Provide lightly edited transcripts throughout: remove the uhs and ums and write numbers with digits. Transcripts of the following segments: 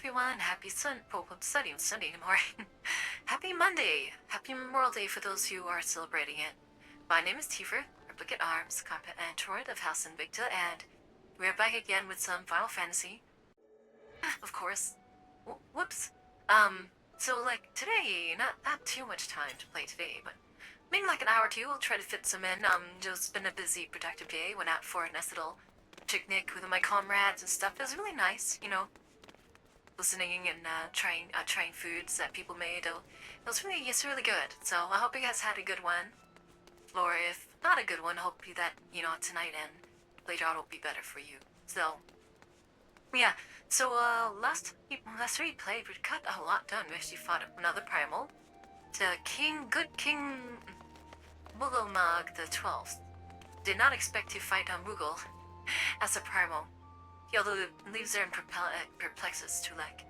everyone. Happy Sunday anymore. Happy Monday. Happy Memorial Day for those who are celebrating it. My name is TiferetEvocatus, competent android of House Invicta, and we're back again with some Final Fantasy. Of course. Whoops. So like today, not too much time to play today, but maybe like an hour or two. We'll try to fit some in. Just been a busy, productive day. Went out for a nice little picnic with my comrades and stuff. It was really nice, you know, listening and trying foods that people made. It's really good. So I hope you guys had a good one, or if not a good one, I hope that tonight and later on will be better for you. So yeah. So last we played, we got a lot done. We actually fought another primal, the Good King Mugulmag the 12th. Did not expect to fight on Moogle as a primal. He although leaves there in perplexes to like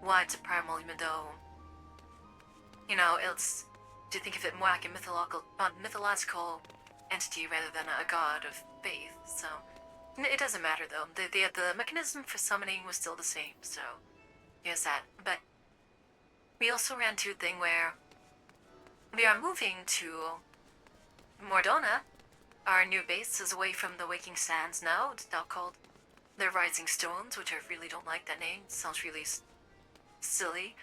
why it's a primal, even though it's to think of it more like a mythological entity rather than a god of faith. So it doesn't matter though. The mechanism for summoning was still the same. So here's that. But we also ran to a thing where we are moving to Mordona. Our new base is away from the Waking Sands now. It's now called the Rising Stones, which I really don't like that name. It sounds really silly,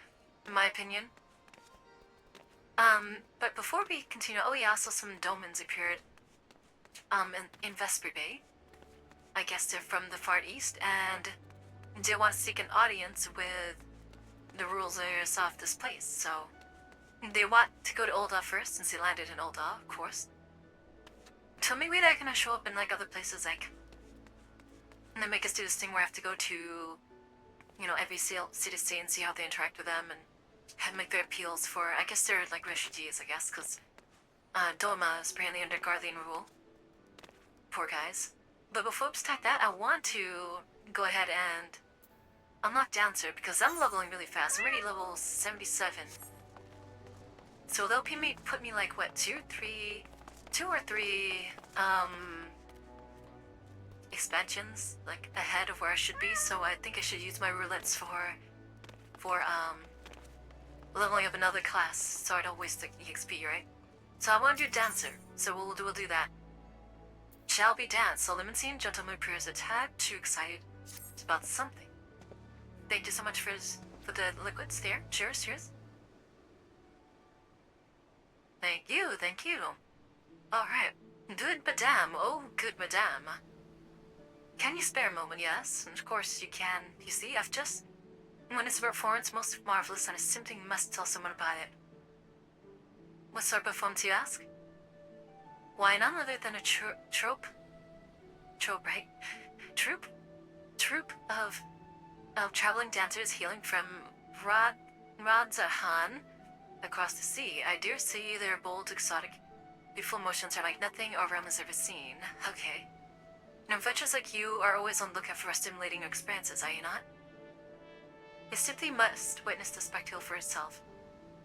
in my opinion. But before we continue, oh yeah, also some Domans appeared in Vesper Bay. I guess they're from the far east, and they want to seek an audience with the rulers of this place. So they want to go to Ul'dah first, since they landed in Ul'dah, of course. So maybe they're gonna show up in like other places, like, and then make us do this thing where I have to go to, every city-state and see how they interact with them and make their appeals for, I guess they're like refugees, I guess, because Doma is apparently under Guardian rule. Poor guys. But before we start that, I want to go ahead and unlock Dancer, because I'm leveling really fast. I'm already level 77. So they'll put me like, what, two or three expansions like ahead of where I should be, so I think I should use my roulettes for leveling up another class so I don't waste the EXP, right? So I want to do Dancer, so we'll do that. Shall be dance. So Limousine Gentleman appears a tad too excited about something. Thank you so much for the liquids there. Cheers. Thank you. Alright. Good madame. Oh, good madame. Can you spare a moment? Yes, of course you can. You see, when it's a performance most marvelous, and I simply must tell someone about it. What sort of performance, you ask? Why, none other than a troop of traveling dancers hailing from Radzahan across the sea. I dare say their bold, exotic, beautiful motions are like nothing our realm has ever seen. Okay. Now, adventurers like you are always on the lookout for stimulating experiences, are you not? You simply must witness the spectacle for itself.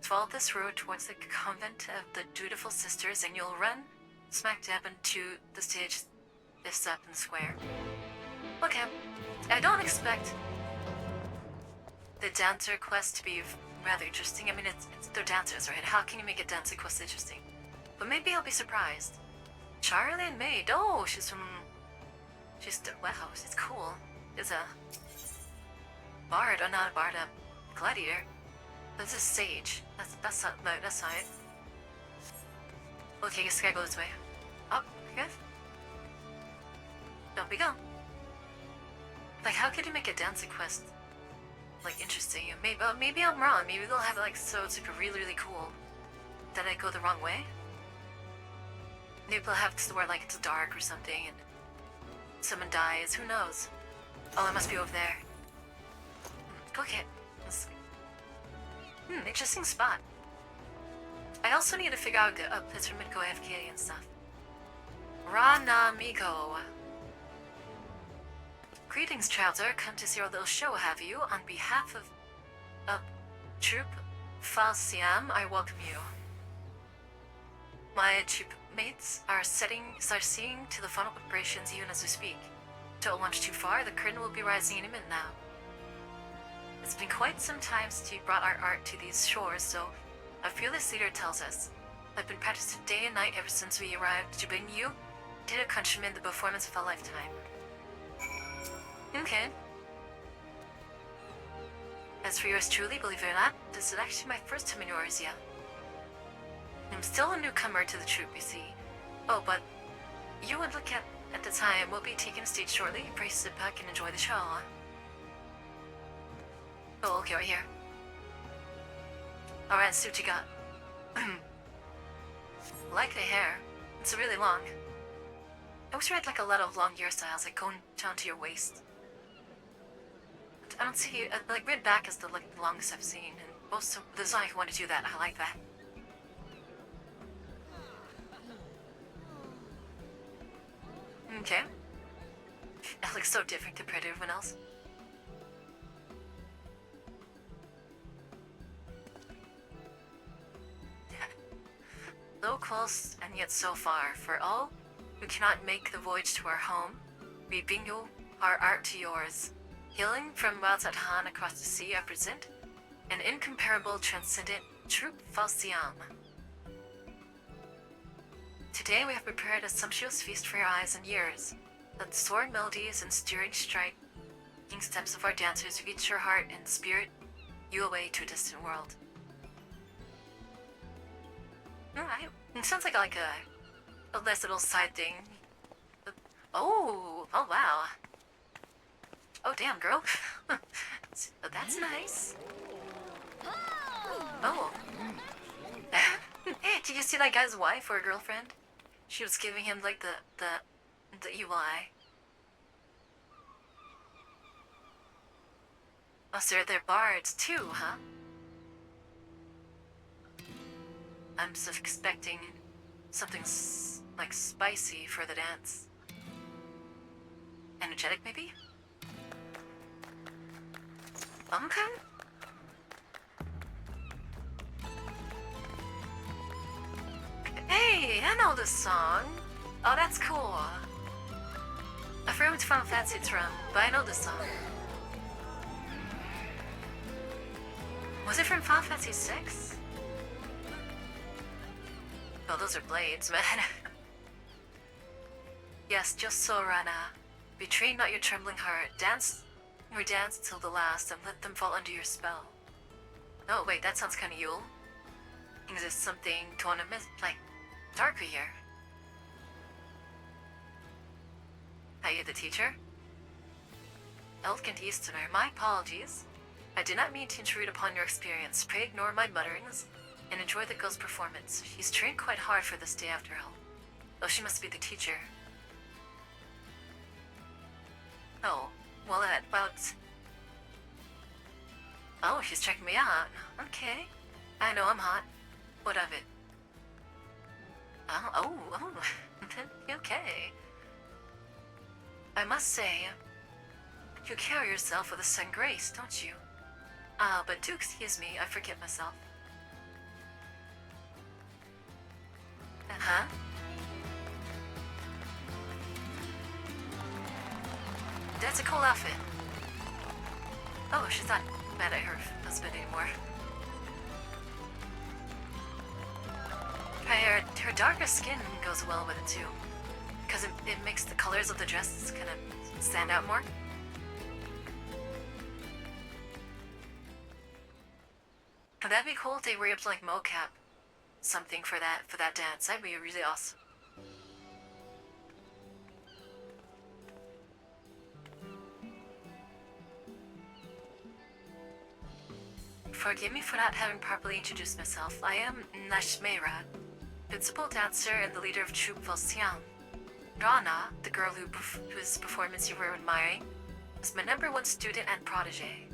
Follow this road towards the convent of the dutiful sisters, and you'll run smack dab into the stage this up in the square. Okay. I don't expect the dancer quest to be rather interesting. I mean, they're dancers, right? How can you make a dancer quest interesting? But maybe I'll be surprised. Charlie and Maid. Oh, wow, she's cool. She's a bard, or not a bard, a gladiator. This is sage. That's not it. Okay, I guess I gotta go this way. Up, I guess. Don't we go? Like, how could you make a dancing quest like interesting? Maybe I'm wrong. Maybe they'll have it like so super really cool that I go the wrong way. Maybe they'll have to where like it's dark or something and someone dies. Who knows? Oh, it must be over there. Okay. Interesting spot. I also need to figure out a place for me to go AFK and stuff. Ranamigo. Greetings, traveler. Come to see our little show, have you? On behalf of Troop Falsiam, I welcome you. My troop mates are seeing to the final preparations even as we speak. Don't launch too far, the curtain will be rising in a minute now. It's been quite some time since you brought our art to these shores, so our fearless leader tells us. I've been practicing day and night ever since we arrived to bring you, dear countrymen, the performance of a lifetime. Okay. As for yours truly, believe it or not, this is actually my first time in Eorzea. I'm still a newcomer to the troop, you see. Oh, but you would look at the time. We'll be taking the stage shortly. Pray sit back and enjoy the show. Oh, okay, right here. Alright, see what you got. Like the hair. It's really long. I wish you had like a lot of long hairstyles, like going down to your waist. I don't see like red back is the longest I've seen, and most of the design want to do that. I like that. Okay. That looks so different compared to everyone else. So close and yet so far. For all who cannot make the voyage to our home, we bring you our art to yours. Hailing from wilds at Han across the sea, I present an incomparable, transcendent troupe Falsiam. Today we have prepared a sumptuous feast for your eyes and ears. Let the soaring melodies and stirring striking steps of our dancers reach your heart and spirit you away to a distant world. Alright, it sounds like a nice little side thing. Oh wow. Oh damn, girl. That's nice. Oh. Hey, did you see that guy's wife or girlfriend? She was giving him like the UI. Oh, so they're bards too, huh? I'm just expecting something like spicy for the dance. Energetic, maybe? Okay. Hey, I know this song. Oh, that's cool. I forget which Final Fantasy it's from, but I know this song. Was it from Final Fantasy VI? Oh, those are blades, man. Yes, just so, Rana. Betray not your trembling heart. Dance until the last, and let them fall under your spell. Oh, wait, that sounds kind of Yule. Is this something like darker here? Are you the teacher? Elegant Easterner, my apologies. I did not mean to intrude upon your experience. Pray ignore my mutterings and enjoy the girl's performance. She's trained quite hard for this day after all. Oh, she must be the teacher. Oh, well, about... Oh, she's checking me out. Okay. I know I'm hot. What of it? Oh, okay. I must say, you carry yourself with a certain grace, don't you? But do excuse me, I forget myself. Huh? That's a cool outfit. Oh, she's not mad at her husband anymore. Her darker skin goes well with it too, because it makes the colors of the dress kind of stand out more. That'd be cool if they were able to like mocap something for that dance. That'd be really awesome. Forgive me for not having properly introduced myself. I am Nashmeira, principal dancer and the leader of Troupe Falsiam. Rana, the girl whose performance you were admiring, is my #1 student and protege.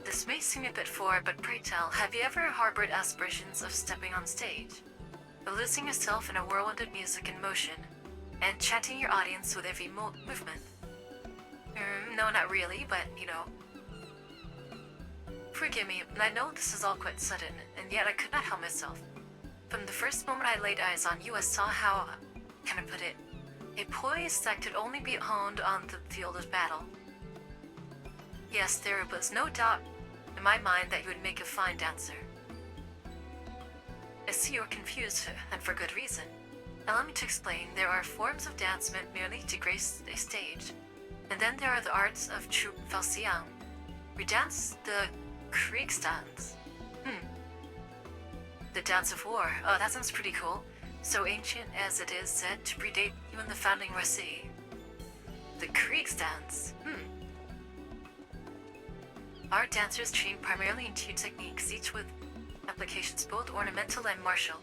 This may seem a bit forward, but pray tell, have you ever harbored aspirations of stepping on stage? Of losing yourself in a whirlwind of music and motion, and chanting your audience with every movement? No, not really, but, you know. Forgive me, I know this is all quite sudden, and yet I could not help myself. From the first moment I laid eyes on you, I saw how, can I put it, a poise that could only be honed on the field of battle. Yes, there was no doubt in my mind that you would make a fine dancer. I see you're confused, and for good reason. Allow me to explain. There are forms of dance meant merely to grace a stage, and then there are the arts of troupe falsiam. We dance the Kriegstanz. The dance of war. Oh, that sounds pretty cool. So ancient as it is said to predate even the founding Russie. The Kriegstanz. Our dancers train primarily in two techniques, each with applications both ornamental and martial.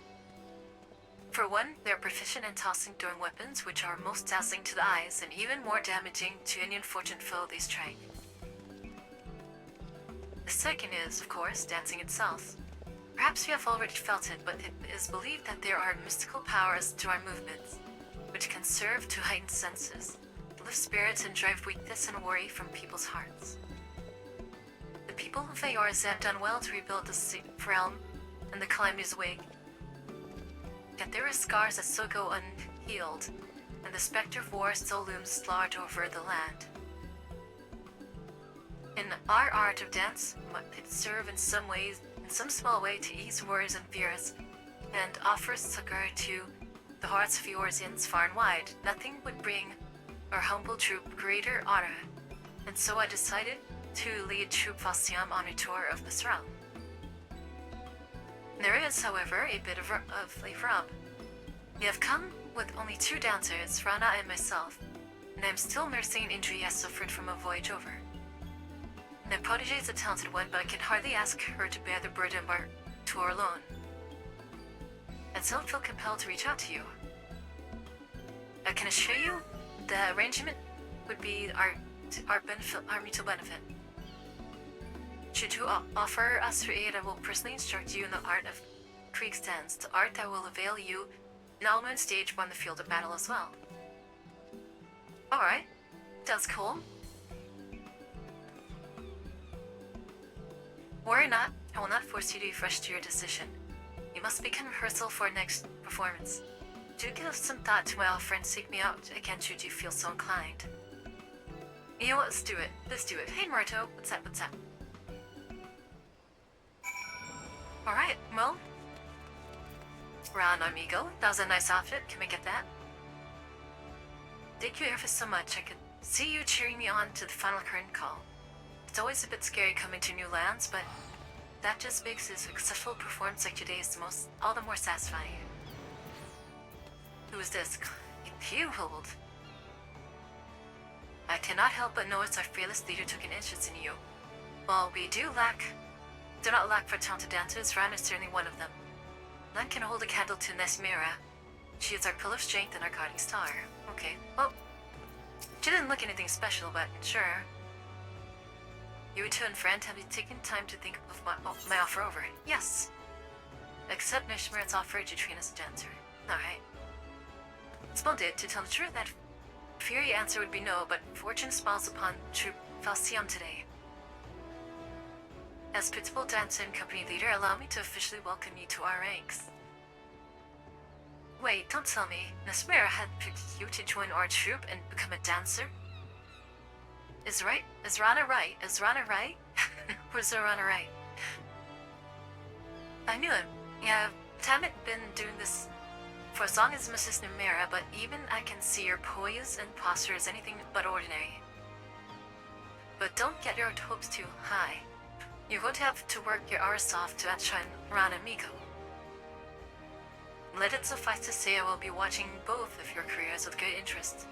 For one, they are proficient in tossing throwing weapons, which are most dazzling to the eyes and even more damaging to any unfortunate foe they strike. The second is, of course, dancing itself. Perhaps you have already felt it, but it is believed that there are mystical powers to our movements, which can serve to heighten senses, lift spirits, and drive weakness and worry from people's hearts. The people of Eorz have done well to rebuild the realm and the Calamity's wake. Yet there are scars that still go unhealed, and the specter of war still looms large over the land. In our art of dance, it serves in some small way to ease worries and fears, and offers succor to the hearts of Eorzians far and wide. Nothing would bring our humble troupe greater honor, and so I decided to lead Troupe Falsiam on a tour of this realm. There is, however, a bit of a rub. We have come with only 2 dancers, Rana and myself, and I am still nursing an injury I suffered from a voyage over. My protege is a talented one, but I can hardly ask her to bear the burden of our tour alone. And so I feel compelled to reach out to you. I can assure you the arrangement would be our mutual benefit. Should you offer us your aid, I will personally instruct you in the art of Kriegstanz, the art that will avail you in all known stage on the field of battle as well. Alright, that's cool. Worry not, I will not force you to rush to your decision. You must begin rehearsal for our next performance. Do give some thought to my offer and seek me out again should you feel so inclined. You know what, let's do it. Hey Marto, what's up? Alright, well, Ron amigo, that was a nice outfit, can we get that? Thank you ever so much, I could see you cheering me on to the final curtain call. It's always a bit scary coming to new lands, but that just makes a successful performance like today's all the more satisfying. Who is this? You hold. I cannot help but notice our fearless leader took an interest in you. While we do not lack for talented dancers, Ran is certainly one of them. None can hold a candle to Nesmira. She is our pillar of strength and our guiding star. Okay, well, she didn't look anything special, but sure. You two and friend have you taken time to think of my offer over? Yes. Accept Nishmira's offer to train as a dancer. Alright. Smelled it, to tell the truth, that fury answer would be no, but fortune smiles upon Troupe Falsiam today. As principal dancer and company leader, allow me to officially welcome you to our ranks. Wait, don't tell me. Nesmira had picked you to join our troupe and become a dancer? Is Rana right? Where's Rana right? I knew him. Yeah, haven't been doing this for as long as Mrs. Nemera, but even I can see your poise and posture is anything but ordinary. But don't get your hopes too high. You're going to have to work your arse off to outshine Rana Miko. Let it suffice to say I will be watching both of your careers with great interest.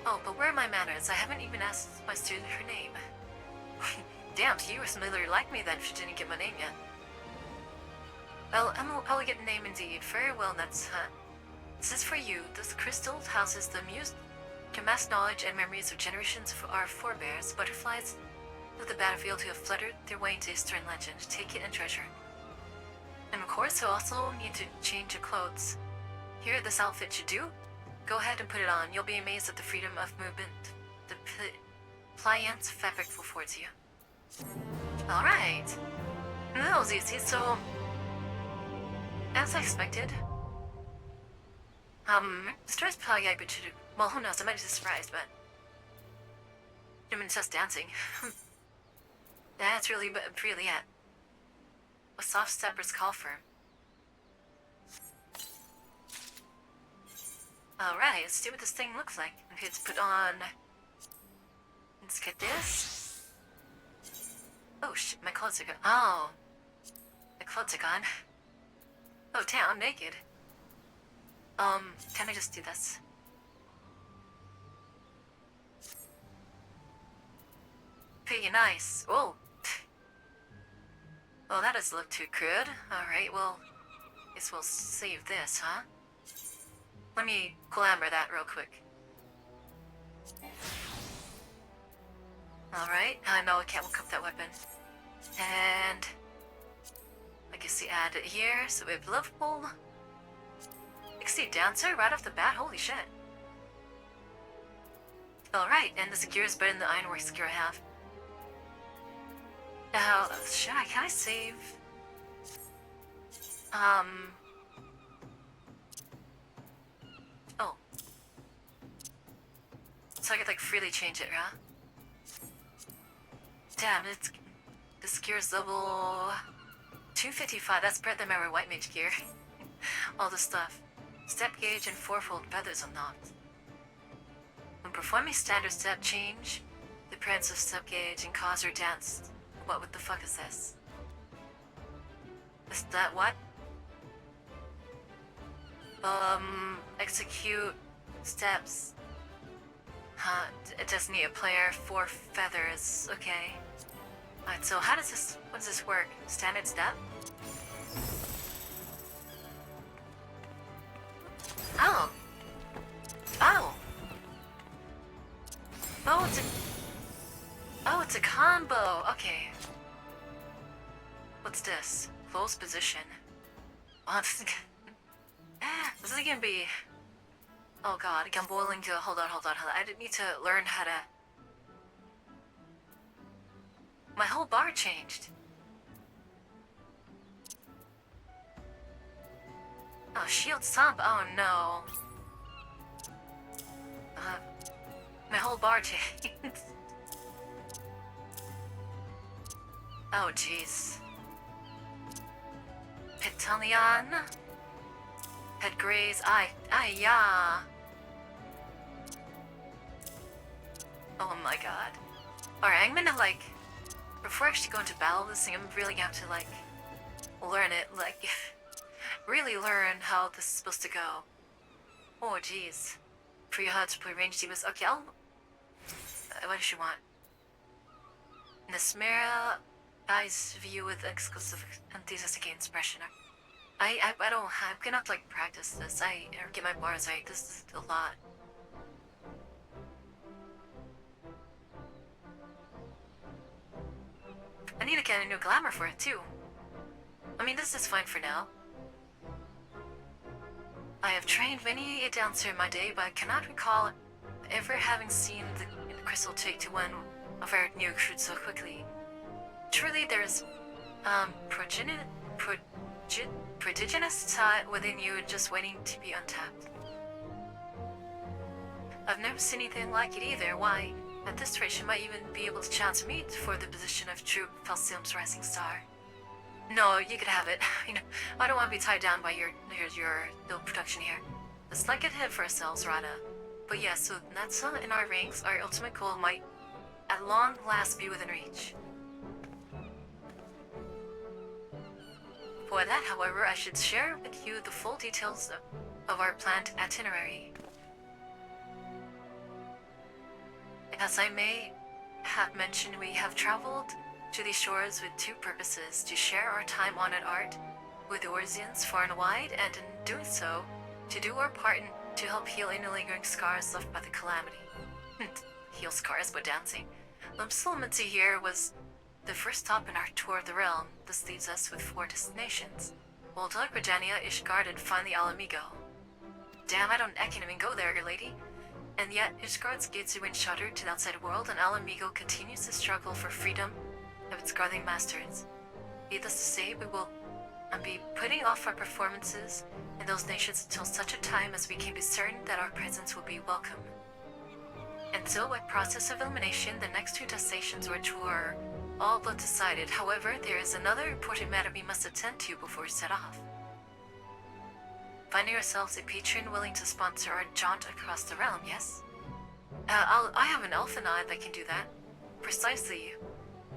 Oh, but where are my manners? I haven't even asked my student her name. Damn, you were familiar like me then if you didn't get my name yet. Well, an elegant name indeed. Very well, that's, This is for you. This crystal houses the muse to mass knowledge and memories of generations of our forebears, butterflies of the battlefield who have fluttered their way into history and legend. Take it and treasure. And of course, you'll also need to change your clothes. Here, this outfit should do. Go ahead and put it on. You'll be amazed at the freedom of movement the pliant fabric affords you. Alright. That was easy, so... As I expected. Stress probably I to well, who knows, I might be surprised, but... I mean, it's just dancing. That's really it. What soft steppers call for. Alright, let's see what this thing looks like. Okay, let's put on... Let's get this. Oh shit, my clothes are gone. Oh. My clothes are gone. Oh damn, I'm naked. Can I just do this? Pretty nice. Oh. Well, that doesn't look too good. Alright, well, guess we'll save this, huh? Let me glamour that real quick. Alright, I know I can't look up that weapon. And... I guess we add it here, so we have livable. Exceed dancer right off the bat, holy shit. Alright, and this gear is better than the Ironworks gear I have. Now, can I save? Oh. So I could like freely change it, huh? Damn, this gear's level 255, that's better than my white mage gear. All the stuff. Step gauge and fourfold feathers unlocked. When performing standard step change, the appearance of step gauge and cause her dance. What the fuck is this? Is that what? Execute steps. Huh, it does need a player, 4 feathers, okay. Alright, so what does this work? Standard step? Oh. Oh. Oh, it's a combo. Okay. What's this? Close position. Oh, this is gonna be... Oh god, I'm boiling to... Hold on. I didn't need to learn how to... My whole bar changed. Oh, shield stomp. Oh no. My whole bar changed. Oh jeez. Pitalion. Head graze. Yeah. Oh my god. Alright, I'm gonna like... Before I actually go into battle this thing, I'm really gonna have to like... learn it, like... really learn how this is supposed to go. Oh jeez. For you how to play ranged demons. Okay, I'll... what does she want? Nesmera eyes view with exclusive enthusiastic expression. I don't... I'm gonna have to like practice this. Or get my bars right. This is a lot. I need to get a new glamour for it too. I mean, this is fine for now. I have trained many a dancer in my day, but I cannot recall ever having seen the crystal take to one of our new recruits so quickly. Truly, there's prodigious talent within you just waiting to be untapped. I've never seen anything like it either. Why, at this rate, she might even be able to chance me for the position of true Falseum's rising star. No, you could have it. You know, I don't want to be tied down by your build production here. Let's not get ahead for ourselves, Rada. But yeah, so Natsa in our ranks, our ultimate goal might at long last be within reach. For that, however, I should share with you the full details of our planned itinerary. As I may have mentioned, we have traveled to these shores with 2 purposes: to share our time-honored art with the Orzians far and wide, and in doing so, to do our part to help heal any lingering scars left by the calamity. Heal scars by dancing. Lumsulamancy here was the first stop in our tour of the realm. This leaves us with 4 destinations: Moldog, Redania, Ishgard, and finally Alamigo. Damn, I can't even go there, your lady. And yet, Ishgard's gates remain shuttered to the outside world, and Alamigo continues to struggle for freedom of its guardian masters. Needless to say, we will be putting off our performances in those nations until such a time as we can be certain that our presence will be welcome. And so, by process of elimination, the next 2 destinations which were all but decided. However, there is another important matter we must attend to before we set off. Finding ourselves a patron willing to sponsor our jaunt across the realm, yes? I have an elfin eye that can do that. Precisely.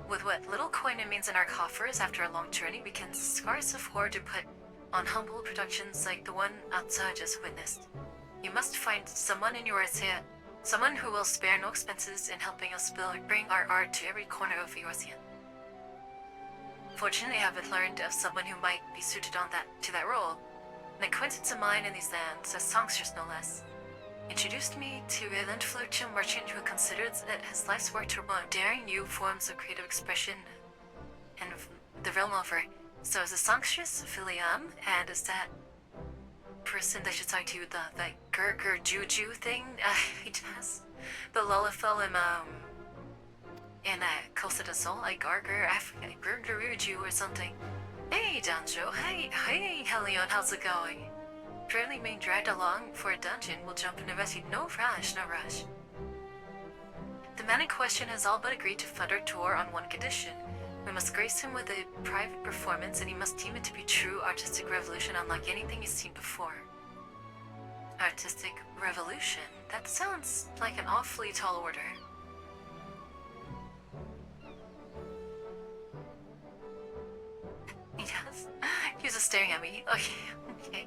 With what little coin remains in our coffers after a long journey, we can scarce afford to put on humble productions like the one outside just witnessed. You must find someone in your Eorzea, someone who will spare no expenses in helping us bring our art to every corner of Eorzea. Fortunately, I have learned of someone who might be suited to that role. An acquaintance of mine in these lands, a songstress no less, introduced me to a Lindflirtian merchant who considers it his life's work to promote daring new forms of creative expression in the realm over. So is a songstress Filiam, and is that person that should talk to you the Gurgur Juju thing he does? The Lullafell in Costa del Sol, like Gargur, Africa, Gurguruju or something. Hey, Danjo. Hey, Helion, how's it going? Currently being dragged along for a dungeon. We'll jump and investigate. No rush. The man in question has all but agreed to fund our tour on one condition. We must grace him with a private performance, and he must deem it to be true artistic revolution unlike anything he's seen before. Artistic revolution? That sounds like an awfully tall order. He does? He was just staring at me. Okay.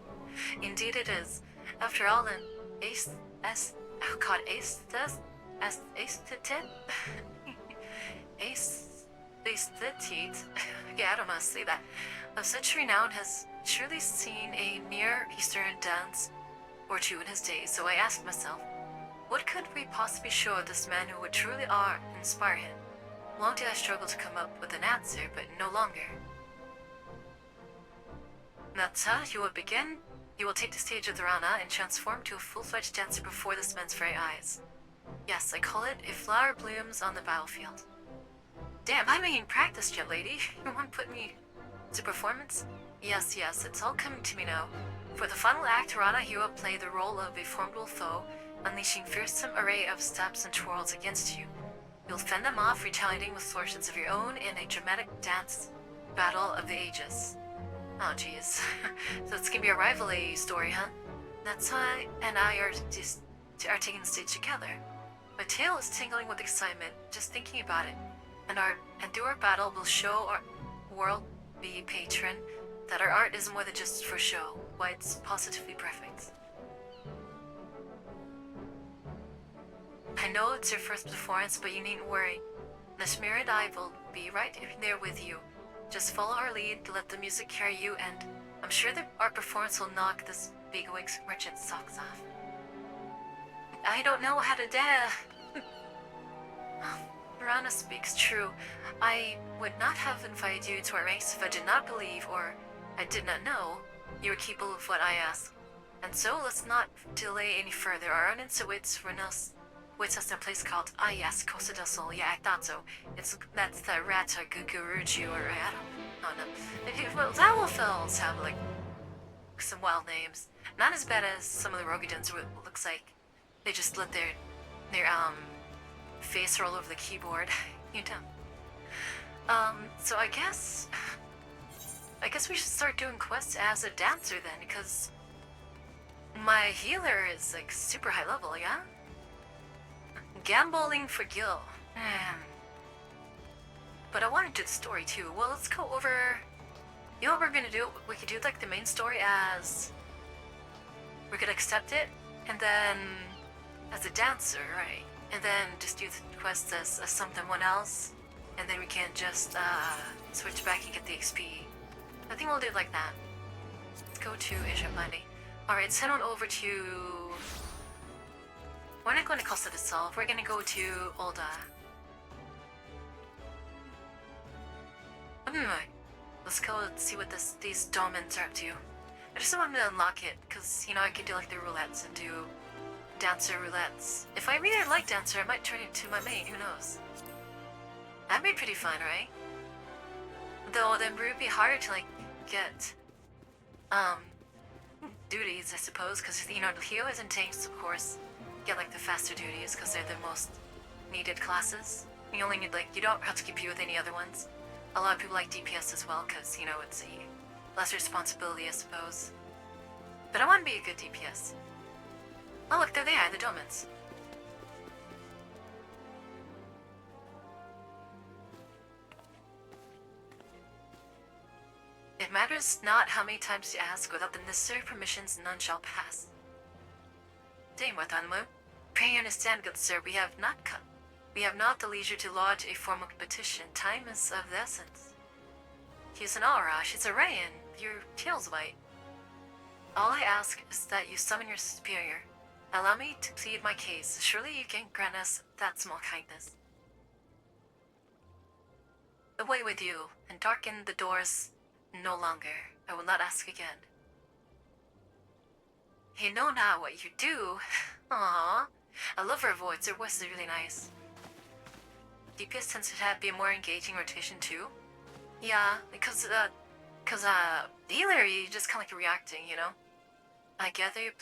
Indeed it is. After all, an aesthetet? Yeah, I don't know how to say that. Of such renown has surely seen a Near Eastern dance or two in his day, so I asked myself, what could we possibly show this man who would truly inspire him? Long did I struggle to come up with an answer, but no longer. That's how you will begin. You will take the stage of the Rana and transform to a full-fledged dancer before this man's very eyes. Yes, I call it a flower blooms on the battlefield. Damn, I'm being practiced yet, lady. You want to put me to performance? Yes, it's all coming to me now. For the final act, Rana, he will play the role of a formidable foe, unleashing fearsome array of stabs and twirls against you. You'll fend them off, retaliating with flourishes of your own in a dramatic dance battle of the ages. Oh, jeez. So it's gonna be a rivalry story, huh? That's why and I are taking the stage together. My tail is tingling with excitement just thinking about it. And through our battle, we'll show our world be patron that our art is more than just for show. Why, it's positively perfect. I know it's your first performance, but you needn't worry. The Smeared Eye will be right there with you. Just follow our lead, let the music carry you, and I'm sure that our performance will knock this bigwig merchant's socks off. I don't know how to dance. Rana speaks true. I would not have invited you to our ranks if I did not believe, or I did not know, you were capable of what I asked. And so let's not delay any further. Our audience waits us in a place called Costa del Sol. Yeah, I thought so. That's the Rata Guguruju, or I don't know. Well, Lalafels have like some wild names. Not as bad as some of the Rogadins. It looks like they just let their face roll over the keyboard. You know. So I guess we should start doing quests as a dancer then, because my healer is like super high level, yeah? Gambling for Gil. But I want to do the story too. Well, let's go over... You know what we're gonna do? We could do like the main story as... We could accept it, and then... As a dancer, right? And then just do the quest as someone else. And then we can just switch back and get the XP. I think we'll do it like that. Let's go to Asia Money. Alright, let's head on over to... We're not going to Costa del Sol. We're gonna go to Olda. Let's go see what these dolmens are up to. I just wanted to unlock it, because, you know, I could do like the roulettes and do dancer roulettes. If I really like dancer, I might turn it to my main, who knows? That'd be pretty fun, right? Though then it would be harder to like get duties, I suppose, because, you know, the healers and tanks, of course, get like the faster duties because they're the most needed classes. You only need, like, you don't have to compete with any other ones. A lot of people like DPS as well, because, you know, it's a less responsibility, I suppose. But I want to be a good DPS. Oh, look, there they are, the Domans. It matters not how many times you ask, without the necessary permissions none shall pass. Dame Watanamu, pray you understand, good sir, we have not the leisure to lodge a formal petition. Time is of the essence. He's an Aura, she's a Rayan, your tail's white. All I ask is that you summon your superior. Allow me to plead my case. Surely you can grant us that small kindness. Away with you, and darken the doors no longer. I will not ask again. You know now what you do. Aww. I love her voice. Her voice is really nice. DPS tends to be a more engaging rotation too. Yeah, because healer, you just kind of like reacting, you know? I gather your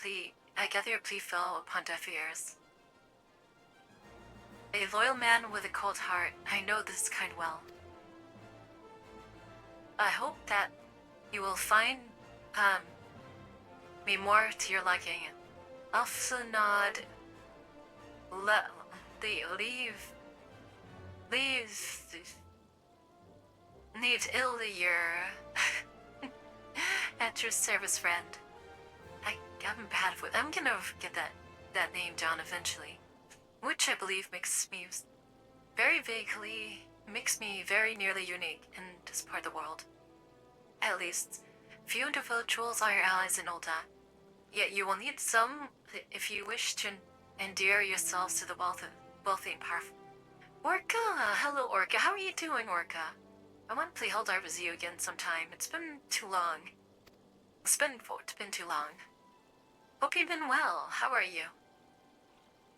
plea fell upon deaf ears. A loyal man with a cold heart, I know this kind well. I hope that you will find, me more to your liking. Alphanod, leave ill the year at your service, friend. I'm bad with. I'm gonna get that name down eventually, which I believe makes me very nearly unique in this part of the world. At least, few individuals are your allies in Ul'dah. Yet you will need some if you wish to endear yourselves to the wealthy and powerful. Orca! Hello, Orca. How are you doing, Orca? I want to play Helldar with you again sometime. It's been too long. It's been too long. Hope you've been well. How are you?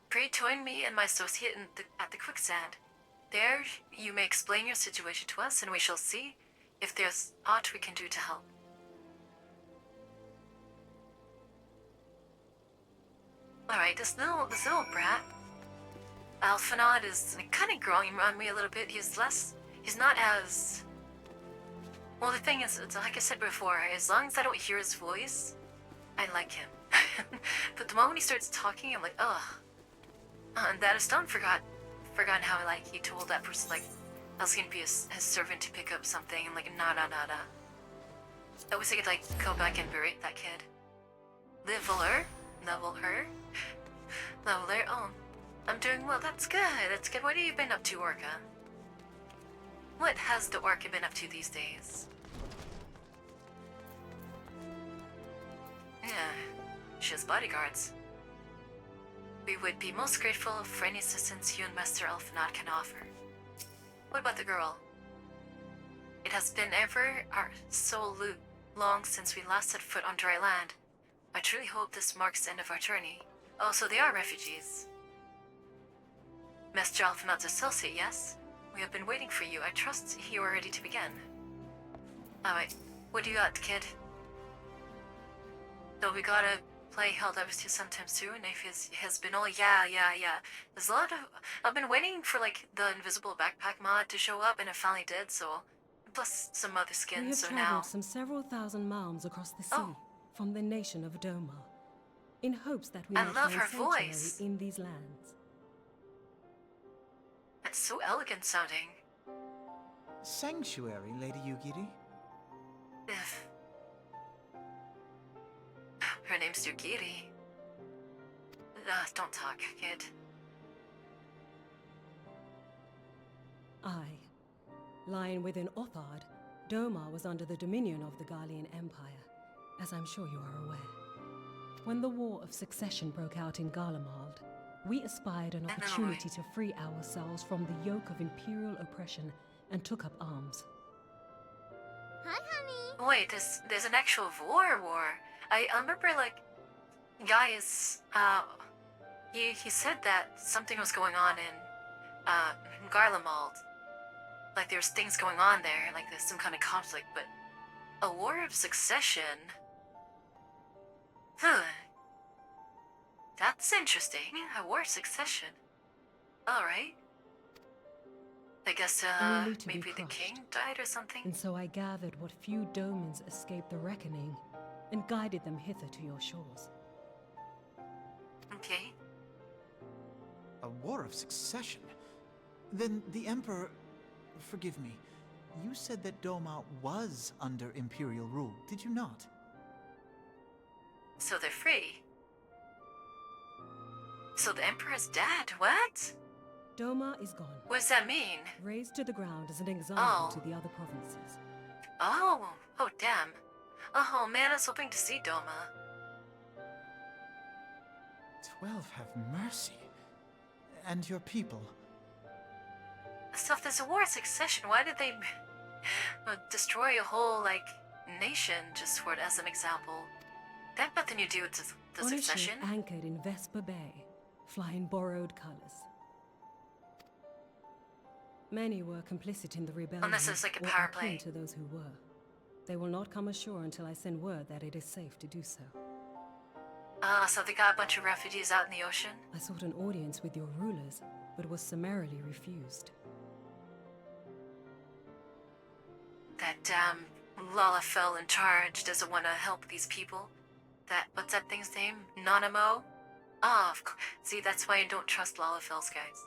Pray join me and my associate at the quicksand. There you may explain your situation to us, and we shall see if there's aught we can do to help. Alright, this little brat, Alphanod, is kind of growing on me a little bit. He's not as... Well, the thing is, it's like I said before, as long as I don't hear his voice, I like him. But the moment he starts talking, I'm like, ugh. And that is done. Forgotten how, like, he told that person, like, I was gonna be his servant to pick up something, and like, nada. I wish I could, like, go back and berate that kid. Level her? Oh, I'm doing well. That's good. What have you been up to, Orca? What has the Orca been up to these days? Yeah, she has bodyguards. We would be most grateful for any assistance you and Master Alphanod can offer. What about the girl? It has been ever so long since we last set foot on dry land. I truly hope this marks the end of our journey. Oh, so they are refugees. Master Alphanod's associate, yes? We have been waiting for you. I trust you are ready to begin. Alright, what do you got, kid? So we gotta play Helldar with you sometime soon. If it has been yeah. There's a lot of... I've been waiting for, like, the invisible backpack mod to show up, and it finally did, so... Plus some other skins, so now... We have traveled some several thousand miles across the sea, from the nation of Doma, in hopes that we might find sanctuary in these lands. That's so elegant sounding. Sanctuary, Lady Yugiri? Her name's Yugiri. Don't talk, kid. Lying within Othard, Doma was under the dominion of the Garlean Empire, as I'm sure you are aware. When the War of Succession broke out in Garlemald, we espied an opportunity to free ourselves from the yoke of imperial oppression and took up arms. Hi, honey. Wait, there's an actual war. I remember, like, guys, he said that something was going on in Garlemald. Like, there's things going on there, like there's some kind of conflict, but a war of succession? That's interesting. A war of succession. Alright. I guess, Only to be maybe the king crushed. died or something? And so I gathered what few domans escaped the reckoning and guided them hither to your shores. Okay. A war of succession? Then the Emperor... Forgive me. You said that Doma was under Imperial rule, did you not? So they're free. So the Emperor's dead? What? Doma is gone, What does that mean? razed to the ground as an example Oh. to the other provinces. Oh, damn. Oh man, I was hoping to see Doma. 12 have mercy. And your people? So if there's a war of succession, why did they destroy a whole, like, nation just for it as an example? That had nothing to do with the On a succession. ship anchored in Vesper Bay, flying borrowed colors. Many were complicit in the rebellion, Unless it's like a or power akin play. to those who were. They will not come ashore until I send word that it is safe to do so. So they got a bunch of refugees out in the ocean? I sought an audience with your rulers, but was summarily refused. That damn Lalafell in charge doesn't want to help these people. What's that thing's name? Nanamo? See, that's why I don't trust Lalafell's guys.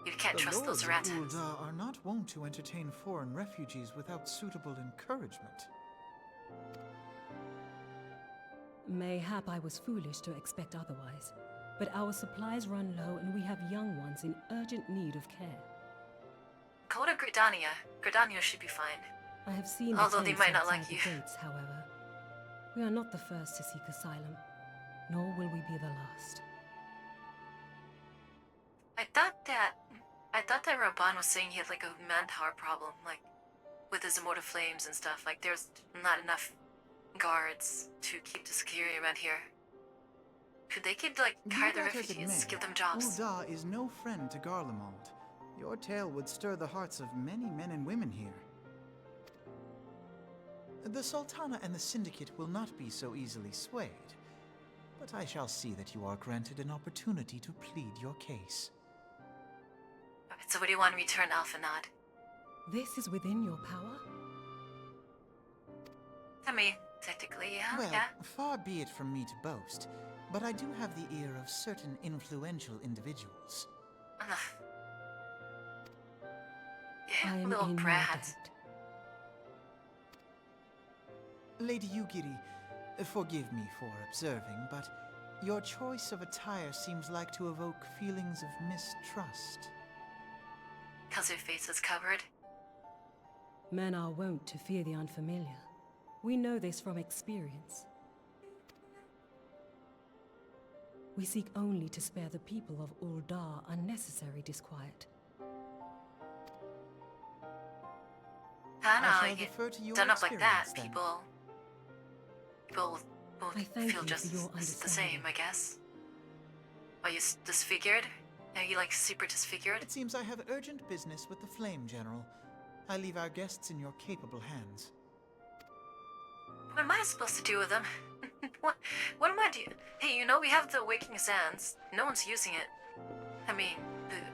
You can't trust those The rats. Lords of Ul'dah are not wont to entertain foreign refugees without suitable encouragement. Mayhap I was foolish to expect otherwise, but our supplies run low and we have young ones in urgent need of care. Go to Gridania. Gridania should be fine. I have seen the Although they tents might not outside like the you. gates, however. We are not the first to seek asylum, nor will we be the last. I thought that Raban was saying he had like a manpower problem, like with his immortal flames and stuff. Like there's not enough guards to keep the security around here. They could like hire the Be that as it refugees, may, give them jobs. Ul'dah is no friend to Garlemald. Your tale would stir the hearts of many men and women here. The Sultana and the Syndicate will not be so easily swayed, but I shall see that you are granted an opportunity to plead your case. Alright, so what do you want to return Alphanod? This is within your power? I mean, technically, yeah. Well, yeah. far be it from me to boast, but I do have the ear of certain influential individuals. Ugh. I Yeah, am little in your brat. debt. Lady Yugiri, forgive me for observing, but your choice of attire seems like to evoke feelings of mistrust. Cause her face is covered. Men are wont to fear the unfamiliar. We know this from experience. We seek only to spare the people of Ul'dah unnecessary disquiet. I I know, shall you get defer to your done up like that, experience, then. people will I thank feel you just for your the same, understanding. I guess. Are you disfigured? Are you like super disfigured? It seems I have urgent business with the Flame General. I leave our guests in your capable hands. What am I supposed to do with them? what am I doing? Hey, you know we have the Awakening Sands. No one's using it. I mean,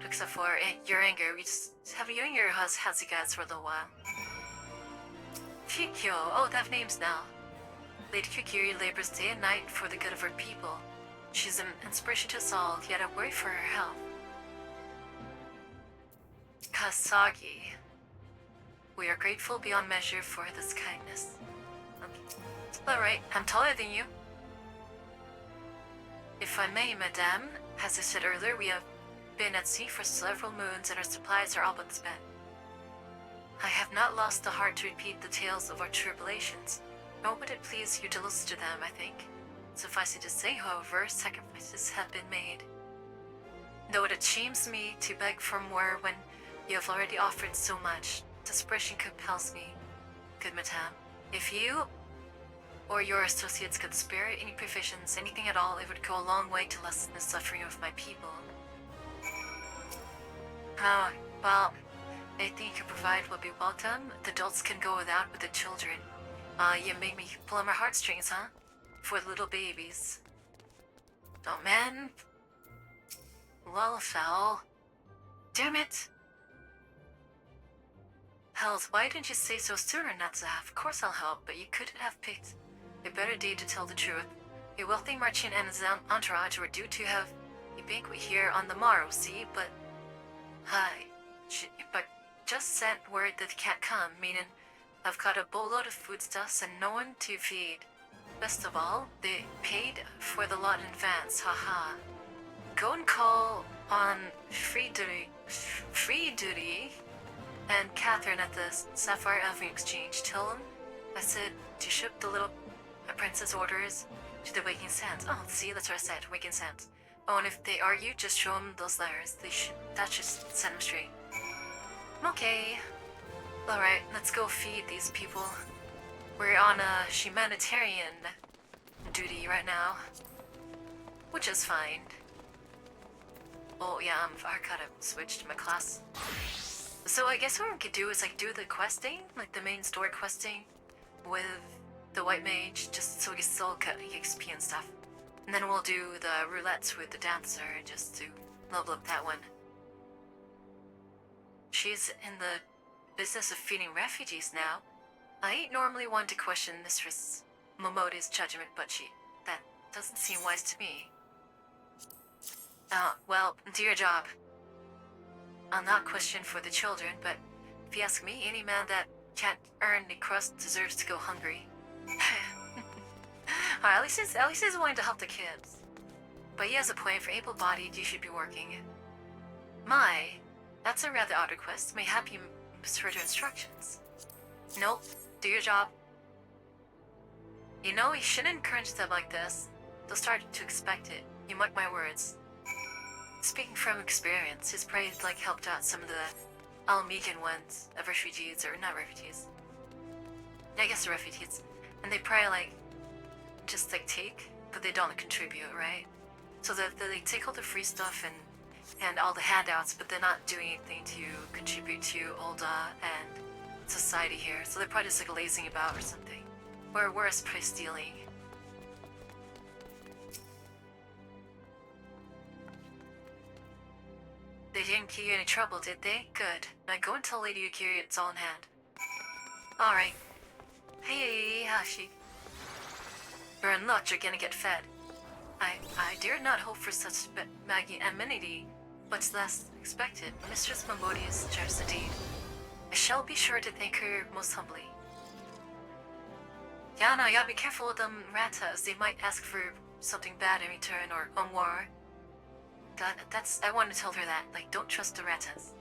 except for your anger. We just have you and your has you guys for a little while. Kikyo. Oh, they have names now. Lady Yugiri labors day and night for the good of her people. She's an inspiration to us all, yet I worry for her health. Kasagi. We are grateful beyond measure for this kindness. Alright, I'm taller than you. If I may, madame, as I said earlier, we have been at sea for several moons and our supplies are all but spent. I have not lost the heart to repeat the tales of our tribulations, nor would it please you to listen to them, I think. Suffice it to say, however, sacrifices have been made. Though it shames me to beg for more when you have already offered so much, desperation compels me. Good madame, if you or your associates could spare any provisions, anything at all, it would go a long way to lessen the suffering of my people. Oh, well, anything you can provide will be welcome. The adults can go without with the children. You make me pull on my heartstrings, huh? For the little babies. Oh, man. Well, foul. Damn it. Hells, why didn't you say so sooner, Natsa? Of course I'll help, but you couldn't have picked a better day to tell the truth. A wealthy merchant and his entourage were due to have a banquet here on the morrow, see? But... Hi. But just sent word that can't come, meaning I've got a boatload of foodstuffs and no one to feed. Best of all, they paid for the lot in advance, haha. Go and call on Free Duty and Catherine at the Sapphire Avenue Exchange. Tell them I said to ship the little princess orders to the Waking Sands. Oh, see, that's what I said, Waking Sands. Oh, and if they argue, just show them those letters. That should send them straight. Okay. Alright, let's go feed these people. We're on a humanitarian duty right now, which is fine. Oh yeah, I gotta switch to my class. So I guess what we could do is like do the questing, like the main story questing with the white mage, just so we can still get XP and stuff. And then we'll do the roulettes with the dancer just to level up that one. She's in the business of feeding refugees now. I ain't normally one to question Mistress Momota's judgment, but that doesn't seem wise to me. Well, do your job. I'll not question for the children, but if you ask me, any man that can't earn the crust deserves to go hungry. At least he's willing to help the kids. But he has a point. For able-bodied, you should be working. That's a rather odd request. Mayhap you misheard your instructions. Nope. Do your job. You know, you shouldn't encourage them like this. They'll start to expect it. You mark my words. Speaking from experience, his probably helped out some of the Almegan ones of refugees, or not refugees. I guess the refugees. And they probably just take, but they don't contribute, right? So that they take all the free stuff and all the handouts, but they're not doing anything to contribute to Ulda and society here. So they're probably just lazing about or something. Or worse, probably stealing. They didn't give you any trouble, did they? Good. Now go and tell Lady Yugiri it's all in hand. Alright. Hey, Hashi. You're in luck, you're gonna get fed. I dare not hope for such magnanimity, but less expected. Mistress Momota is generous indeed. I shall be sure to thank her most humbly. Yeah, no, you gotta be careful with them ratas. They might ask for something bad in return, or war. God, I want to tell her that. Don't trust the ratas.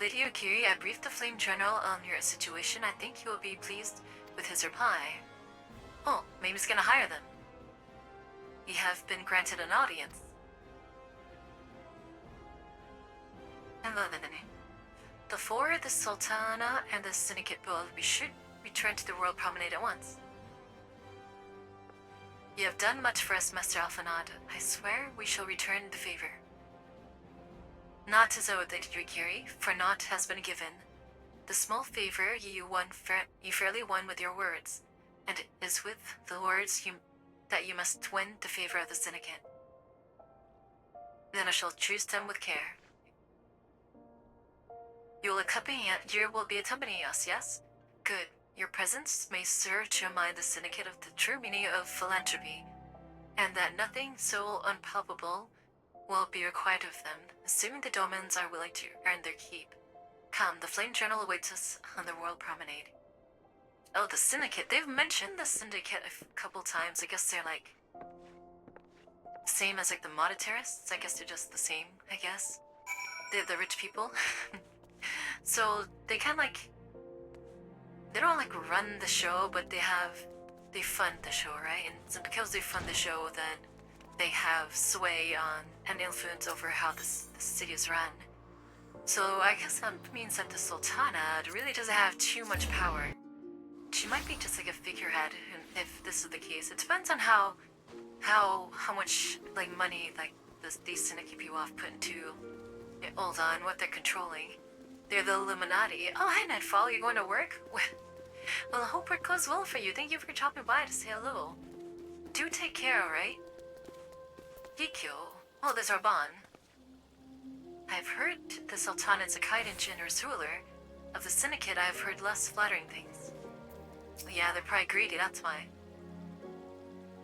Lady Yugiri, I briefed the Flame General on your situation. I think he will be pleased with his reply. Oh, maybe he's gonna hire them. You have been granted an audience. The four, the Sultana, and the Syndicate both, we should return to the World Promenade at once. You have done much for us, Master Alphanad. I swear we shall return the favor. Not as owed, Lady Yugiri, for naught has been given. The small favor you fairly won with your words, and it is with the words that you must win the favor of the Syndicate. Then I shall choose them with care. You will be accompanying us, yes? Good. Your presence may serve to remind the Syndicate of the true meaning of philanthropy, and that nothing so unpalpable will be required of them, assuming the Domans are willing to earn their keep. Come, the Flame Journal awaits us on the World Promenade. Oh, the Syndicate. They've mentioned the Syndicate a couple times. I guess they're same as the monetarists. I guess they're just the same, I guess. They're the rich people. So they kind of they don't run the show, but they fund the show, right? And so because they fund the show, then they have sway on and influence over how the city is run. So I guess that means that the Sultana really doesn't have too much power. She might be just a figurehead, if this is the case. It depends on how much money these Syndicate people have put into Ulda and what they're controlling. They're the Illuminati. Oh, hi Nightfall, you going to work? Well, I hope it goes well for you. Thank you for dropping by to say hello. Do take care, alright? Hikyo. Oh, there's our bond. I've heard the Sultan is a Kaiden or ruler. Of the Syndicate, I've heard less flattering things. Yeah, they're probably greedy, that's why.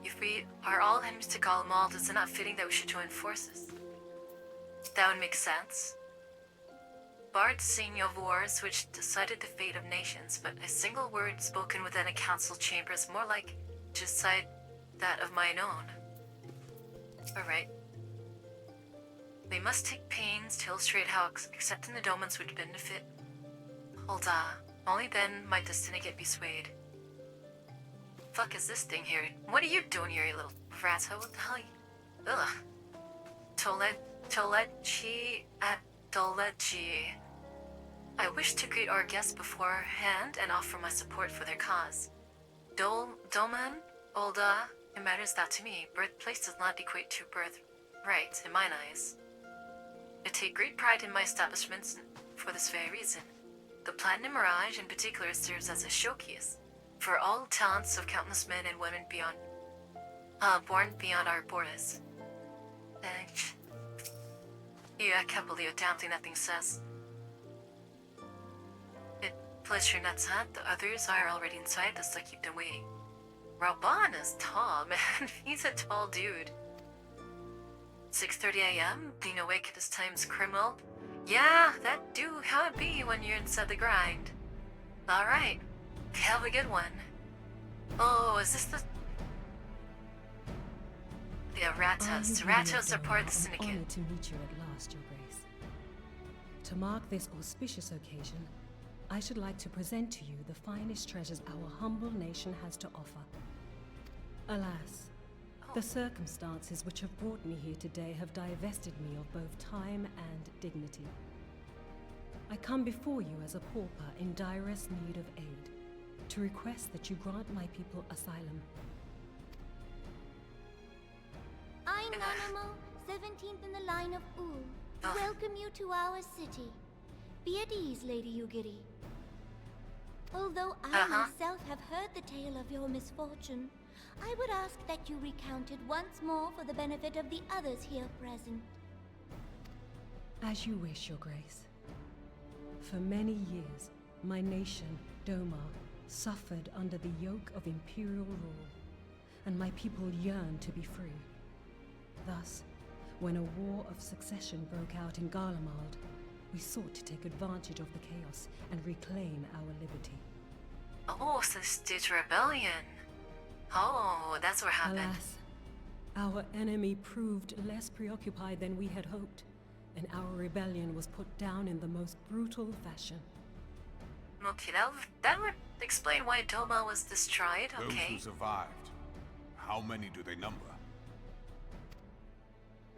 If we are all enemies to Galamald, is it not fitting that we should join forces? That would make sense. Bards sing of wars which decided the fate of nations, but a single word spoken within a council chamber is more like to decide that of mine own. Alright. They must take pains to illustrate how accepting the Domans would benefit. Hold on. Only then might the Syndicate be swayed. Fuck is this thing here? What are you doing here, you little rats? What the hell? Ugh. Tolechi at Dolechi. I wish to greet our guests beforehand and offer my support for their cause. Doman, Olda, it matters that to me. Birthplace does not equate to birthright in mine eyes. I take great pride in my establishments for this very reason. The Platinum Mirage in particular serves as a showcase for all talents of countless men and women born beyond our borders. Yeah, I can't believe a damn thing that thing says. It pleasure nuts hat, the others are already inside, thus I keep them waiting. Raban is tall, man. He's a tall dude. 6:30 a.m. Being awake at this time is criminal. Yeah, that do how it be when you're inside the grind. Alright. Have a good one. Oh, is this the... The Ratas. Ratas are part of the Syndicate. I'm honored to meet you at last, Your Grace. To mark this auspicious occasion, I should like to present to you the finest treasures our humble nation has to offer. Alas, the circumstances which have brought me here today have divested me of both time and dignity. I come before you as a pauper in direst need of aid, to request that you grant my people asylum. I'm Nanamo, 17th in the line of Ul, to welcome you to our city. Be at ease, Lady Yugiri. Although I myself have heard the tale of your misfortune, I would ask that you recount it once more for the benefit of the others here present. As you wish, Your Grace. For many years, my nation, Doma, suffered under the yoke of imperial rule, and my people yearned to be free. Thus, when a war of succession broke out in Garlemald, we sought to take advantage of the chaos and reclaim our liberty. Oh, so this is rebellion. Oh, that's what happened. Alas, our enemy proved less preoccupied than we had hoped, and our rebellion was put down in the most brutal fashion. Okay, that would explain why Doma was destroyed, okay. Those who survived, how many do they number?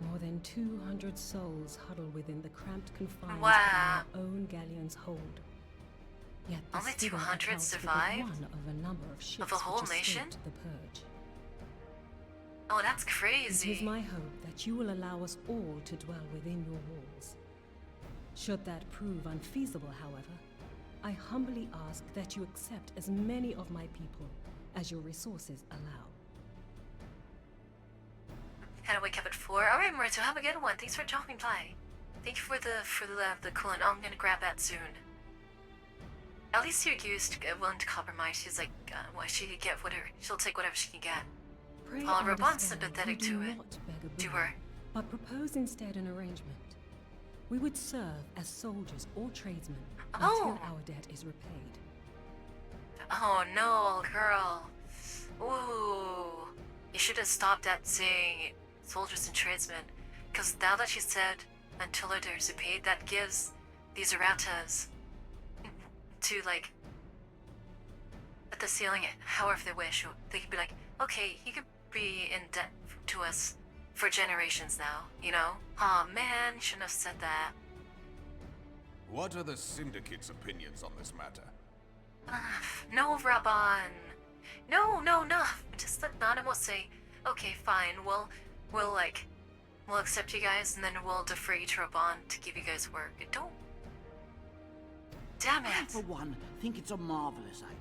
More than 200 souls huddle within the cramped confines Wow. of our own galleon's hold. Yet this Only figure 200 accounts for but survived? one of a number of ships Of a whole which nation? escaped the purge. Oh, that's It crazy. is my hope that you will allow us all to dwell within your walls. Should that prove unfeasible, however, I humbly ask that you accept as many of my people as your resources allow. Had to wake up at 4. Alright, Marito, have a good one. Thanks for dropping by. Thank you for the coolant. Oh, I'm gonna grab that soon. At least you're willing to compromise. She's like, well, she can get whatever. She'll take whatever she can get. Pray Raban's understand sympathetic we do to it. not beg a To boon, her. but propose instead an arrangement. We would serve as soldiers or tradesmen Oh. until our debt is repaid. Oh no, girl. Ooh. You should have stopped at saying soldiers and tradesmen. Because now that she said until her debt is repaid, that gives these erratas to, like, at the ceiling it however they wish. They could be like, okay, you could be in debt to us for generations now, you know? Aw, man, shouldn't have said that. What are the Syndicate's opinions on this matter? No, Raban. No. Just let Nanamo say, okay, fine, we'll accept you guys, and then we'll defer you to Raban to give you guys work. Don't. Damn I, it. for one, think it's a marvelous idea.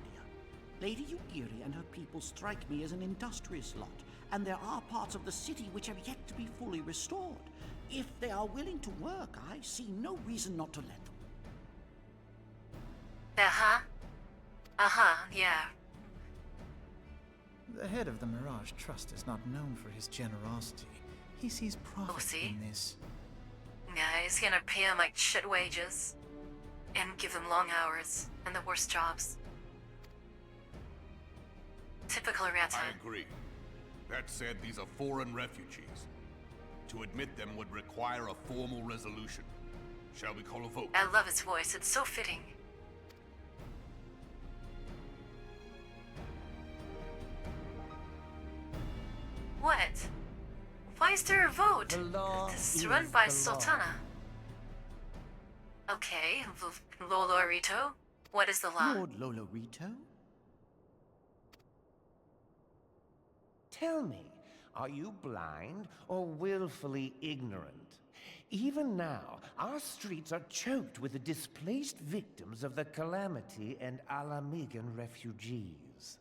Lady Yugiri and her people strike me as an industrious lot, and there are parts of the city which have yet to be fully restored. If they are willing to work, I see no reason not to let them. Yeah. The head of the Mirage Trust is not known for his generosity. He sees profit see? in this. Yeah, he's gonna pay him like shit wages. And give them long hours and the worst jobs. Typical Rata. I agree. That said, these are foreign refugees. To admit them would require a formal resolution. Shall we call a vote? I love his voice, it's so fitting. What? Why is there a vote? The law This is is run by the law. Sultana. Okay, Lolorito, what is the law? Lord Lolorito? Tell me, are you blind or willfully ignorant? Even now, our streets are choked with the displaced victims of the Calamity and Alamigan refugees.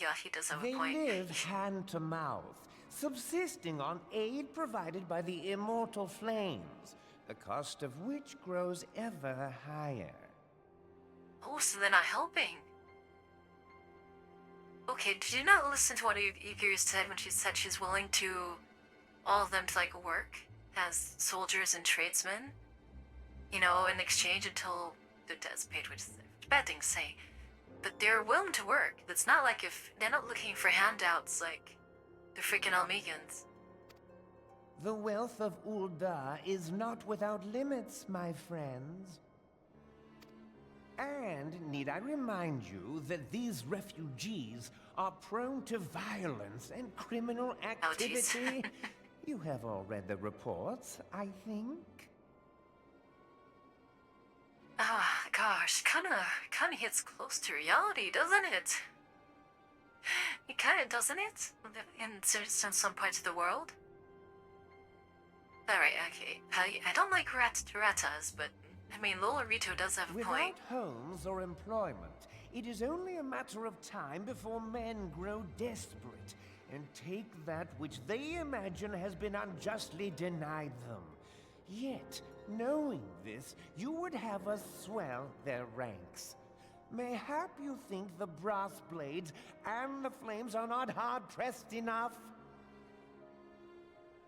Yeah, he does have They a point. live hand to mouth, subsisting on aid provided by the immortal flames, the cost of which grows ever higher. Oh, so they're not helping. Okay, did you not listen to what Yugiri said when she said she's willing to all of them to like work as soldiers and tradesmen? You know, in exchange until the debt's paid, which is a bad thing to say. But they're willing to work. It's not like if they're not looking for handouts like the freaking Almegans. The wealth of Ul'dah is not without limits, my friends. And need I remind you that these refugees are prone to violence and criminal activity? You have all read the reports, I think. Ah, gosh, kinda hits close to reality, doesn't it? It kinda doesn't it? In some parts of the world. Alright, okay. I don't like ratas, but I mean, Lolorito does have a Without point. homes or employment, it is only a matter of time before men grow desperate and take that which they imagine has been unjustly denied them. Yet, knowing this, you would have us swell their ranks. Mayhap you think the brass blades and the flames are not hard-pressed enough?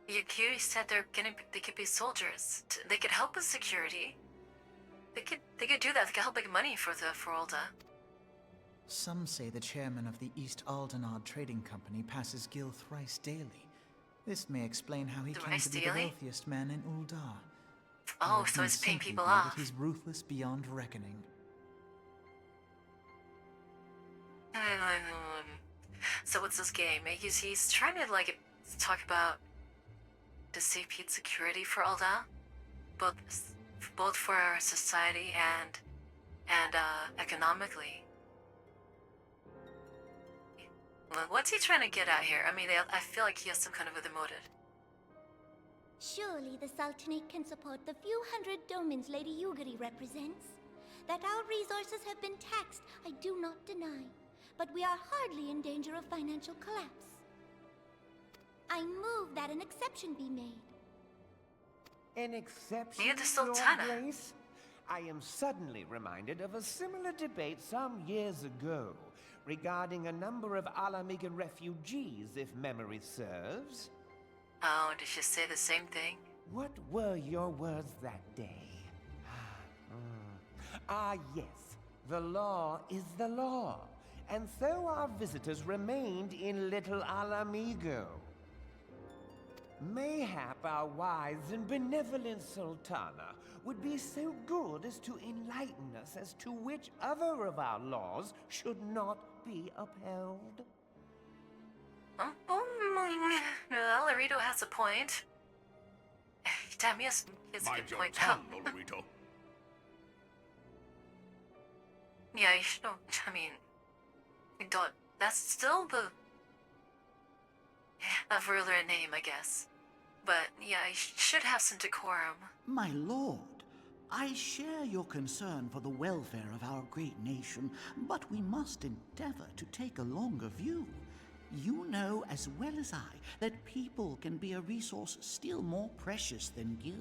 Yugiri said they could be soldiers. They could help with security. They could do that. They could help make money for Ul'dah. Some say the chairman of the East Aldenard Trading Company passes Gil thrice daily. This may explain how he came Thrice to be daily? the wealthiest man in Ul'dah. Oh, Or it so may he's paying simply people be off. that he's ruthless beyond reckoning. So what's this game? He's trying to like talk about the safety and security for Ul'dah, both for our society and economically. What's he trying to get at here? I mean, I feel like he has some kind of other motive. Surely the Sultanate can support the few hundred domins Lady Yugiri represents. That our resources have been taxed, I do not deny. But we are hardly in danger of financial collapse. I move that an exception be made. An exception, Near the Your Sultana. Grace? I am suddenly reminded of a similar debate some years ago regarding a number of Alamigan refugees, if memory serves. Oh, did she say the same thing? What were your words that day? Yes. The law is the law. And so our visitors remained in Little Alamigo. Mayhap our wise and benevolent Sultana would be so good as to enlighten us as to which other of our laws should not be upheld. Lolorito has a point. Damn, he has a Mind good your point. tongue, Lolorito. Yeah, you should know. I mean, that's still a ruler name, I guess. But yeah, you should have some decorum. My lord, I share your concern for the welfare of our great nation, but we must endeavor to take a longer view. You know as well as I that people can be a resource still more precious than gil.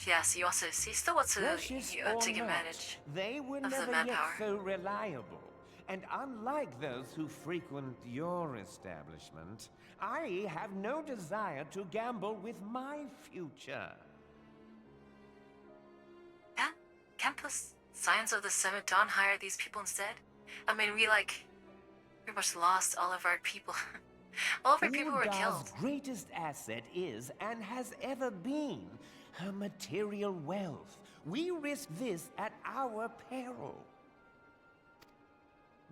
Yes, you also see still want to Precious or take not, advantage they were of the never yet manpower. so reliable. And unlike those who frequent your establishment, I have no desire to gamble with my future. Yeah, campus Science of the Seventh Dawn hire these people instead. I mean, we pretty much lost all of our people. All of our people were killed. Ul'Dah's greatest asset is, and has ever been, her material wealth. We risk this at our peril.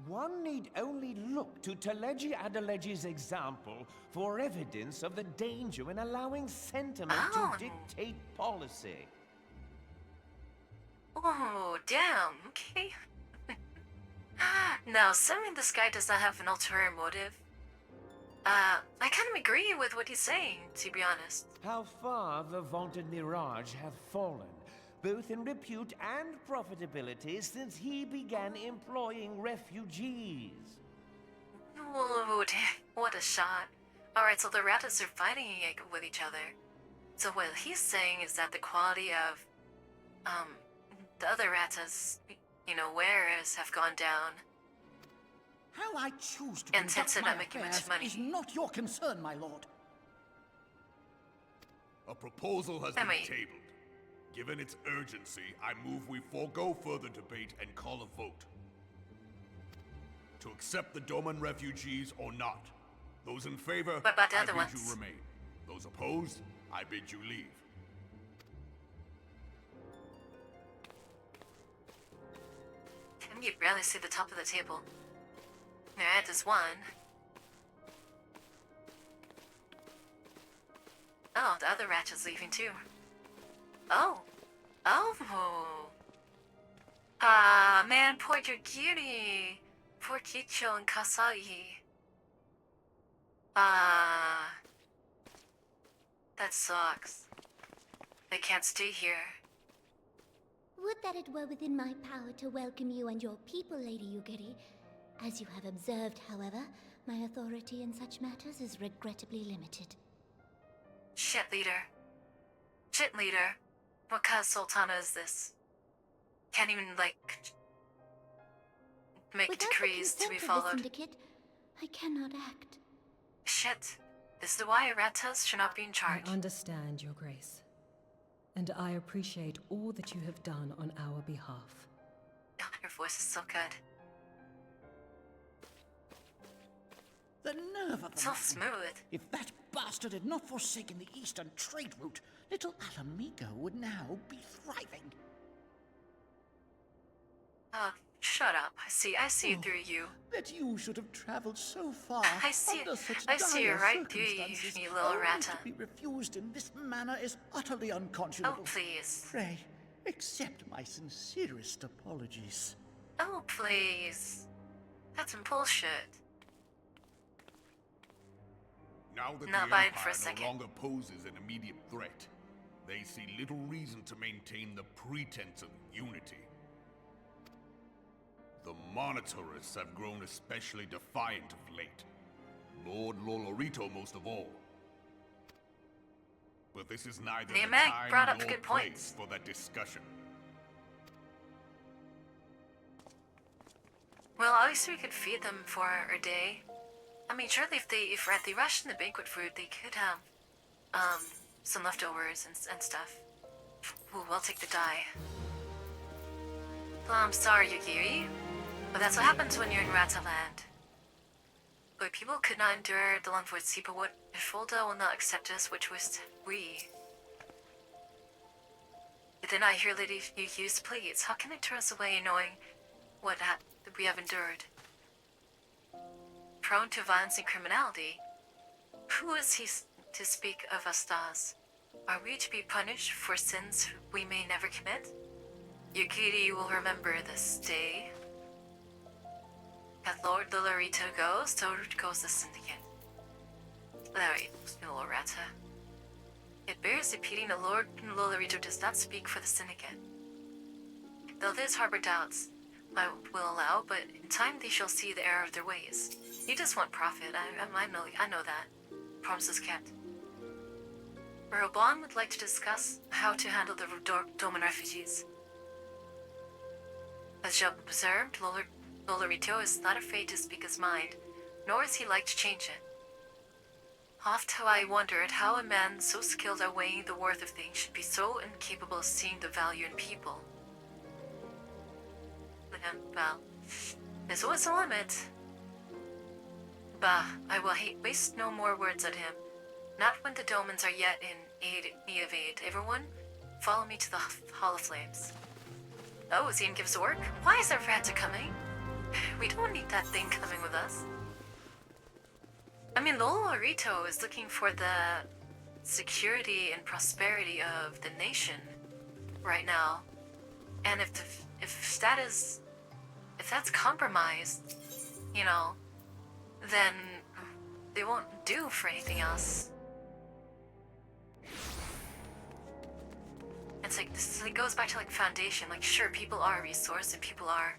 One need only look to Teleji Adeleji's example for evidence of the danger in allowing sentiment Oh. to dictate policy. Oh, damn, okay. Now, assuming this guy does not have an ulterior motive, I kind of agree with what he's saying, to be honest. How far the vaunted Mirage have fallen, both in repute and profitability, since he began employing refugees. Ooh, damn, what a shot. Alright, so the Rattas are fighting with each other. So what he's saying is that the quality of, the other Rattas, wearers have gone down. How I choose to And conduct since they're my not making much affairs money. is not your concern, my lord. A proposal has been tabled. Given its urgency, I move we forego further debate and call a vote. To accept the Doman refugees or not. Those in favor, What about the I other bid ones? you remain. Those opposed, I bid you leave. Can you barely see the top of the table? Alright, there's one. Oh, the other Ratchet's leaving too. Oh. Oh. Ah, man, poor Yugiri. Poor Kicho and Kasai. Ah. That sucks. They can't stay here. Would that it were within my power to welcome you and your people, Lady Yugiri. As you have observed, however, my authority in such matters is regrettably limited. Shit leader. Shit leader. What kind of sultana is this? Can't even, make Without decrees the to be consent of the followed. syndicate, I cannot act. Shit. This is why Rattas should not be in charge. I understand, Your Grace. And I appreciate all that you have done on our behalf. Oh, your voice is so good. The nerve of the So man. smooth. If that bastard had not forsaken the eastern trade route, little Alamigo would now be thriving. Oh, shut up. I see through you. That you should have traveled so far I see- under such I see dire right through you, circumstances, you little only ratta. to be refused in this manner is utterly Oh, unconscionable. please. Pray, accept my sincerest apologies. Oh, please. That's some bullshit. Now that Not the buying for a Empire second. no longer poses an immediate threat, they see little reason to maintain the pretense of unity. The Monitorists have grown especially defiant of late. Lord Lolorito most of all. But this is neither the Namek time brought up nor good place points. for that discussion. Well, at least we could feed them for a day. I mean, surely if they ration the banquet food, they could have, some leftovers and stuff. Ooh, we'll take the die. Well, I'm sorry, Yugiri, but that's what happens when you're in Rataland. But people could not endure the land for sea, but what if Folda will not accept us, which was we? Then I hear Lady Yugi's pleas. How can they turn us away knowing what we have endured? Prone to violence and criminality? Who is he to speak of us as? Are we to be punished for sins we may never commit? Yugiri will remember this day. As Lord Lolorito goes, so goes the Syndicate. Little Rata. It bears repeating that Lord Lolorito does not speak for the Syndicate. Though this harbor doubts, I will allow, but in time they shall see the error of their ways. You just want profit. I know that. Promises kept. Robon would like to discuss how to handle the Doman refugees. As Job observed, Lolorito is not afraid to speak his mind, nor is he like to change it. Oft have I wondered how a man so skilled at weighing the worth of things should be so incapable of seeing the value in people. Well, there's always a limit. Bah, I will waste no more words at him. Not when the Domans are yet in need of aid. Everyone, follow me to the Hall of Flames. Oh, Zian gives work? Why is there Rata coming? We don't need that thing coming with us. I mean, Lolorito is looking for the security and prosperity of the nation right now. And if that's compromised, you know, then they won't do for anything else. It's like, it goes back to like foundation. Like, sure, people are a resource and people are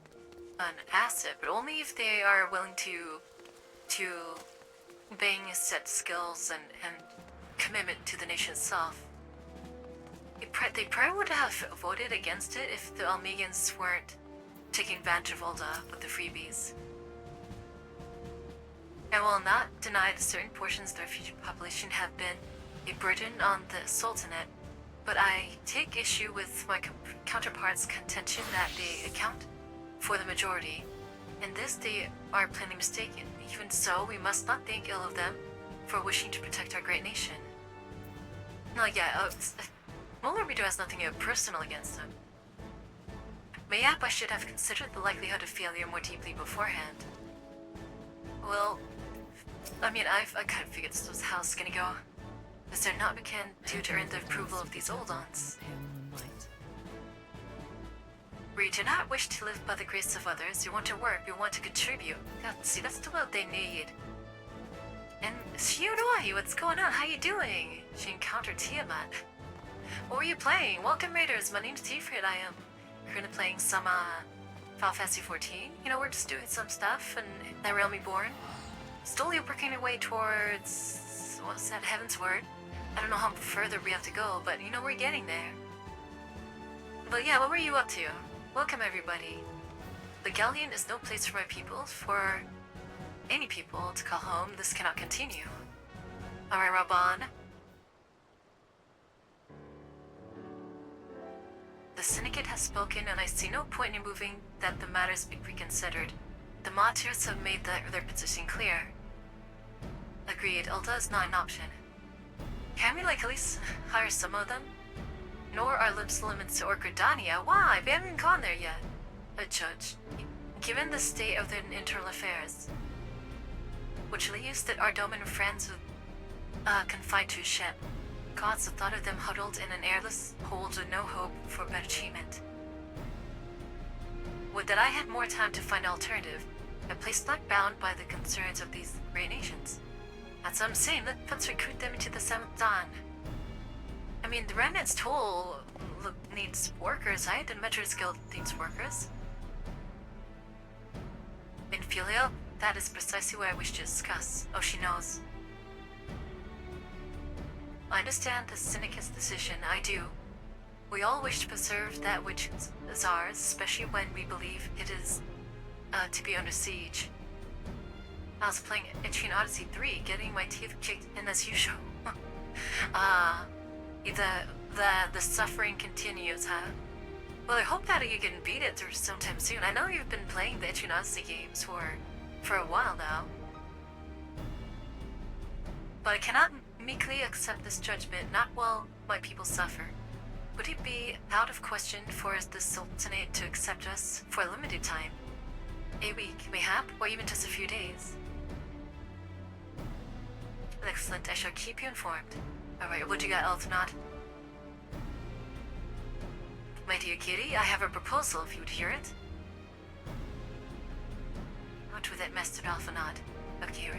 an asset, but only if they are willing to bring set skills and commitment to the nation itself. They probably would have voted against it if the Almegans weren't taking advantage of all the freebies. I will not deny that certain portions of the refugee population have been a burden on the Sultanate, but I take issue with my counterparts' contention that they account for the majority. In this, they are plainly mistaken. Even so, we must not think ill of them for wishing to protect our great nation. No, yeah, Lolorito has nothing personal against them. Mayhap I should have considered the likelihood of failure more deeply beforehand. Well, I mean, I kind of figured this was how it's gonna go. Is there not began due to earn the approval of these old ons? We do not wish to live by the grace of others. We want to work, we want to contribute. God, see, that's the world they need. And Shiodoi, what's going on? How you doing? She encountered Tiamat. What were you playing? Welcome Raiders, my name's Tiferet. I am currently playing some Final Fantasy XIV. You know, we're just doing some stuff and that Realm Reborn. Slowly working our way towards, what's that, Heaven's Word. I don't know how further we have to go, but you know, we're getting there. But yeah, what were you up to? Welcome everybody. The Galleon is no place for my people, for any people to call home. This cannot continue. Alright, Raban. The Syndicate has spoken, and I see no point in moving that the matters be reconsidered. The Martyrs have made their position clear. Agreed, Ulta is not an option. Can we, like, at least hire some of them? Nor are lips limits to Orcodania. Why? We haven't gone there yet. A judge. Given the state of their internal affairs, which leaves that our Doman friends confined to a ship. Gods, the thought of them huddled in an airless hold with no hope for better treatment. Would that I had more time to find an alternative, a place not bound by the concerns of these great nations. That's what I'm saying. Let's recruit them into the 7th Dawn. I mean, the Remnant's Toll needs workers, right? The Metro's Guild needs workers. In Filio, that is precisely what I wish to discuss. Oh, she knows. I understand the Syndicate's decision, I do. We all wish to preserve that which is ours, especially when we believe it is to be under siege. I was playing Etrian Odyssey 3, getting my teeth kicked in as usual. The suffering continues, huh? Well, I hope that you can beat it sometime soon. I know you've been playing the Etrian Odyssey games for a while now. But I cannot meekly accept this judgment, not while my people suffer. Would it be out of question for the Sultanate to accept us for a limited time? A week, mayhap, or even just a few days? Excellent, I shall keep you informed. Alright, what do you got, Elfnod? My dear Kitty, I have a proposal if you'd hear it. What with that master Elfnod? Okay,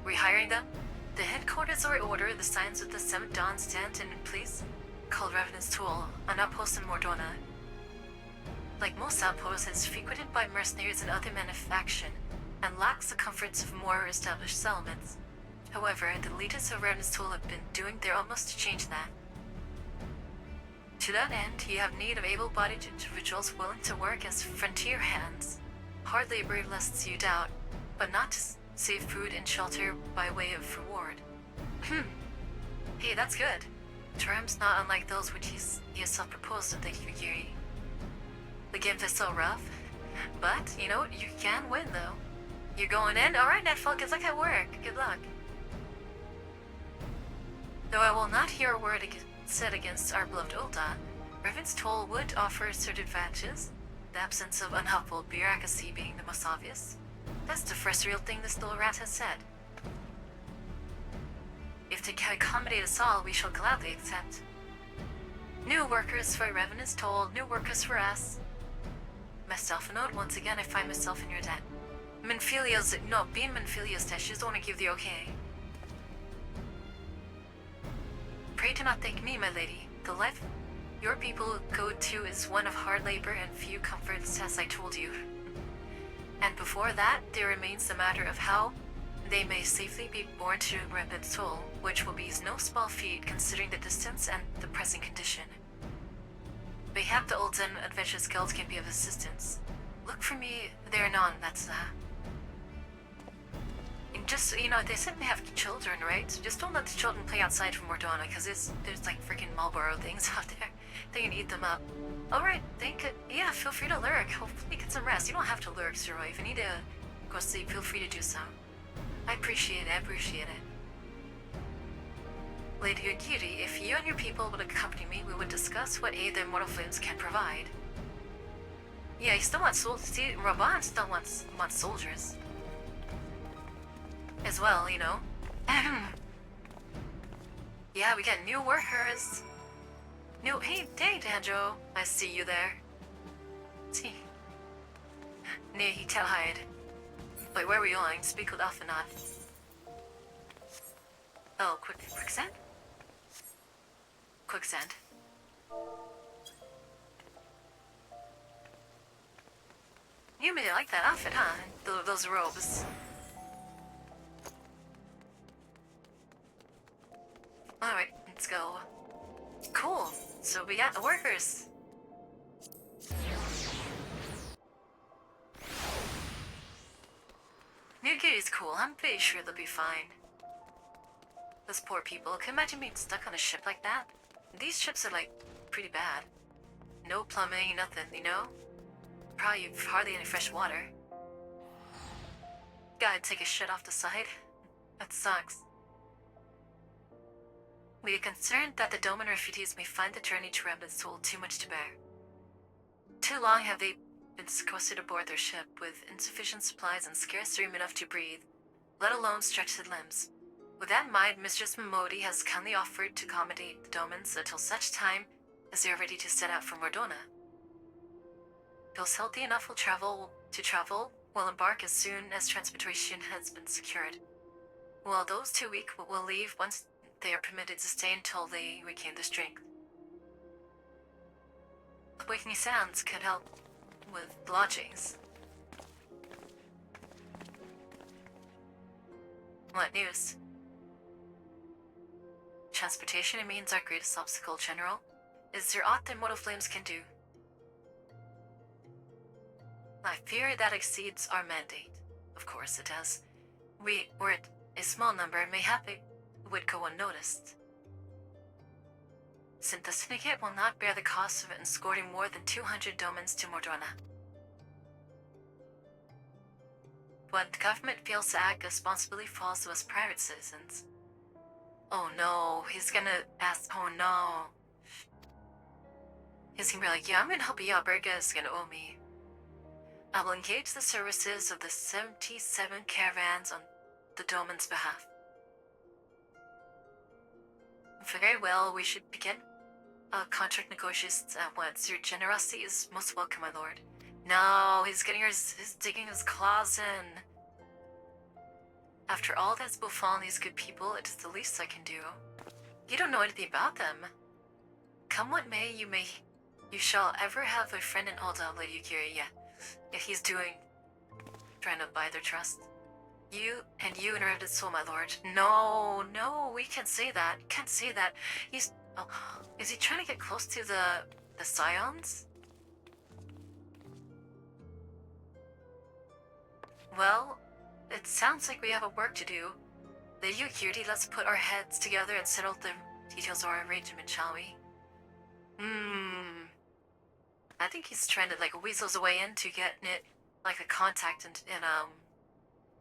rehiring them? The headquarters are in order, the signs of the 7th Dawn stand, and please call Revenant's Tool, an outpost in Mordona. Like most outposts, it's frequented by mercenaries and other men of faction. and lacks the comforts of more established settlements. However, the leaders of Remnant's Toll have been doing their utmost to change that. To that end, you have need of able-bodied individuals willing to work as frontier hands. Hard labor lest you doubt, but not to save food and shelter by way of reward. Hey, that's good. Terms not unlike those which he has self-proposed of the Yugiri. The gift is so rough, but you know what? You can win though. You're going in? Alright, Netfall, good luck at work. Good luck. Though I will not hear a word said against our beloved Ulda, Revan's Toll would offer certain advantages, the absence of unhelpful bureaucracy being the most obvious. That's the first real thing this little rat has said. If they can accommodate us all, we shall gladly accept. New workers for Revan's Toll, new workers for us. Myself and Ode, once again I find myself in your debt. Being Manfilia's dishes don't want to give the okay. Pray do not thank me, my lady. The life your people go to is one of hard labor and few comforts, as I told you. And before that, there remains the matter of how they may safely be borne to Revan's Toll, which will be no small feat considering the distance and the present condition. Mayhap the Olden Adventures Guild can be of assistance. Look for me there anon, that's And just, you know, they said they have children, right? So just don't let the children play outside from Mordona, because there's like freaking Marlboro things out there. They can eat them up. Alright, yeah, feel free to lurk. Hopefully get some rest. You don't have to lurk, Zeroy. If you need to go sleep, feel free to do so. I appreciate it. Lady Yugiri, if you and your people would accompany me, we would discuss what aid the Immortal Flames can provide. Yeah, he still wants soldiers. See, Raban still wants soldiers. As well, you know. Yeah, we got new workers. Hey, Danjo. I see you there. See. Near he tell hide. Wait, where are we going? Speak with Alphanot. Oh, quicksand? Quicksand. You may like that outfit, huh? Those robes. Alright, let's go. Cool. So we got the workers. Yugiri's cool. I'm pretty sure they'll be fine. Those poor people. Can you imagine being stuck on a ship like that? These ships are like pretty bad. No plumbing, nothing, you know? Probably hardly any fresh water. Gotta take a shit off the side. That sucks. We are concerned that the Doman refugees may find the journey to Remnant's Toll too much to bear. Too long have they been sequestered aboard their ship, with insufficient supplies and scarce room enough to breathe, let alone stretch their limbs. With that in mind, Mistress Momodi has kindly offered to accommodate the Domans until such time as they are ready to set out from Mordona. Those healthy enough will travel, will embark as soon as transportation has been secured. While those 2 weak will leave once they are permitted to stay until they regain their strength. Awakening sounds could help with lodgings. What news? Transportation remains our greatest obstacle, General. Is there aught the Immortal Flames can do? I fear that exceeds our mandate. Of course it does. Were it a small number, mayhap it would go unnoticed. Since the Syndicate will not bear the cost of escorting more than 200 Domans to Mordona. When the government fails to act, responsibility falls to us private citizens. Oh no, he's gonna ask, oh no. He's gonna be like, yeah, I'm gonna help you out, Berga is gonna owe me. I will engage the services of the 77 caravans on the Doman's behalf. Very well, we should begin contract negotiations at once. Your generosity is most welcome, my lord. No, he's digging his claws in. After all that's befallen these good people, it is the least I can do. You don't know anything about them. Come what may, you shall ever have a friend in Ulda, Lady Yugiri. Yeah, he's doing trying to buy their trust. You inherited soul, my lord. No, we can't say that. Can't say that. He's... Oh, is he trying to get close to the scions? Well, it sounds like we have a work to do. The Yugiri, let's put our heads together and settle the details of our arrangement, shall we? I think he's trying to like weasel his way into getting it like a contact in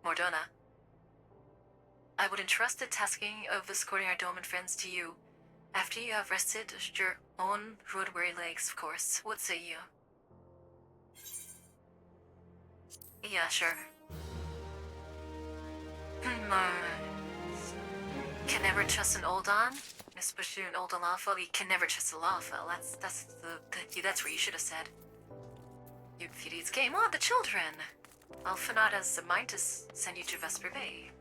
Mordona. I would entrust the tasking of escorting our Doman friends to you. After you have rested your own road-weary legs, of course. What say you? Yeah, sure. Can never trust an Oldan, especially an Oldan Lawful. You can never trust a Lawful. That's where you should have said. You feed its game. Oh, the children. Alphanot has the mind to send you to Vesper Bay.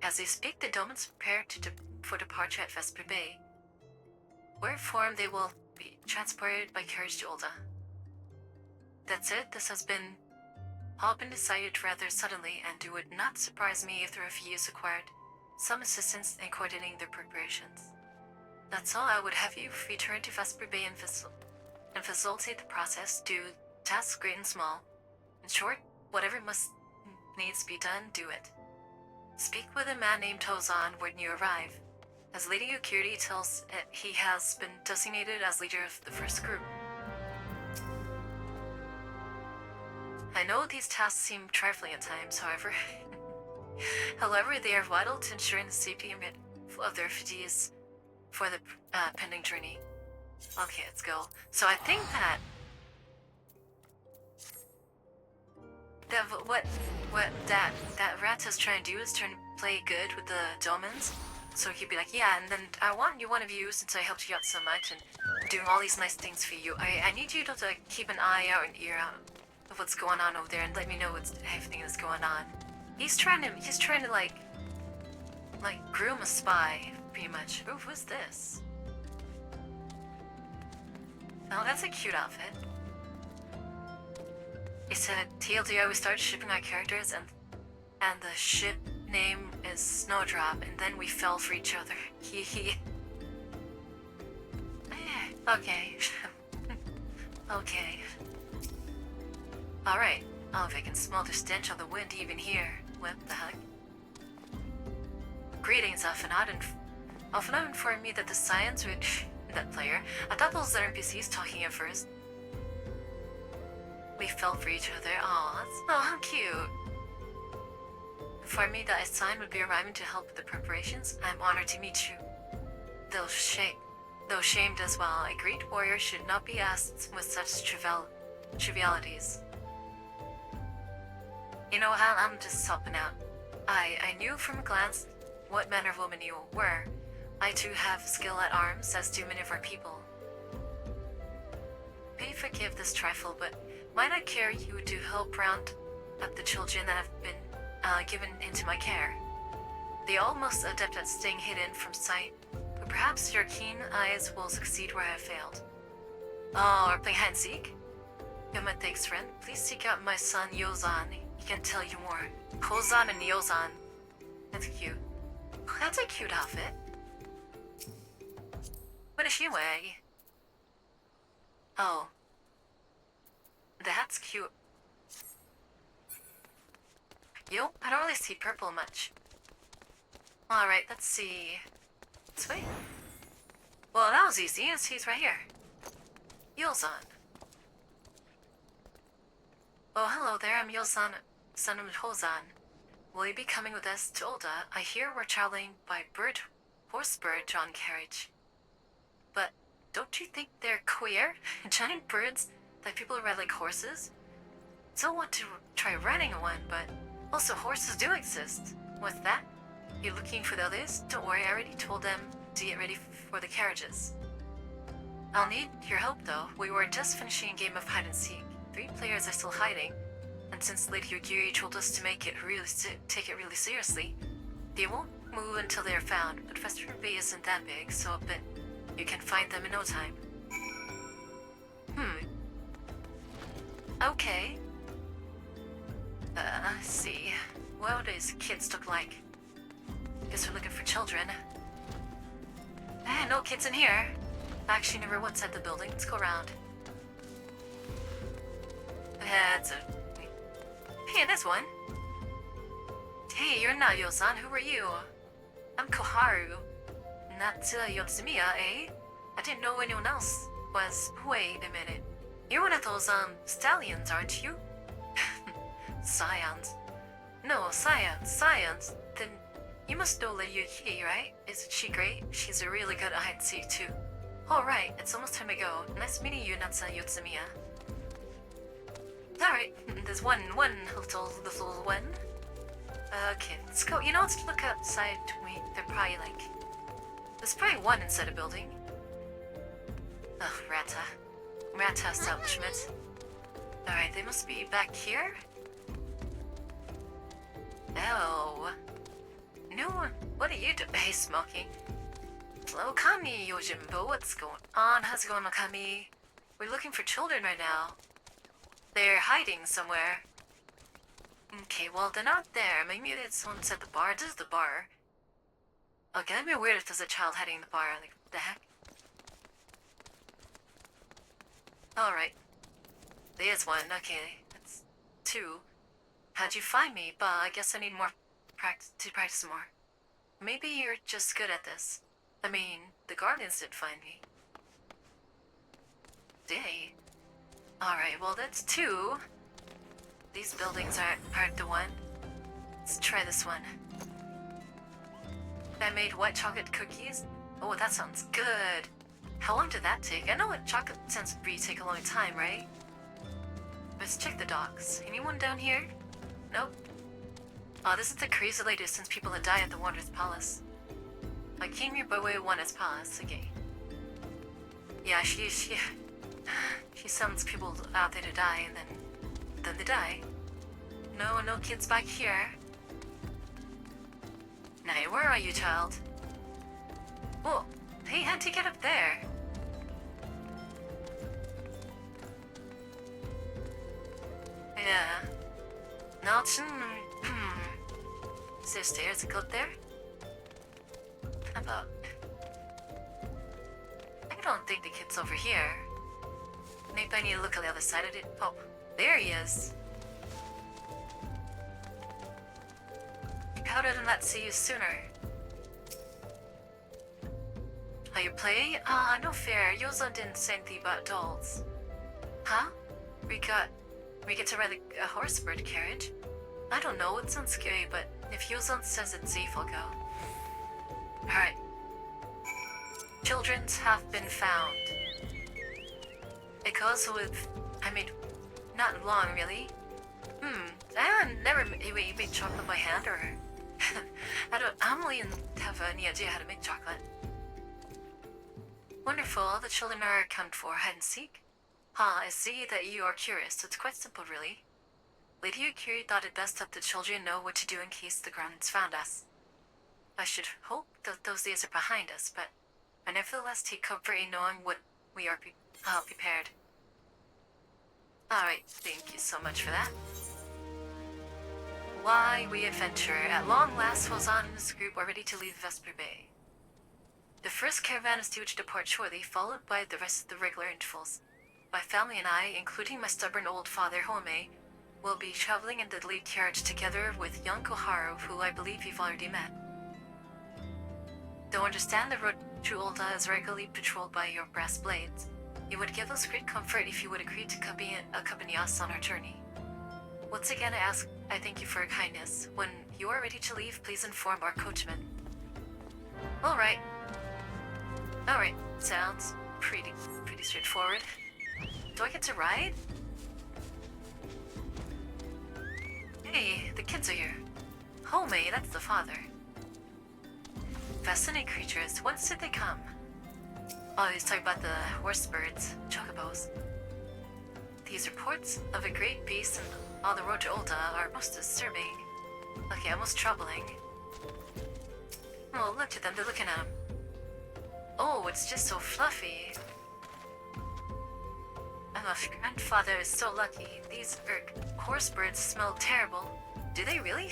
As they speak, the Domans prepare for departure at Vesper Bay. We're informed they will be transported by carriage to Ulda. That's it. This has all been decided rather suddenly, and it would not surprise me if the refugees acquired some assistance in coordinating their preparations. That's all. I would have you return to Vesper Bay and facilitate the process. Do tasks great and small. In short, whatever needs be done, do it. Speak with a man named Tozan when you arrive. As Lady Yugiri tells it, he has been designated as leader of the first group. I know these tasks seem trifling at times, however. However, they are vital to ensuring the safety of the refugees for the pending journey. Okay, let's go. So I think that what that rat is trying to do is trying to play good with the Domans. So he'd be like, yeah, and then I want one of you, since I helped you out so much and doing all these nice things for you. I need you to keep an eye out and ear out of what's going on over there and let me know everything that's going on. He's trying to like groom a spy, pretty much. Ooh, who's this? Oh, that's a cute outfit. He said, TLDR, we started shipping our characters and the ship name is Snowdrop, and then we fell for each other. Hee. Okay. Okay. Alright. Oh, if I can smell the stench on the wind even here. What the heck? Greetings, Alphanot. Alphanot informed me that the science would... that player. I thought those were NPCs talking at first. We fell for each other. Aw, how cute. Informed me that a sign would be arriving to help with the preparations. I'm honored to meet you. Though shamed as well, a great warrior should not be asked with such trivialities. You know, I'm just helping out. I knew from a glance what manner of woman you were. I too have skill at arms, as do many of our people. May forgive this trifle, but might I carry you to help round up the children that have been given into my care? They all most adept at staying hidden from sight, but perhaps your keen eyes will succeed where I have failed. Oh, we're playing hide and seek? Yoma, thanks, friend. Please seek out my son Yozan. He can tell you more. Kozan and Yozan. That's cute. That's a cute outfit. What is she wearing? Oh. That's cute. Yo, I don't really see purple much. Alright, let's see. This way? Well, that was easy. He's right here. Yulzan. Oh, hello there. I'm Yulzan, son of Hozan. Will you be coming with us to Ulda? I hear we're traveling by horse-bird-drawn carriage. But don't you think they're queer? Giant birds that people ride like horses? Don't want to try riding one, but also horses do exist. What's that? You looking for the others? Don't worry, I already told them to get ready for the carriages. I'll need your help though. We were just finishing a game of hide and seek. 3 players are still hiding, and since Lady Yugiri told us to take it really seriously, they won't move until they are found. But Vesper Bay isn't that big, so I bet you can find them in no time. Okay. Let's see. What do these kids look like? Guess we're looking for children. No kids in here. Actually, never once at the building. Let's go around. That's a... Hey, there's one. Hey, you're not Yo-san. Who are you? I'm Koharu. Not Yotsumiya, eh? I didn't know anyone else was... Wait a minute. You're one of those, stallions, aren't you? Scions. No, scions. Then you must know Yugiri, right? Isn't she great? She's a really good hide-and-seek, too. Alright, it's almost time to go. Nice meeting you, Natsa Yotsumiya. Alright, there's one little one. Okay, let's go. You know, let's look outside. They're probably like... There's probably one inside a building. Ugh, Rata establishment. Alright, they must be back here. Oh. No, what are you doing? Hey, smoking. Hello, Kami Yojimbo. What's going on? How's it going, Kami? We're looking for children right now. They're hiding somewhere. Okay, well, they're not there. Maybe it's someone's at the bar. This is the bar. Okay, that'd be weird if there's a child hiding in the bar. Like, what the heck? Alright. There's one. Okay, that's two. How'd you find me? But I guess I need more practice more. Maybe you're just good at this. I mean, the Guardians didn't find me. They? Alright, well that's two. These buildings aren't the one. Let's try this one. I made white chocolate cookies. Oh, that sounds good. How long did that take? I know what chocolate tends to take a long time, right? Let's check the docks. Anyone down here? Nope. Oh, this is the crazy lady since people that die at the Wanderer's Palace. I came here by way of Wanderer's Palace, okay. Yeah, she summons people out there to die, and then they die. No kids back here. Nay, where are you, child? Oh, hey, how'd you get up there? Yeah. Not. Is there stairs to go up there? How about... I don't think the kid's over here. Maybe I need to look on the other side of it. Oh, there he is. How did I not see you sooner? Are you playing? No fair. Yozan didn't say anything about dolls. Huh? We get to ride a horsebird carriage? I don't know, it sounds scary, but if Yozan says it's safe, I'll go. Alright. Children have been found. It goes with... I mean, not long, really. I never made chocolate by hand, or... I don't really have any idea how to make chocolate. Wonderful, all the children are accounted for. Hide and seek? I see that you are curious. It's quite simple, really. Lady Yugiri thought it best that the children know what to do in case the Grunts found us. I should hope that those days are behind us, but I nevertheless take comfort in knowing what we are prepared. Alright, thank you so much for that. Why we adventure. At long last, Hozan and his group are ready to leave Vesper Bay. The first caravan is due to depart shortly, followed by the rest of the regular intervals. My family and I, including my stubborn old father Home, will be traveling in the lead carriage together with young Koharu, who I believe you've already met. Though understand the road to Ulta is regularly patrolled by your brass blades, it would give us great comfort if you would agree to accompany us on our journey. Once again, I thank you for your kindness. When you are ready to leave, please inform our coachman. Alright, sounds pretty straightforward. Do I get to ride? Hey, the kids are here. Home, that's the father. Fascinating creatures. Whence did they come? Oh, he's talking about the horse birds, chocobos. These reports of a great beast on the road to Ulta are most disturbing. Okay, almost troubling. Oh, look at them. They're looking at him. Oh, it's just so fluffy. Oh, grandfather is so lucky. These horse birds smell terrible. Do they really?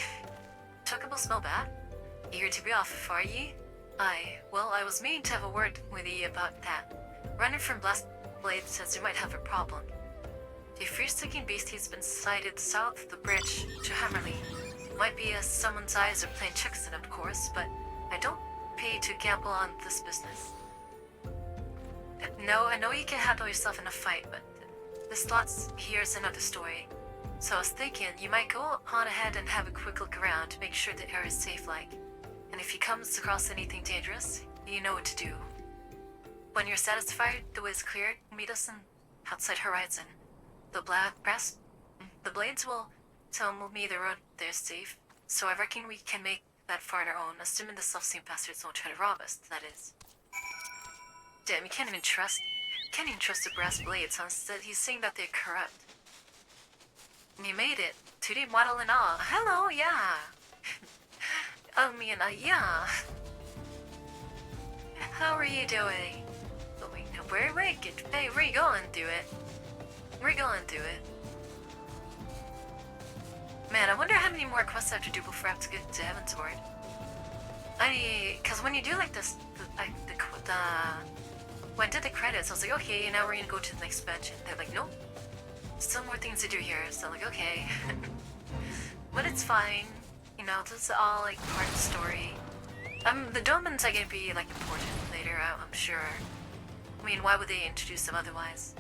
Chocobo smell bad? Eager to be off, are ye? Aye, well, I was meaning to have a word with ye about that. Running from Blast Blade says you might have a problem. A fierce-looking beast has been sighted south of the bridge to Hammerley. Might be as someone's eyes are playing tricks in, of course, but I don't pay to gamble on this business. No, I know you can handle yourself in a fight, but this lot's here's another story. So I was thinking you might go on ahead and have a quick look around to make sure the area is safe-like. And if you comes across anything dangerous, you know what to do. When you're satisfied the way is cleared, meet us in outside Horizon. The blades will tell me the road there's safe, so I reckon we can make that far on our own, assuming the self-same bastards won't try to rob us, that is. Damn, you can't even trust the brass blades, huh? Instead, he's saying that they're corrupt. You made it. 2D model and all. Hello, yeah. Yeah. How are you doing? Oh, wait, no, where are you going through it? We're going through it. Man, I wonder how many more quests I have to do before I have to get to Heavensward. Cause when you do like this, when I did the credits, I was like, okay, now we're gonna go to the next expansion. They're like, nope, still more things to do here. So I'm like, okay, but it's fine. You know, this is all like part of the story. The Domans are gonna be like important later, I'm sure. I mean, why would they introduce them otherwise?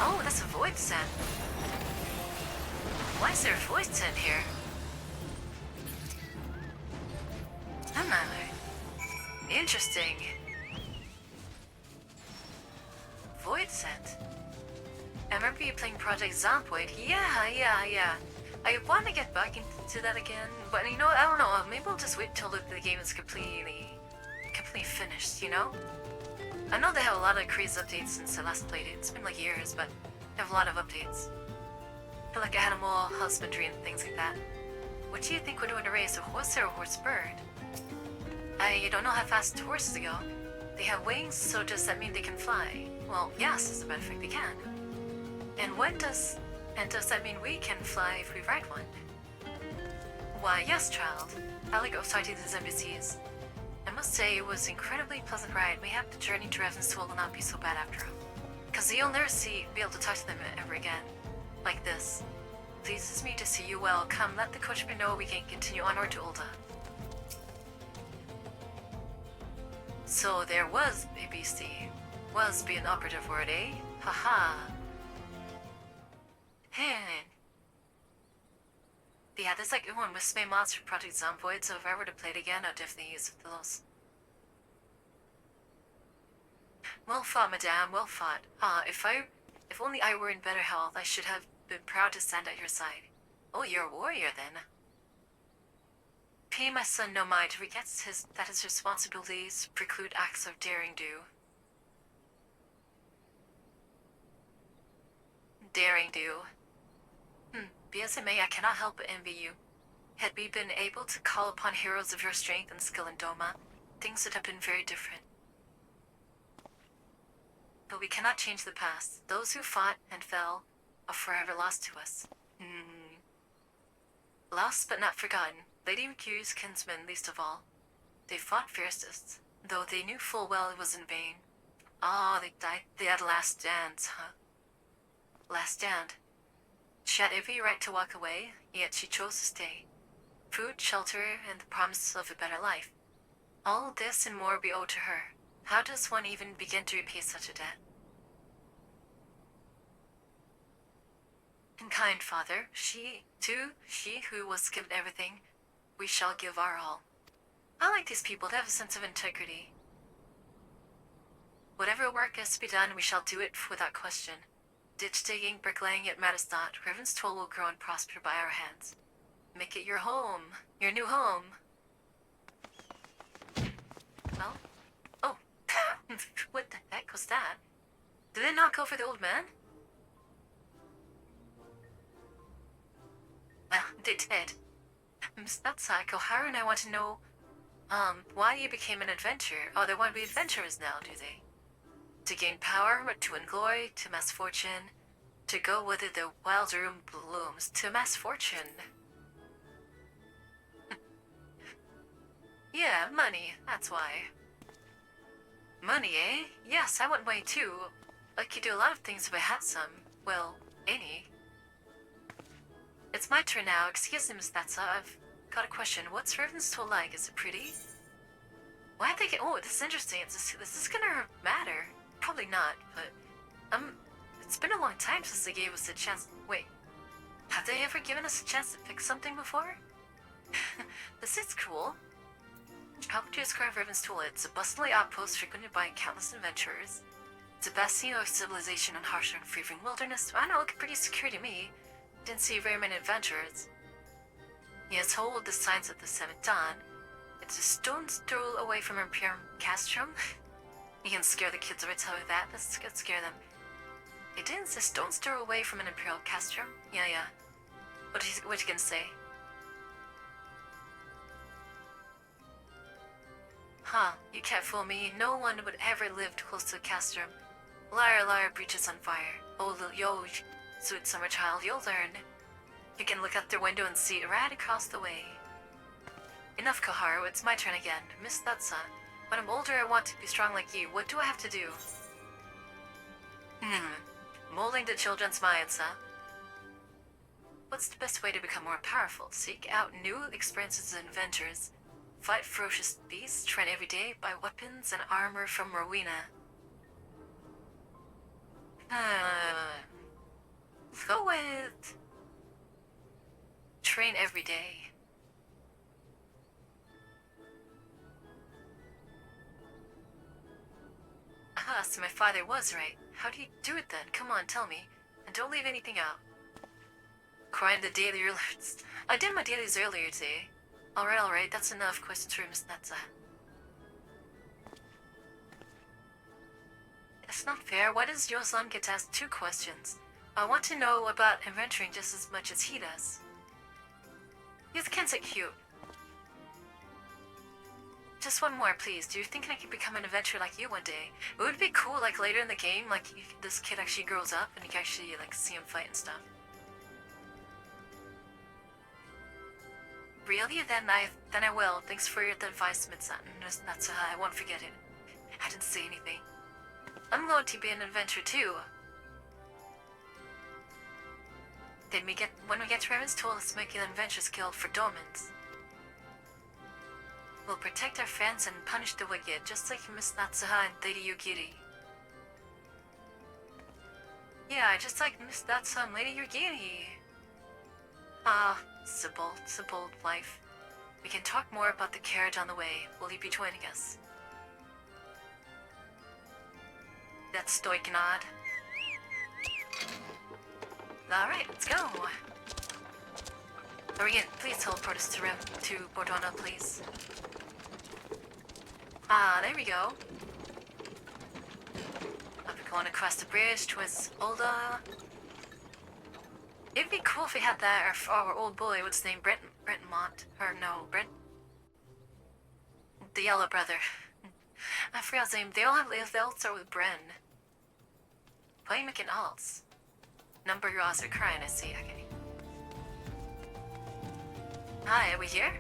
Oh, that's a void scent. Why is there a void scent here? Interesting. Void scent. I remember you playing Project Zomboid. Yeah. I want to get back into that again, but you know, I don't know. Maybe I'll just wait till the game is completely finished. You know. I know they have a lot of crazy updates since I last played it. It's been like years, but they have a lot of updates. For like animal husbandry and things like that. What do you think would win a race, a horse or a horse bird? I don't know how fast horses go. They have wings, so does that mean they can fly? Well, yes, as a matter of fact, they can. And does that mean we can fly if we ride one? Why, yes, child. I like sighting these NPCs. I must say it was an incredibly pleasant ride. Mayhap the journey to Ravenswood will not be so bad after all. Cause you'll never be able to touch them ever again. Like this. Pleases me to see you well. Come, let the coachman know we can continue onward to Ulda. So there was a beastie. Was be an operative word, eh? Haha. Hey. Yeah, there's like one with Spay mods for Project Zomboid, so if I were to play it again, I'd definitely use those. Well fought, madame, well fought. If only I were in better health, I should have been proud to stand at your side. Oh, you're a warrior then. Pay my son no mind, forgets that his responsibilities preclude acts of daring do. Daring do. Be as it may, I cannot help but envy you. Had we been able to call upon heroes of your strength and skill in Doma, things would have been very different. But we cannot change the past. Those who fought and fell are forever lost to us. Lost but not forgotten. Lady Yugiri's kinsmen least of all. They fought fiercest, though they knew full well it was in vain. Ah, they died. They had last stands, huh? Last stand. She had every right to walk away, yet she chose to stay. Food, shelter, and the promise of a better life. All this and more we owe to her. How does one even begin to repay such a debt? And kind father, she who was given everything, we shall give our all. I like these people, they have a sense of integrity. Whatever work has to be done, we shall do it without question. Ditch digging, bricklaying, it matters not. Raven's toll will grow and prosper by our hands. Make it your home, your new home. Well, oh, what the heck was that? Did they not go for the old man? Well, they did. That psycho, Haru and I want to know, why you became an adventurer. Oh, they want to be adventurers now, do they? To gain power, to win glory, to amass fortune, To go whether the wild room blooms to amass fortune. Yeah, money, that's why. Money, eh? Yes, I want money too. I could do a lot of things if I had some. Well, any. It's my turn now. Excuse me, Miss Natsa. I've got a question. What's Raven's tool like? Is it pretty? Why they get? Oh, this is interesting. Is this gonna matter? Probably not, but it's been a long time since they gave us a chance. Wait, have they ever given us a chance to fix something before? This is cool. How would you describe Raven's tool? It's a bustling outpost frequented by countless adventurers. It's a bastion of civilization on harsh and free-from wilderness. I don't know, it looked pretty secure to me. Didn't see very many adventurers. Yes, hold the signs of the seventh dawn. It's a stone's throw away from Imperium Castrum. You can scare the kids if I tell you that. Let's scare them. It didn't say stone's throw away from an Imperial Castrum. Yeah. What you gonna say? Huh, you can't fool me. No one would ever live close to the castrum. Liar, breaches on fire. Oh, yo, sweet summer child, you'll learn. You can look out their window and see it right across the way. Enough, Koharu, it's my turn again. Miss Natsa, when I'm older I want to be strong like you. What do I have to do? Molding the children's minds, huh? What's the best way to become more powerful? Seek out new experiences and adventures. Fight ferocious beasts, train every day, buy weapons and armor from Rowena. Let's go with... train every day. Ah, so my father was right. How do you do it then? Come on, tell me. And don't leave anything out. Grind the daily alerts. I did my dailies earlier today. Alright, that's enough questions for Miss Natsa. It's not fair. Why does Yosan get to ask 2 questions? I want to know about adventuring just as much as he does. Youth can't say cute. Just one more, please. Do you think I could become an adventurer like you one day? It would be cool, like, later in the game, like, this kid actually grows up and you can actually, like, see him fight and stuff. Really? Then I will. Thanks for your advice, Miss Natsa. I won't forget it. I didn't say anything. I'm going to be an adventurer too. Then when we get to Raven's Tool, let's make an adventurers guild for Dormans. We'll protect our friends and punish the wicked, just like Miss Natsuha and Lady Yugiri. Yeah, just like Miss Natsuha and Lady Yugiri. Ah, it's a bold life. We can talk more about the carriage on the way. Will you be joining us? That stoic nod. Alright, let's go. Orient, please teleport us to Bordona, please. Ah, there we go. I'll be going across the bridge towards Olda. It'd be cool if we had that, or our old bully, what's his name, Brentamont. Or no, the Yellow Brother. I forgot his name. They all start with Bren. Why are you making alts? Number your odds are crying, I see. Okay. Hi, are we here?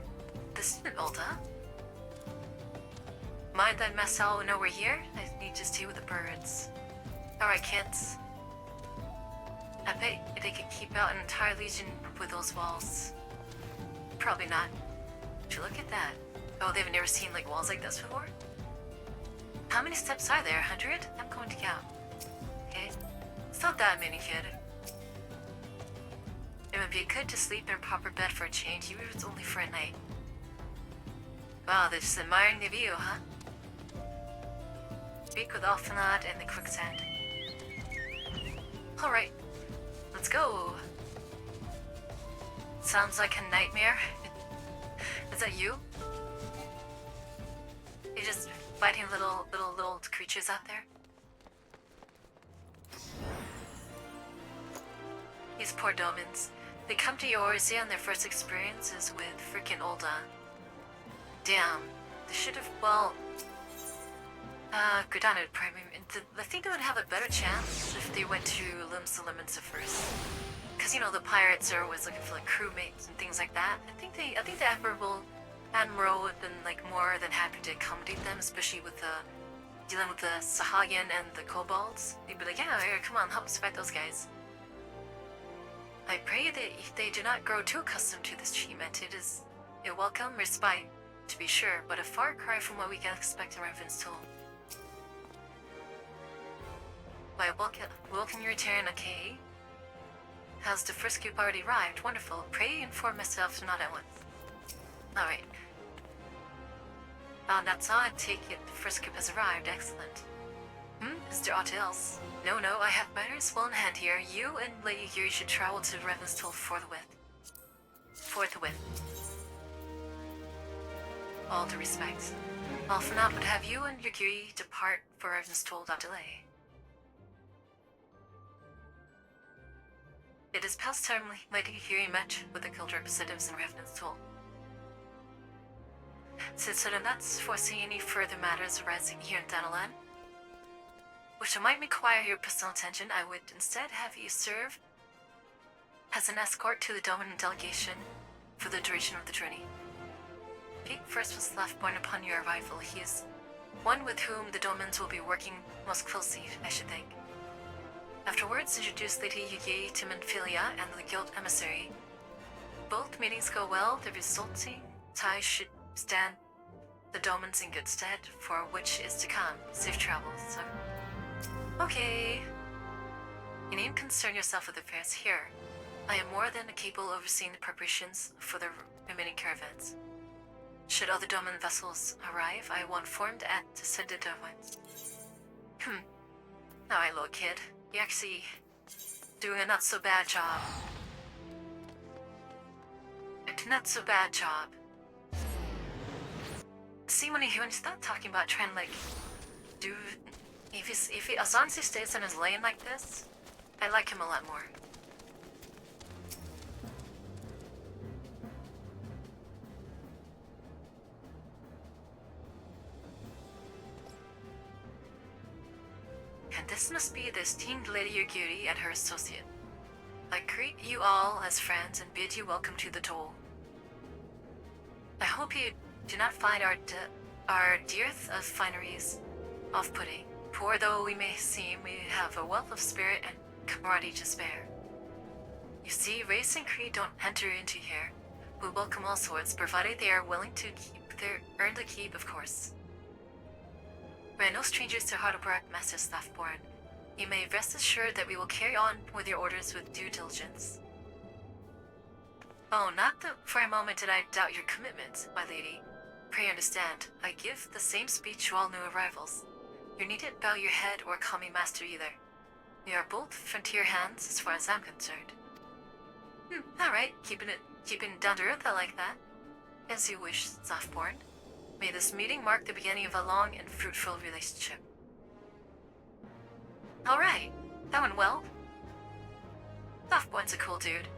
This isn't Ulta. Mind that Marcel will know we're here? I need to stay with the birds. Alright, kids. I bet they could keep out an entire legion with those walls. Probably not. Would you look at that? Oh, they've never seen like walls like this before? How many steps are there? 100? I'm going to count. Okay. It's not that many, kid. It would be good to sleep in a proper bed for a change, even if it's only for a night. Wow, they're just admiring the view, huh? Speak with Alphanot and the quicksand. Alright, let's go. Sounds like a nightmare. Is that you? You're just fighting little creatures out there? These poor Domans. They come to Eorzea on their first experiences with frickin' Ulda. Damn. They should have, well... Go down to Premium. I think they would have a better chance if they went to Limbs to Limits first. Cause you know the pirates are always looking for like crewmates and things like that. I think the Admiral would have been like more than happy to accommodate them, especially with dealing with the Sahagin and the Kobolds. They'd be like, yeah, here, come on, help us fight those guys. I pray that if they do not grow too accustomed to this treatment, it is a welcome respite, to be sure, but a far cry from what we can expect in Raven's Toll. Why, welcome your return, okay? Has the first group already arrived? Wonderful. Pray inform myself, not at once. Alright. That's all. I take it the first group has arrived. Excellent. Is there aught else? No, I have matters well in hand here. You and Lady Yugiri should travel to Raven's Toll forthwith. All due respect. Alphanot would have you and Yugiri depart for Raven's Toll without delay. It is past time Lady Yugiri met with the guild representatives in Raven's Toll. Since I do not foresee any further matters arising here in Danalan, which might require your personal attention, I would instead have you serve as an escort to the dominant delegation for the duration of the journey. Pete first was left born upon your arrival. He is one with whom the Domans will be working most closely, I should think. Afterwards, introduce Lady Yugiri to Menphilia and the guild emissary. Both meetings go well, the resulting ties should stand the Domans in good stead for which is to come. Safe travels, sir. Okay. You needn't concern yourself with affairs here. I am more than capable of overseeing the preparations for the remaining caravans. Should other Doman vessels arrive, I will inform at to send it at once. Alright, little kid. You're actually doing a not so bad job. Not so bad job. See, when you start talking about trying to like do, if he as long as he stays in his lane like this, I like him a lot more. And this must be the esteemed Lady Yugiri and her associate. I greet you all as friends and bid you welcome to the toll. I hope you do not find our dearth of fineries off-putting. Poor though we may seem, we have a wealth of spirit and camaraderie to spare. You see, race and creed don't enter into here. We welcome all sorts, provided they are willing to earn the keep, of course. We are no strangers to hard work, Master Staffborn. You may rest assured that we will carry on with your orders with due diligence. Oh, not that for a moment did I doubt your commitment, my lady. Pray understand, I give the same speech to all new arrivals. You needn't bow your head or call me master either. We are both frontier hands as far as I'm concerned. Alright, keeping down to earth, I like that. As you wish, Softborn. May this meeting mark the beginning of a long and fruitful relationship. Alright, that went well. Softborn's a cool dude.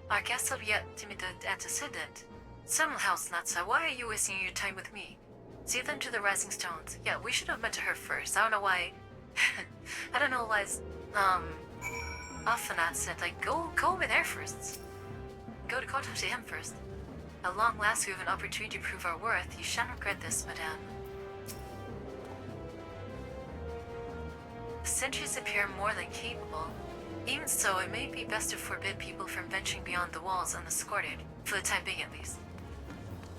Our guests have yet to meet the antecedent. Summerhouse Natsa, why are you wasting your time with me? See them to the Rising Stones. Yeah, we should have met her first. I don't know why. I don't know why. Alphanat said, like, go over there first. Go talk to him first. At long last, we have an opportunity to prove our worth. You shan't regret this, madame. The sentries appear more than capable. Even so, it may be best to forbid people from venturing beyond the walls unescorted, for the time being at least.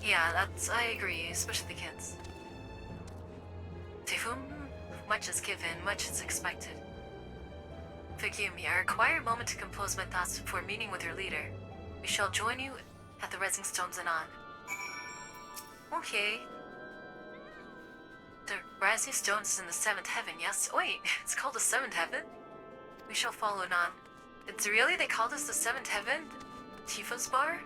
Yeah, I agree, especially the kids. To whom much is given, much is expected. Forgive me, I require a moment to compose my thoughts before meeting with your leader. We shall join you at the Rising Stones anon. Okay. The Rising Stones is in the 7th heaven, yes? Wait, it's called the 7th heaven? We shall follow anon. It's really? They call this the 7th heaven? Tifa's bar?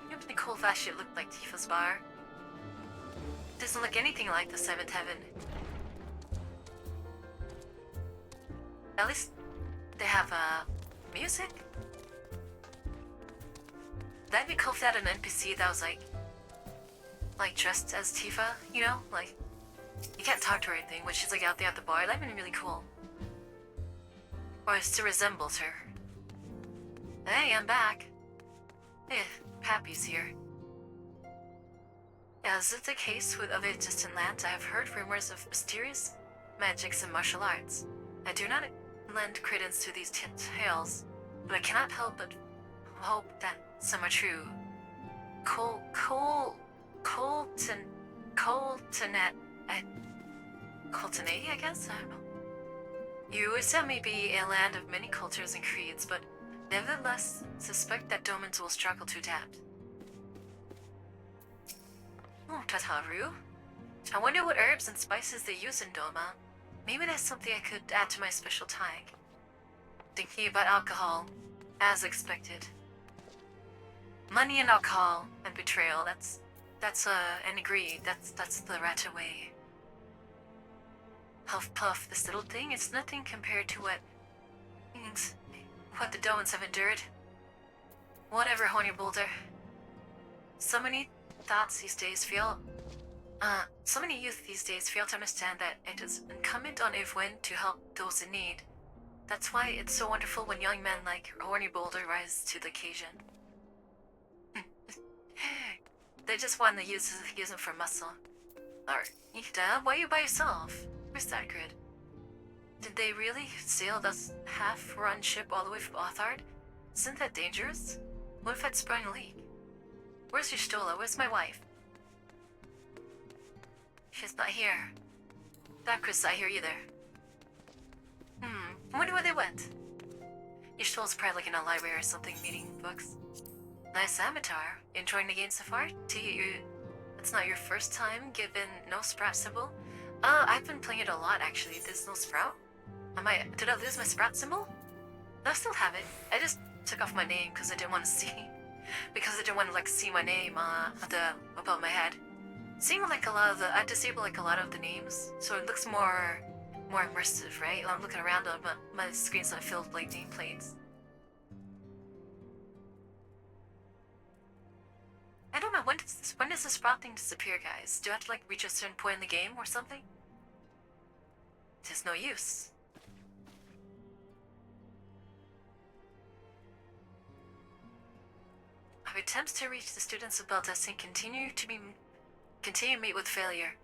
You have Nicole Vashit looked like Tifa's bar. Doesn't look anything like the 7th heaven. At least they have music. That'd be cool if they had an NPC that was like dressed as Tifa, you know, like You can't talk to her or anything when she's like out there at the bar. That'd be really cool. Or to resembles her. Hey, I'm back. Hey, Pappy's here. As is the case with other distant lands, I have heard rumors of mysterious magics and martial arts. I do not lend credence to these tales, but I cannot help but hope that some are true. Coltonate, I guess? I don't know. You would say may be a land of many cultures and creeds, but nevertheless suspect that Domans will struggle to adapt. Oh, Tataru. I wonder what herbs and spices they use in Doma. Maybe that's something I could add to my special tag. Thinking about alcohol, as expected. Money and alcohol and betrayal, and agreed, that's the rat away. Huff puff, this little thing, it's nothing compared to what the Domans have endured. Whatever, Horny Boulder. So many youth these days fail to understand that it is incumbent on everyone to help those in need. That's why it's so wonderful when young men like Horny Boulder rise to the occasion. They just want to use them for muscle. Alright, why are you by yourself? Where's that grid? Did they really sail this half-run ship all the way from Othard? Isn't that dangerous? What if I'd sprung a leak? Where's your Stola? Where's my wife? She's not here. Thacker's not here either. I wonder where they went. Your Stola's probably like in a library or something, reading books. Nice avatar. Enjoying the game so far? It's not your first time given no sprout symbol? I've been playing it a lot actually. There's no sprout? Did I lose my sprout symbol? No, I still have it. I just took off my name because I didn't want to see. Because I didn't want to like see my name above my head. Seeing like I disable like a lot of the names, so it looks more immersive, right? I'm looking around on my screen's not filled with like nameplates. I don't know, when does the sprout thing disappear, guys? Do I have to like reach a certain point in the game or something? There's no use. Our attempts to reach the students of Beltesting continue to meet with failure.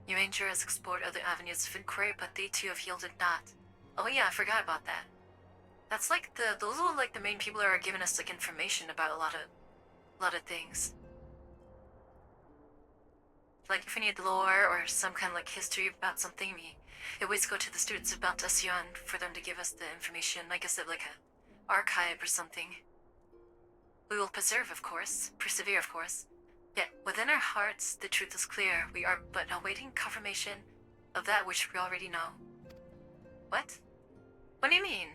Your ranger has explored other avenues of inquiry, but they too have yielded not. Oh yeah, I forgot about that. That's like those are like the main people who are giving us like information about a lot of things. Like if we need lore or some kind of like history about something, we always go to the students of Beltestion for them to give us the information. I guess they have like an archive or something. We will persevere, of course. Yet, within our hearts, the truth is clear. We are but awaiting confirmation of that which we already know. What? What do you mean?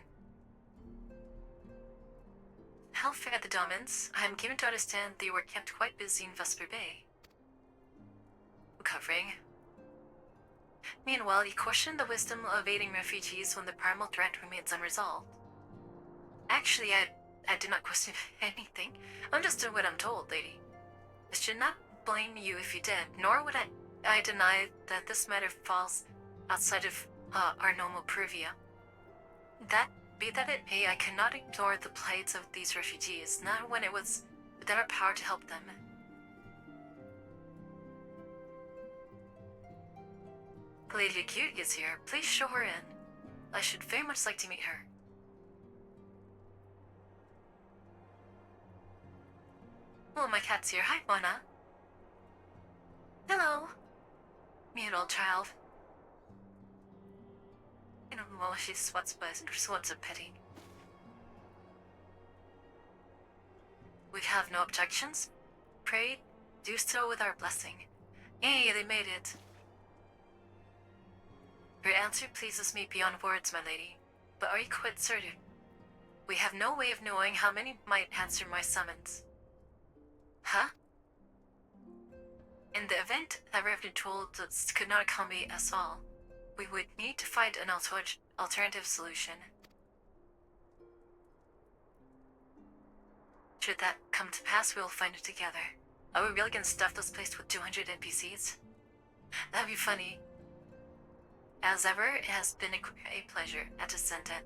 How fared the Domans? I am given to understand they were kept quite busy in Vesper Bay. Recovering. Meanwhile, you question the wisdom of aiding refugees when the primal threat remains unresolved. Actually, I did not question anything. I'm just doing what I'm told, lady. I should not blame you if you did, nor would I deny that this matter falls outside of our normal purview. Be that it may, I cannot ignore the plight of these refugees, not when it was within our power to help them. Lady Yugiri is here. Please show her in. I should very much like to meet her. Oh, my cat's here. Hi, Mona. Hello. Me, an old child. You know, well, she sweats, but just wants a pity. We have no objections. Pray, do so with our blessing. Yay, they made it. Your answer pleases me beyond words, my lady. But are you quite certain? We have no way of knowing how many might answer my summons. Huh? In the event that Revenant told us could not accommodate us all, we would need to find an alternative solution. Should that come to pass, we will find it together. Are we really gonna stuff this place with 200 NPCs? That'd be funny. As ever, it has been a pleasure at Descendant.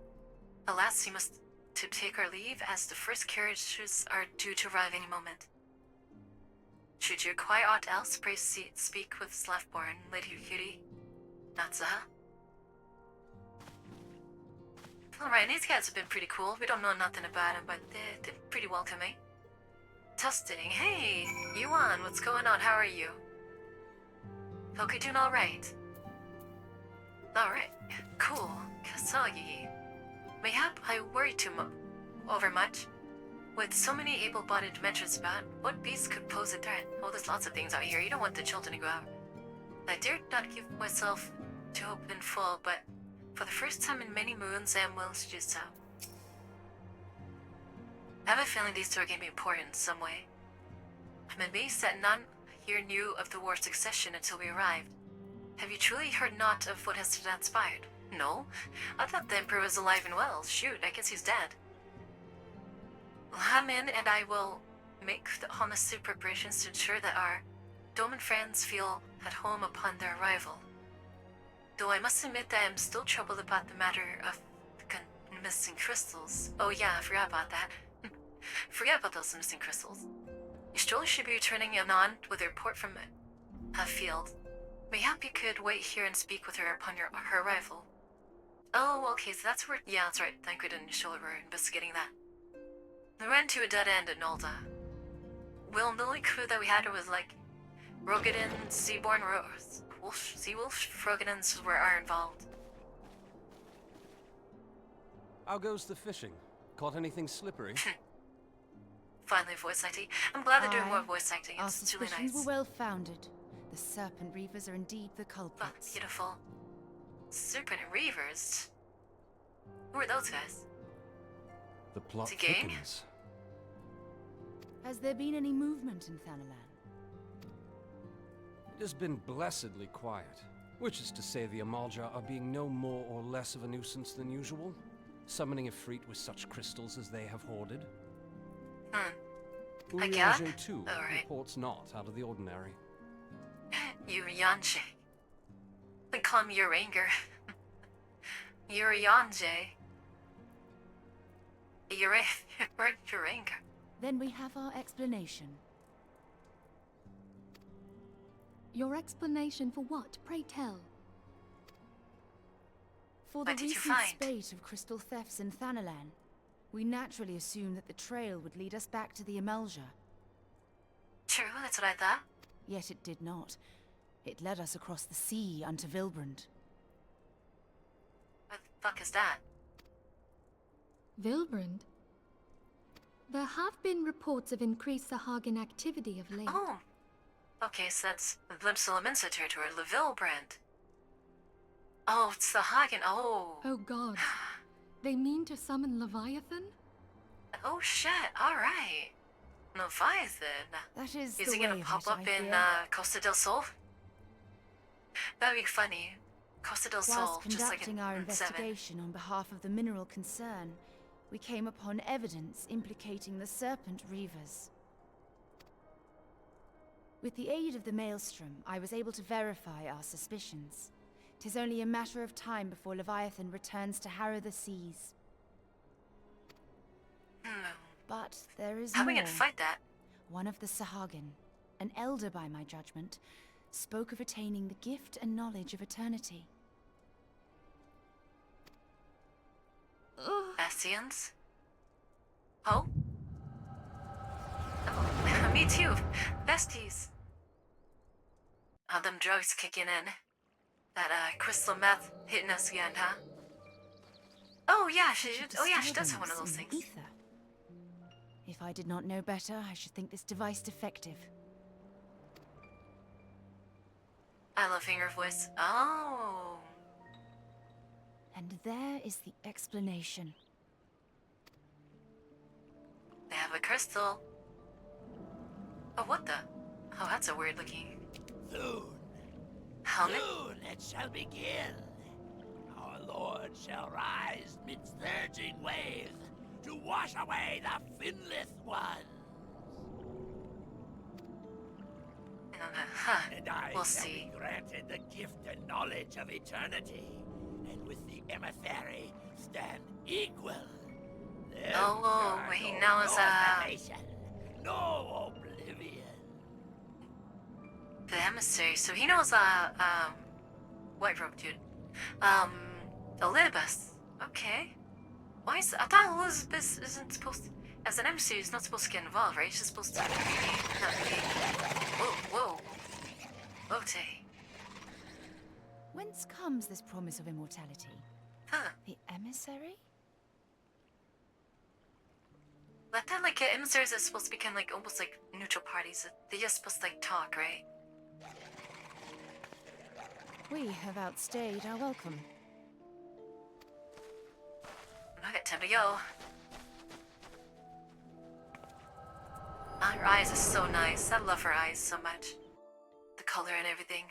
Alas, we must to take our leave as the first carriages are due to arrive any moment. Should you require aught else, pray speak with Slaveborn, Lady Yugiri. Natsuha. Alright, these guys have been pretty cool. We don't know nothing about them, but they're pretty welcoming. Testing. Hey, Yuan, what's going on? How are you? Hope you're doing alright. Alright, cool. Kasagi. Mayhap I worry over much. With so many able-bodied dimensions about, what beast could pose a threat? Oh, there's lots of things out here. You don't want the children to go out. I dared not give myself to hope in full, but for the first time in many moons, I am willing to do so. I have a feeling these two are going to be important in some way. I'm amazed that none here knew of the War of Succession until we arrived. Have you truly heard naught of what has transpired? No. I thought the Emperor was alive and well. Shoot, I guess he's dead. Lamin and I will make the honest preparations to ensure that our Doman friends feel at home upon their arrival. Though I must admit that I am still troubled about the matter of the missing crystals. Oh yeah, I forgot about that. Forget about those missing crystals. You surely should be returning anon with a report from a field. Mayhap you could wait here and speak with her upon her arrival. Oh, okay, so that's where— yeah, that's right. Thank you, initially were investigating that. We ran to a dead end at Nolda. Well, the only crew that we had was like Rogadin, Seaborn, Seawolf, Rogadins are involved. How goes the fishing? Caught anything slippery? Finally, voice acting. I'm glad they're doing more voice acting. Our It's really suspicions nice. were well founded. The Serpent Reavers are indeed the culprits. Beautiful. Serpent Reavers? Who are those guys? The plot It's a gang? thickens. Has there been any movement in Thanalan? It has been blessedly quiet. Which is to say the Amalja are being no more or less of a nuisance than usual, summoning a fleet with such crystals as they have hoarded. Urianger too reports not out of the ordinary. Urianger. We call him Uranger. Urianger. Uranger. Then we have our explanation. Your explanation for what? Pray tell. For the What did you recent find? spate of crystal thefts in Thanalan, we naturally assumed that the trail would lead us back to the Amalja. True, that's what I thought. Yet it did not. It led us across the sea unto Vilbrand. What the fuck is that? Vilbrand? There have been reports of increased Sahagin activity of late. Oh. Okay, so that's Blimsalaminsa territory, Leviabeetus. Oh, it's the Hagen. Oh. Oh god. They mean to summon Leviathan? Oh shit, alright. Leviathan. That is Is the he gonna way of pop it, up I in fear. Costa del Sol? That'd be funny. Costa del Sol, Whilst just like conducting in our 7. investigation on behalf of the mineral concern, we came upon evidence implicating the Serpent Reavers. With the aid of the Maelstrom, I was able to verify our suspicions. 'Tis only a matter of time before Leviathan returns to harrow the seas. But there is How are more. we gonna fight that? One of the Sahagin, an elder by my judgment, spoke of attaining the gift and knowledge of eternity. Bastions? Oh? Oh, me too. Besties. Them drugs kicking in. That crystal meth hitting us again, huh? Oh yeah, she does have one of those things. Ether. If I did not know better, I should think this device defective. I love hearing her voice. Oh. And there is the explanation. They have a crystal. Oh, what the? Oh, that's a weird looking. Soon, Helmet? soon it shall begin. Our Lord shall rise midst surging waves to wash away the finless ones. And I We'll shall see. be granted the gift and knowledge of eternity, and with the emissary stand equal. Oh, he knows, no oblivion. the emissary, so he knows, white robe dude. Elizabeth. Okay. Why is, I thought Elizabeth isn't supposed to, as an emissary, is not supposed to get involved, right? She's supposed to be, not be, whoa. Okay. Whence comes this promise of immortality? Huh. The emissary? I thought, like, emissaries are supposed to become, like, almost like neutral parties. They're just supposed to, like, talk, right? We have outstayed our welcome. I got time to go. Her eyes are so nice. I love her eyes so much. The color and everything.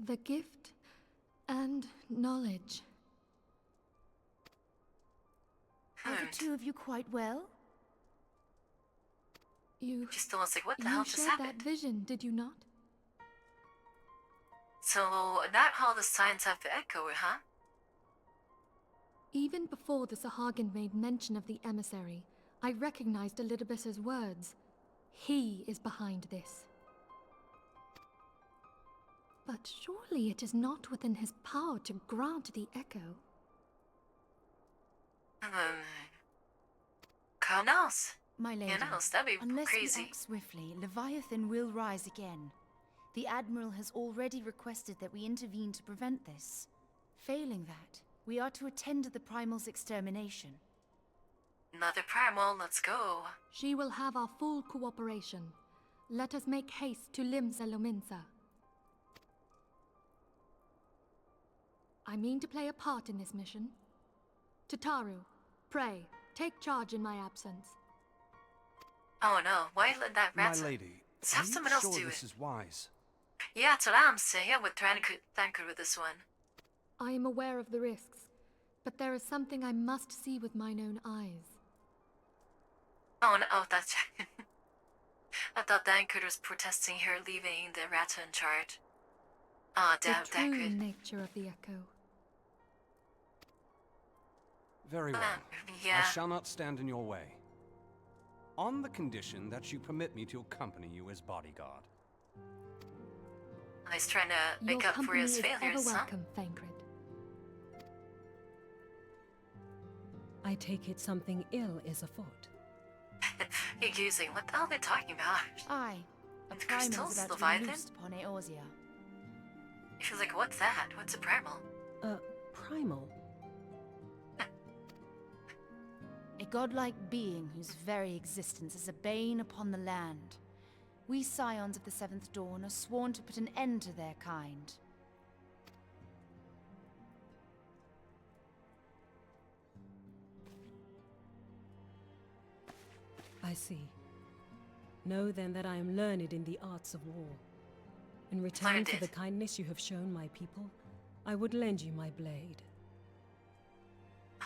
The gift and knowledge. Are the two of you quite well? You She still wants, like, what the hell just shared happened? that vision, did you not? So, not all the signs have the echo, huh? Even before the Sahagin made mention of the emissary, I recognized Elidibus's words. He is behind this. But surely it is not within his power to grant the echo. Who knows? My lady, Who knows? That'd be unless crazy. we act swiftly, Leviathan will rise again. The Admiral has already requested that we intervene to prevent this. Failing that, we are to attend to the Primal's extermination. Another primal, let's go. She will have our full cooperation. Let us make haste to Limsa Lominsa. I mean to play a part in this mission. Tataru, pray, take charge in my absence. Oh no, why let that My rat... lady, Have are you someone else sure do this it. is wise? Yeah, that's what I'm saying. I would thank her with this one. I am aware of the risks, but there is something I must see with mine own eyes. Oh no, oh, that's... I thought Dankard was protesting her leaving the Rata in charge. Ah, damn, The true Dankard. nature of the echo. Very well. Yeah. I shall not stand in your way. On the condition that you permit me to accompany you as bodyguard. He's trying to make Your up for company his is failures, ever huh? welcome, Thancred. I take it something ill is afoot. You're what the hell are they talking about? Aye, a The primal crystals, is about to be Leviathan? loosed upon Eorzea. She's like, what's that? What's a primal? Primal? A godlike being whose very existence is a bane upon the land. We scions of the Seventh Dawn are sworn to put an end to their kind. I see. Know then that I am learned in the arts of war. In return for the kindness you have shown my people, I would lend you my blade.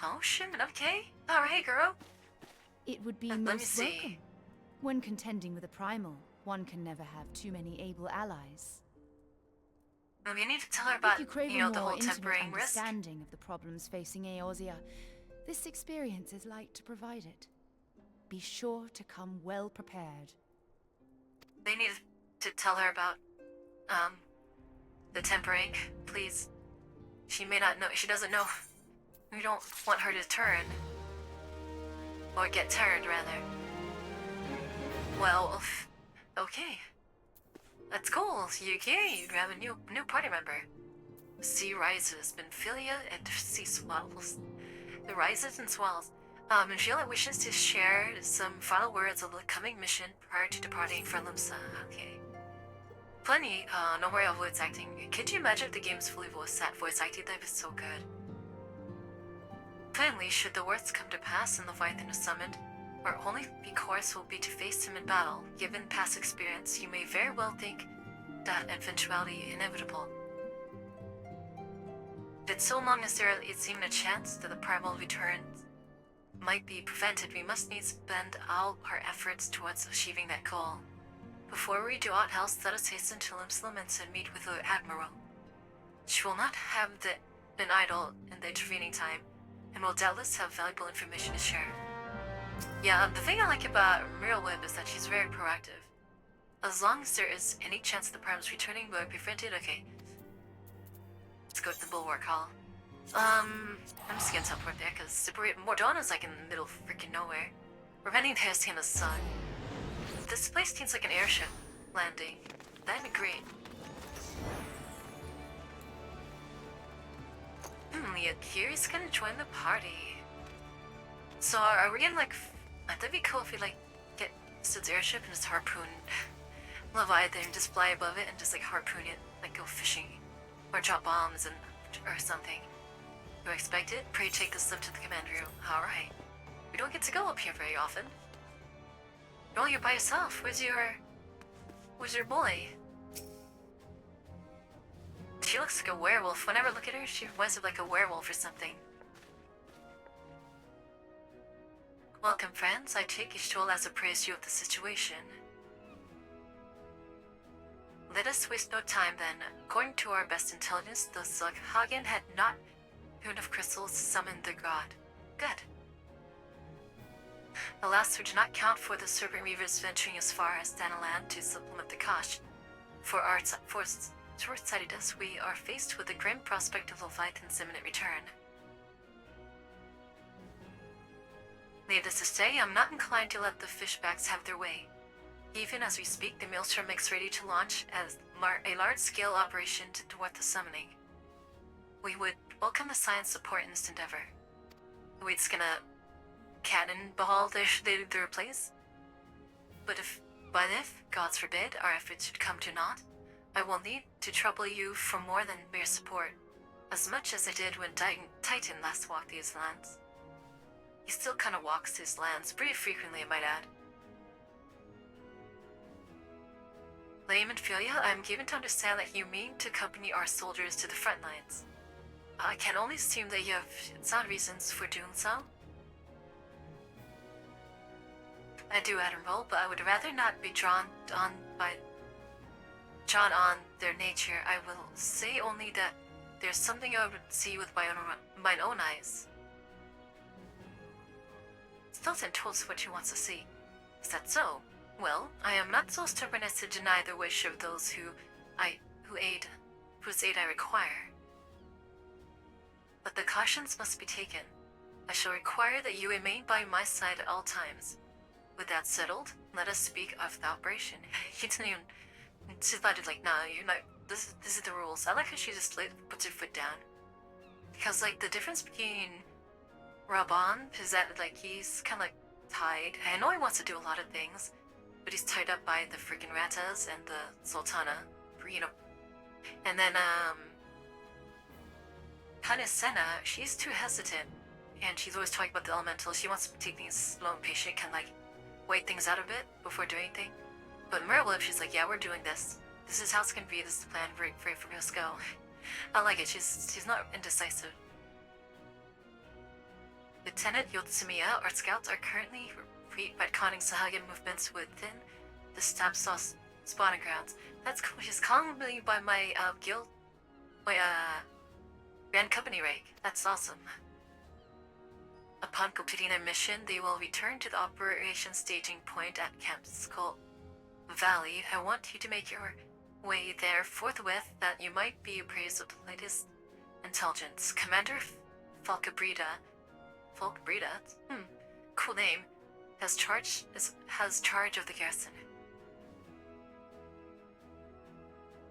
Oh shit, okay. Alright, girl. It would be Let me most see. welcome. When contending with a primal, one can never have too many able allies. Well, you need to tell her about, If you crave you know, a the more whole intimate tempering risk. understanding of the problems facing Eorzea, this experience is like to provide it. Be sure to come well prepared. They need to tell her about, the tempering, please. She may not know, she doesn't know. We don't want her to turn. Or get turned, rather. Well, okay. That's cool. Yugiri, you have a new party member. The sea rises, Benfilia, and sea swells. The rises and swells. Benfilia wishes to share some final words of the coming mission prior to departing for Limsa. Okay. Plenty, no worry of voice acting. Could you imagine if the game's fully voice acted? That'd be so good. Finally, should the worst come to pass and Leviathan is summoned, our only recourse will be to face him in battle. Given past experience, you may very well think that eventuality inevitable. If it's so long as there is even a chance that the primal returns, might be prevented, we must needs spend all our efforts towards achieving that goal. Before we do aught else, let us hasten to Limslaments and meet with the Admiral. She will not have been idle in the intervening time, and will doubtless have valuable information to share. Yeah, the thing I like about Merylweb is that she's very proactive. As long as there is any chance the Prime's returning will be prevented, okay. Let's go to the Bulwark Hall. I'm just gonna teleport there, because Mordona's like in the middle of freaking nowhere. Preventing the Hurricane of the Sun. This place seems like an airship landing. That'd be great. Yugiri's gonna join the party. So are we gonna like... That'd be cool if we like get Sid's airship and just harpoon Leviathan, just fly above it and just like harpoon it, like go fishing. Or drop bombs and or something. You expect it? Pray take this up to the command room. Alright. We don't get to go up here very often. Oh, you're by yourself. Where's your boy? She looks like a werewolf. Whenever I look at her, she reminds me of like a werewolf or something. Welcome, friends. I take Ishtool as appraised you of the situation. Let us waste no time then. According to our best intelligence, the Zughagen had not enough crystals to summon the god. Good. Alas, we do not count for the Serpent Reavers venturing as far as Danaland to supplement the Kosh. For short-sightedness, we are faced with the grim prospect of Leviathan's imminent return. Needless to say, I'm not inclined to let the fishbacks have their way. Even as we speak, the Maelstrom makes ready to launch as a large-scale operation to thwart the summoning. We would welcome the science support in this endeavor. We're just gonna cannonball their place. But if, gods forbid, our efforts should come to naught, I will need to trouble you for more than mere support, as much as I did when Titan last walked these lands. He still kind of walks these lands pretty frequently, I might add. Layman Filia, I am given to understand that you mean to accompany our soldiers to the front lines. I can only assume that you have sound reasons for doing so. I do, Admiral, but I would rather not be drawn on their nature. I will say only that there's something I would see with my own eyes. Stilton told us what he wants to see. Is that so? Well, I am not so stubborn as to deny the wish of those whose aid I require. But the cautions must be taken. I shall require that you remain by my side at all times. With that settled, let us speak of the operation. She didn't even... She thought like, nah, you're not... This is the rules. I like how she just puts her foot down. Because, like, the difference between Raban is that, like, he's kind of, like, tied. I know he wants to do a lot of things, but he's tied up by the freaking Ratas and the Sultana, you know. And then, Hanisena, she's too hesitant, and she's always talking about the elementals. She wants to take things slow and patient, kind of, like, wait things out a bit before doing anything. But Merylweb, she's like, yeah, we're doing this. This is how it's gonna be. This is the plan for us to go. I like it. She's not indecisive. Lieutenant Yotsumiya, our scouts are currently retconning Sahagan movements within the Stab Sauce spawning grounds. That's cool. She's calling me by my guild, my Grand Company rank. That's awesome. Upon completing their mission, they will return to the operation staging point at Camp Skull Valley. I want you to make your way there forthwith, that you might be appraised of the latest intelligence. Commander Falcabrida, cool name, has charge of the garrison.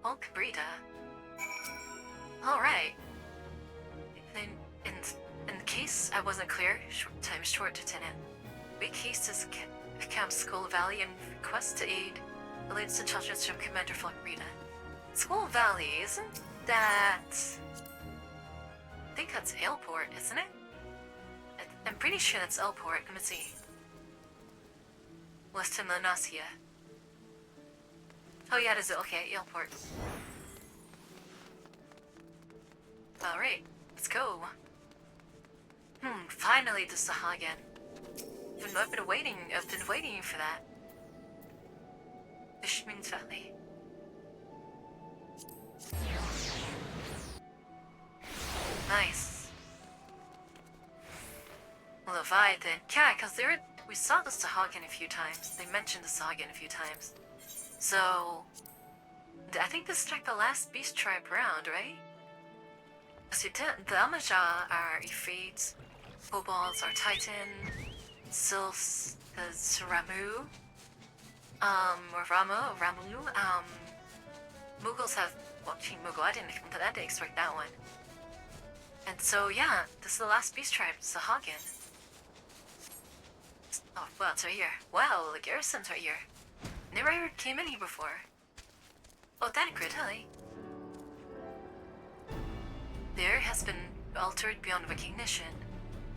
Falcabrida. All right. Then, in case I wasn't clear, short, Lieutenant. We cased as Camp Skull Valley and request to aid the latest intelligence from Commander Falcabrida. Skull Valley, isn't that... I think that's Ailport, isn't it? I'm pretty sure that's Ailport. Let me see. Western Lanasia. Oh yeah, it is. Okay, Ailport. Alright, let's go. Finally the Sahagan. I've been waiting for that. Fishman's Valley. Nice. Leviathan. Yeah, because we saw the Sahagin a few times. They mentioned the Sahagin a few times. So, I think this is like the last beast tribe round, right? So the Amaja are Ifrit, Kobolds are Titan, Sylphs is Ramu, or Ramu, Mughals have, well, King Mughal, I didn't expect that one. And so, yeah, this is the last beast tribe, Sahagin. Oh, well, it's right here. Wow, the garrison's right here. Never came in here before. Oh, that really? There has been altered beyond recognition.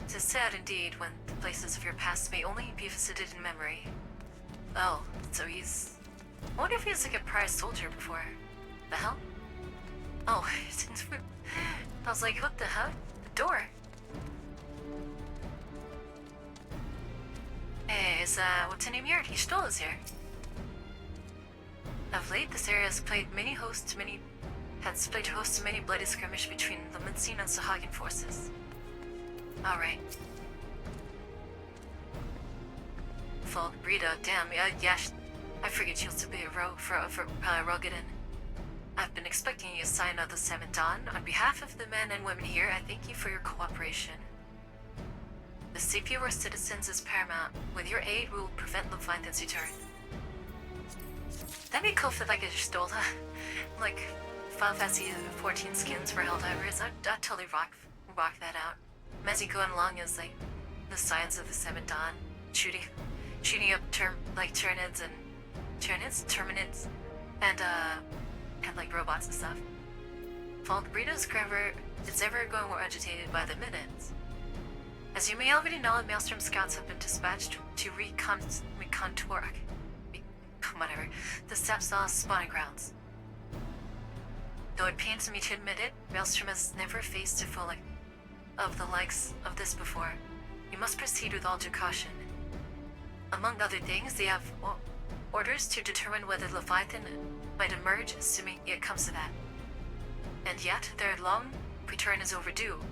It is sad indeed when the places of your past may only be visited in memory. Oh, so he's... I wonder if he's like a prize soldier before. The hell? Oh, I was like, what the hell? The door. Hey, what's the name here? He stole us here. Of late, this area has played host to many bloody skirmish between the Mincine and Sahagin forces. Alright. Falk Brita, damn, yeah, I figured she was to be a Rogadin. I've been expecting you to sign out the 7th Dawn. On behalf of the men and women here, I thank you for your cooperation. The safety of our citizens is paramount. With your aid, we will prevent Leviathan's return. That'd be cool if I just stole like Final Fantasy 14 skins for Helldivers. I'd totally rock that out. Imagine going along as like the Scions of the 7th Dawn, shooting up Terminids, and like robots and stuff. Falk Brito's is ever going more agitated by the Minutes. As you may already know, Maelstrom scouts have been dispatched to recontour the Sapsaw spawning grounds. Though it pains me to admit it, Maelstrom has never faced a foe of the likes of this before. You must proceed with all due caution. Among other things, they have orders to determine whether Leviathan might emerge, assuming it comes to that. And yet, their long return is overdue.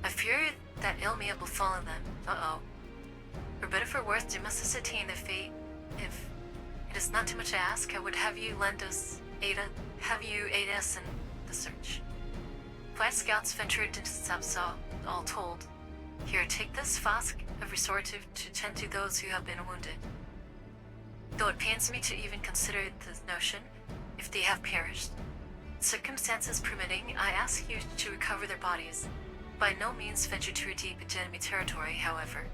I fear that ill may have befallen them. Uh-oh. For better for worse, they must ascertain the fate. If it is not too much to ask, I would have you aid us in the search. 5 scouts ventured into Sapsaw, all told. Here, take this flask of restorative to tend to those who have been wounded. Though it pains me to even consider the notion, if they have perished. Circumstances permitting, I ask you to recover their bodies. By no means venture too deep into enemy territory, however.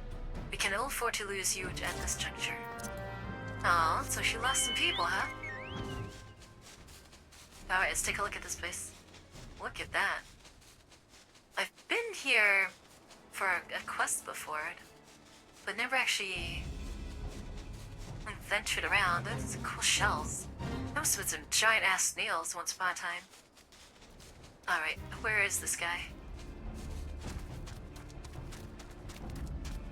We can ill afford to lose you at this juncture. Aw, so she lost some people, huh? Alright, let's take a look at this place. Look at that. I've been here for a quest before, but never actually ventured around. Those are cool shells. There must have been some giant-ass snails once upon a time. Alright, where is this guy?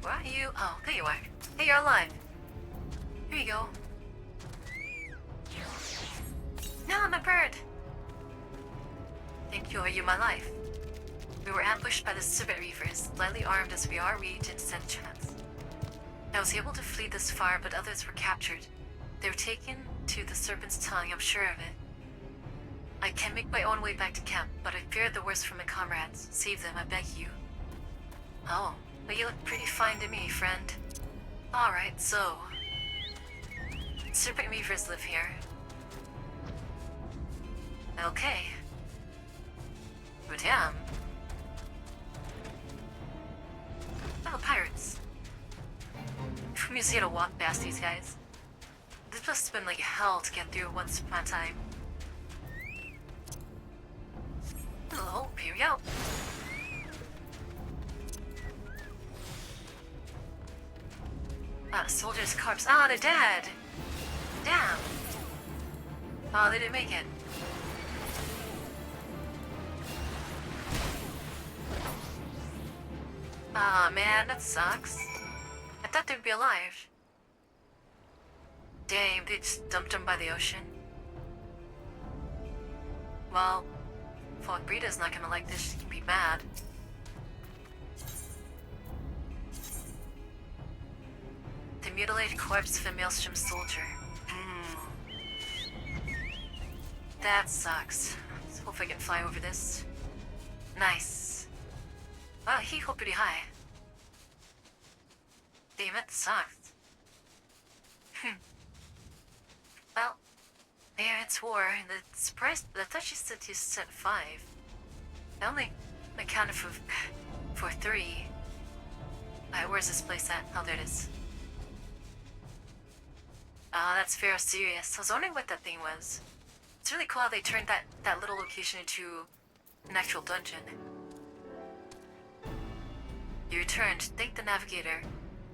Where are you? Oh, there you are. Hey, you're alive. Here you go. No, I'm a bird. Thank you, you my life. We were ambushed by the Serpent Reavers. Lightly armed as we are, we didn't stand a chance. I was able to flee this far, but others were captured. They were taken to the Serpent's Tongue, I'm sure of it. I can make my own way back to camp, but I fear the worst for my comrades. Save them, I beg you. Oh, but you look pretty fine to me, friend. Alright, so... Serpent Reavers live here. Okay. But damn. Oh, pirates. From you see to walk past these guys. This must have been like hell to get through once upon a time. Oh, here we go. Soldier's corpse. Ah, they're dead. Damn. Oh, they didn't make it. Ah, man, that sucks. I thought they'd be alive. Dang, they just dumped them by the ocean. Well, Brita's not gonna like this, she can be mad. The mutilated corpse of a Maelstrom soldier. That sucks. Let's hope I can fly over this. Nice. Wow, he hit pretty high. Damn it, sucks. Well, yeah, it's war. The surprise. I thought she said you said 5. I only accounted for 3. Alright, where's this place at? Oh, there it is. Ah, that's very serious. I was wondering what that thing was. It's really cool how they turned that little location into an actual dungeon. You returned. Thank the navigator.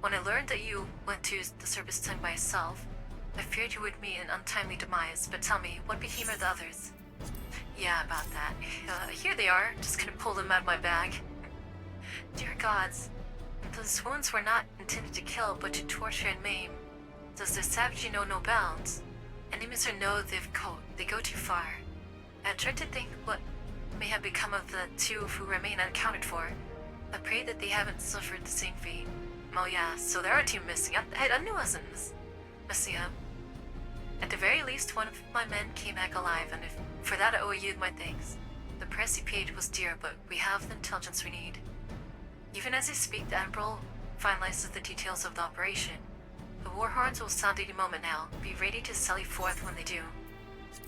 When I learned that you went to the Service Tongue by yourself, I feared you would meet an untimely demise, but tell me, what became of the others? Yeah, about that. Here they are. Just gonna pull them out of my bag. Dear gods, those wounds were not intended to kill, but to torture and maim. Does the savagery know no bounds? Enemies or no, they go too far. I tried to think what may have become of the 2 who remain unaccounted for. I pray that they haven't suffered the same fate. Oh yeah, so there are 2 missing. I knew I wasn't missing up. At the very least, one of my men came back alive, and for that I owe you my thanks. The price you paid was dear, but we have the intelligence we need. Even as I speak, the Admiral finalizes the details of the operation. The war horns will sound any moment now. Be ready to sally forth when they do.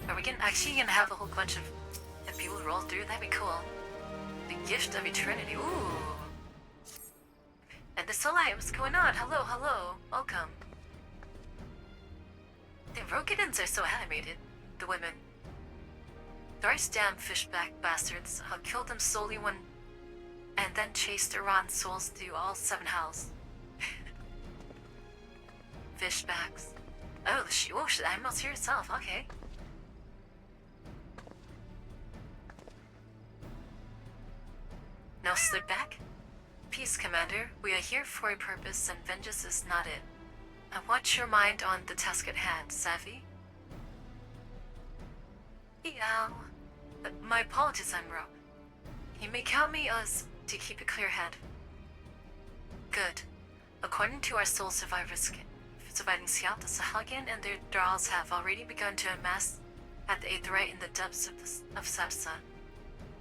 Are we actually gonna have a whole bunch of people roll through? That'd be cool. The gift of eternity. Ooh. And the Soleil, what's going on? Hello, hello. Welcome. The Rokidans are so animated. The women. Thrice damned fishback bastards. I'll kill them slowly and then chase Iran's souls through all 7 hells. Fishbacks. Oh, the Admiral's here herself. Okay. No slip back? Peace, Commander. We are here for a purpose, and vengeance is not it. I want your mind on the task at hand, savvy? Yeah. My apologies, Admiral. You may count me as to keep a clear head. Good. According to our sole surviving scout, the Sahagin and their thralls have already begun to amass at the Aetheryte in the depths of Sapsa.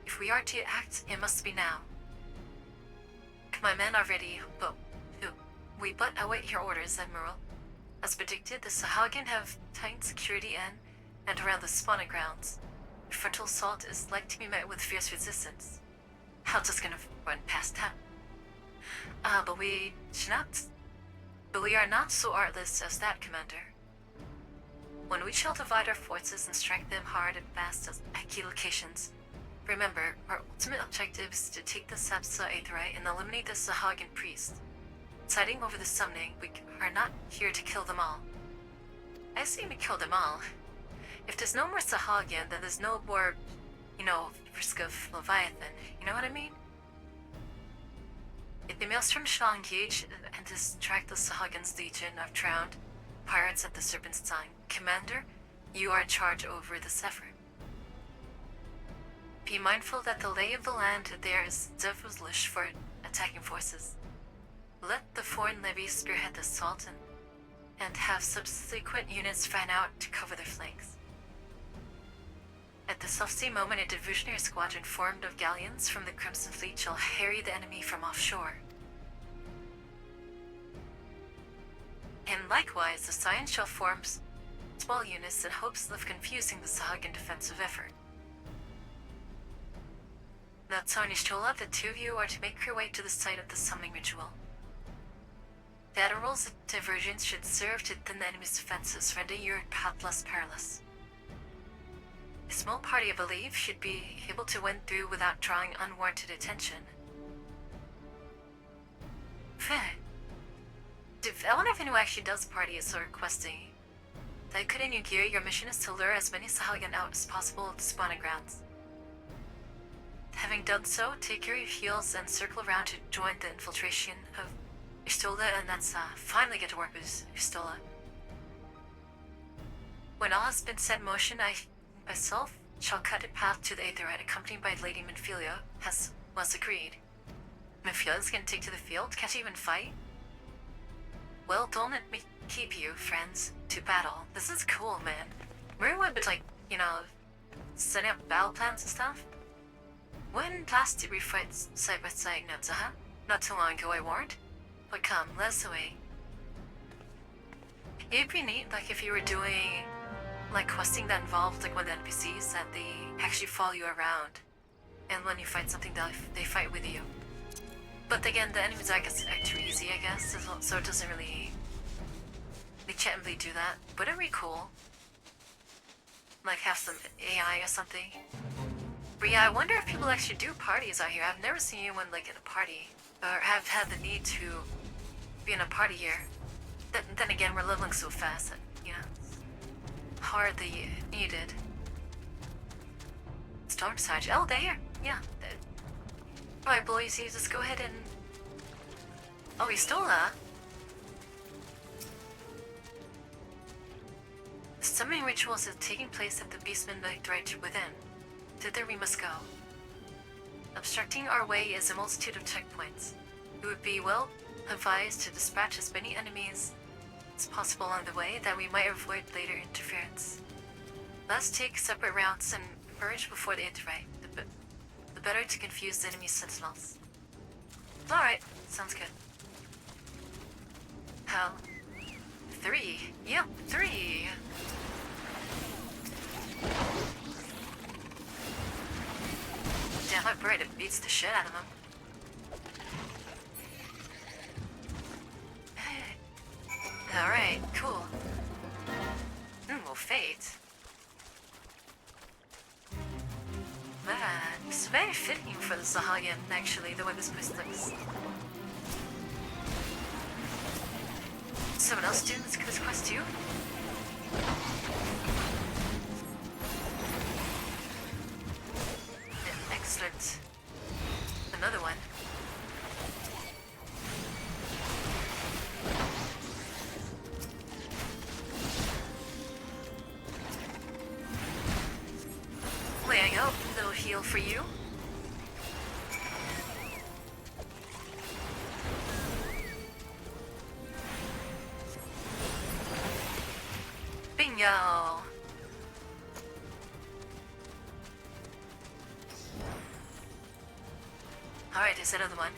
If we are to act, it must be now. My men are ready, but we but await your orders, Admiral. As predicted, the Sahagin have tightened security in and around the spawning grounds. A frontal assault is like to be met with fierce resistance. I'm just gonna run past that. But we are not so artless as that, Commander. When we shall divide our forces and strike them hard and fast at key locations, remember, our ultimate objective is to take the Sapsa Aetheryte and eliminate the Sahagin priest. Siding over the summoning, we are not here to kill them all. I assume we kill them all. If there's no more Sahagin, then there's no more, risk of Leviathan. You know what I mean? If the Maelstrom shall engage and distract the Sahagin's legion of drowned pirates at the Serpent's Tongue, Commander, you are in charge over this effort. Be mindful that the lay of the land there is devilish for attacking forces. Let the foreign levies spearhead the assault and have subsequent units fan out to cover their flanks. At the selfsame moment, a diversionary squadron formed of galleons from the Crimson Fleet shall harry the enemy from offshore. And likewise, the Scion shall form small units in hopes of confusing the Sahagin defensive effort. Now, Tsarnishola, the 2 of you are to make your way to the site of the summoning ritual. The Admiral's diversions should serve to thin the enemy's defenses, rendering your path less perilous. A small party, I believe, should be able to win through without drawing unwarranted attention. I wonder if anyone actually does parties or questing. That in Yugiri, your mission is to lure as many Sahagin out as possible at the spawning grounds. Having done so, take your heals and circle around to join the infiltration Istola, and let's finally get to work with Istola. When all has been set in motion, I myself shall cut a path to the Aetherite, accompanied by Lady Minfilia, as was agreed. Minfilia's gonna take to the field? Can't she even fight? Well, don't let me keep you, friends, to battle. This is cool, man. Remember when, like, you know, setting up battle plans and stuff? When last did we fight side by side, Nutsa? Not too long ago, I warned. But come, let us away. It'd be neat, like, if you were doing, like, questing that involved, like, one of the NPCs, that they actually follow you around. And when you fight something, they fight with you. But again, the enemies, I guess, are too easy, I guess, so it doesn't really... They can't really do that. But it'd be cool. Like, have some AI or something. But yeah, I wonder if people actually do parties out here. I've never seen anyone, like, in a party. Or have had the need to be in a party here. Then again, we're leveling so fast that, you know, it's hardly needed. Storm Sarge. Oh, they're here. Yeah. Alright, boys, you just go ahead and... Oh, he stole that. The summoning rituals are taking place at the Beastman Right within. Thither we must go. Obstructing our way is a multitude of checkpoints. It would be well advised to dispatch as many enemies as possible along the way, that we might avoid later interference. Let's take separate routes and emerge before the Aetherite. The better to confuse the enemy sentinels. Alright, sounds good. Hell. 3. Yep, 3. Damn, I'm afraid it beats the shit out of him. Alright, cool. Well, fate. Man, it's very fitting for the Sahagin, actually, the way this place looks. Someone else doing this quest too? Excellent. Another one. There you go. Little heal for you. Bingo! Alright, there's another one.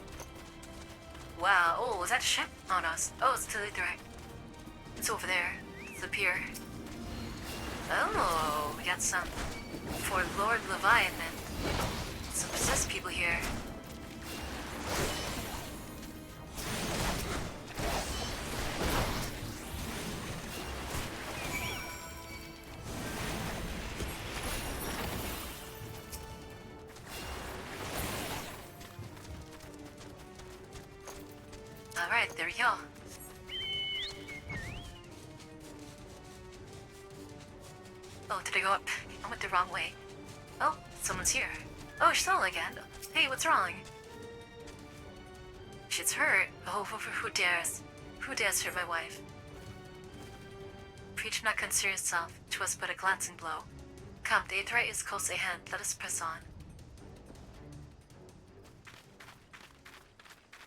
Wow, oh, is that a ship on us? Oh, it's to the right. It's over there. It's up here. Oh, we got some for Lord Leviathan. Some possessed people here. Alright, there we go. Oh, did I go up? I went the wrong way. Oh, someone's here. Oh, Shlola again. Hey, what's wrong? She's hurt. Oh, who dares? Who dares hurt my wife? Preach not concern yourself. 'Twas but a glancing blow. Come, the Aetherite is close at hand. Let us press on.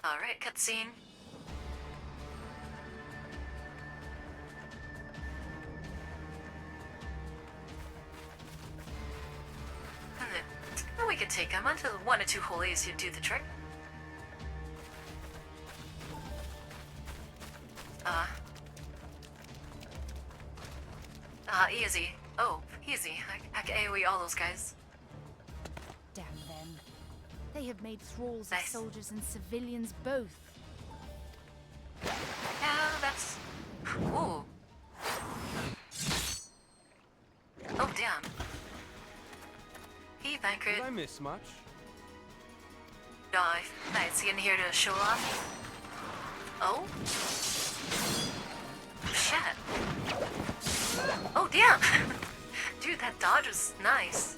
Alright, cutscene. We could take him until 1 or 2 holies to do the trick. Easy. Oh, easy. I can AoE all those guys. Damn them. They have made thralls Nice. of soldiers and civilians both. Yeah, that's... Ooh. Oh, damn. Hey, Bankert. Did I miss much? No, nice. You in here to show off? Oh? Shit. Oh, damn! Dude, that dodge was nice.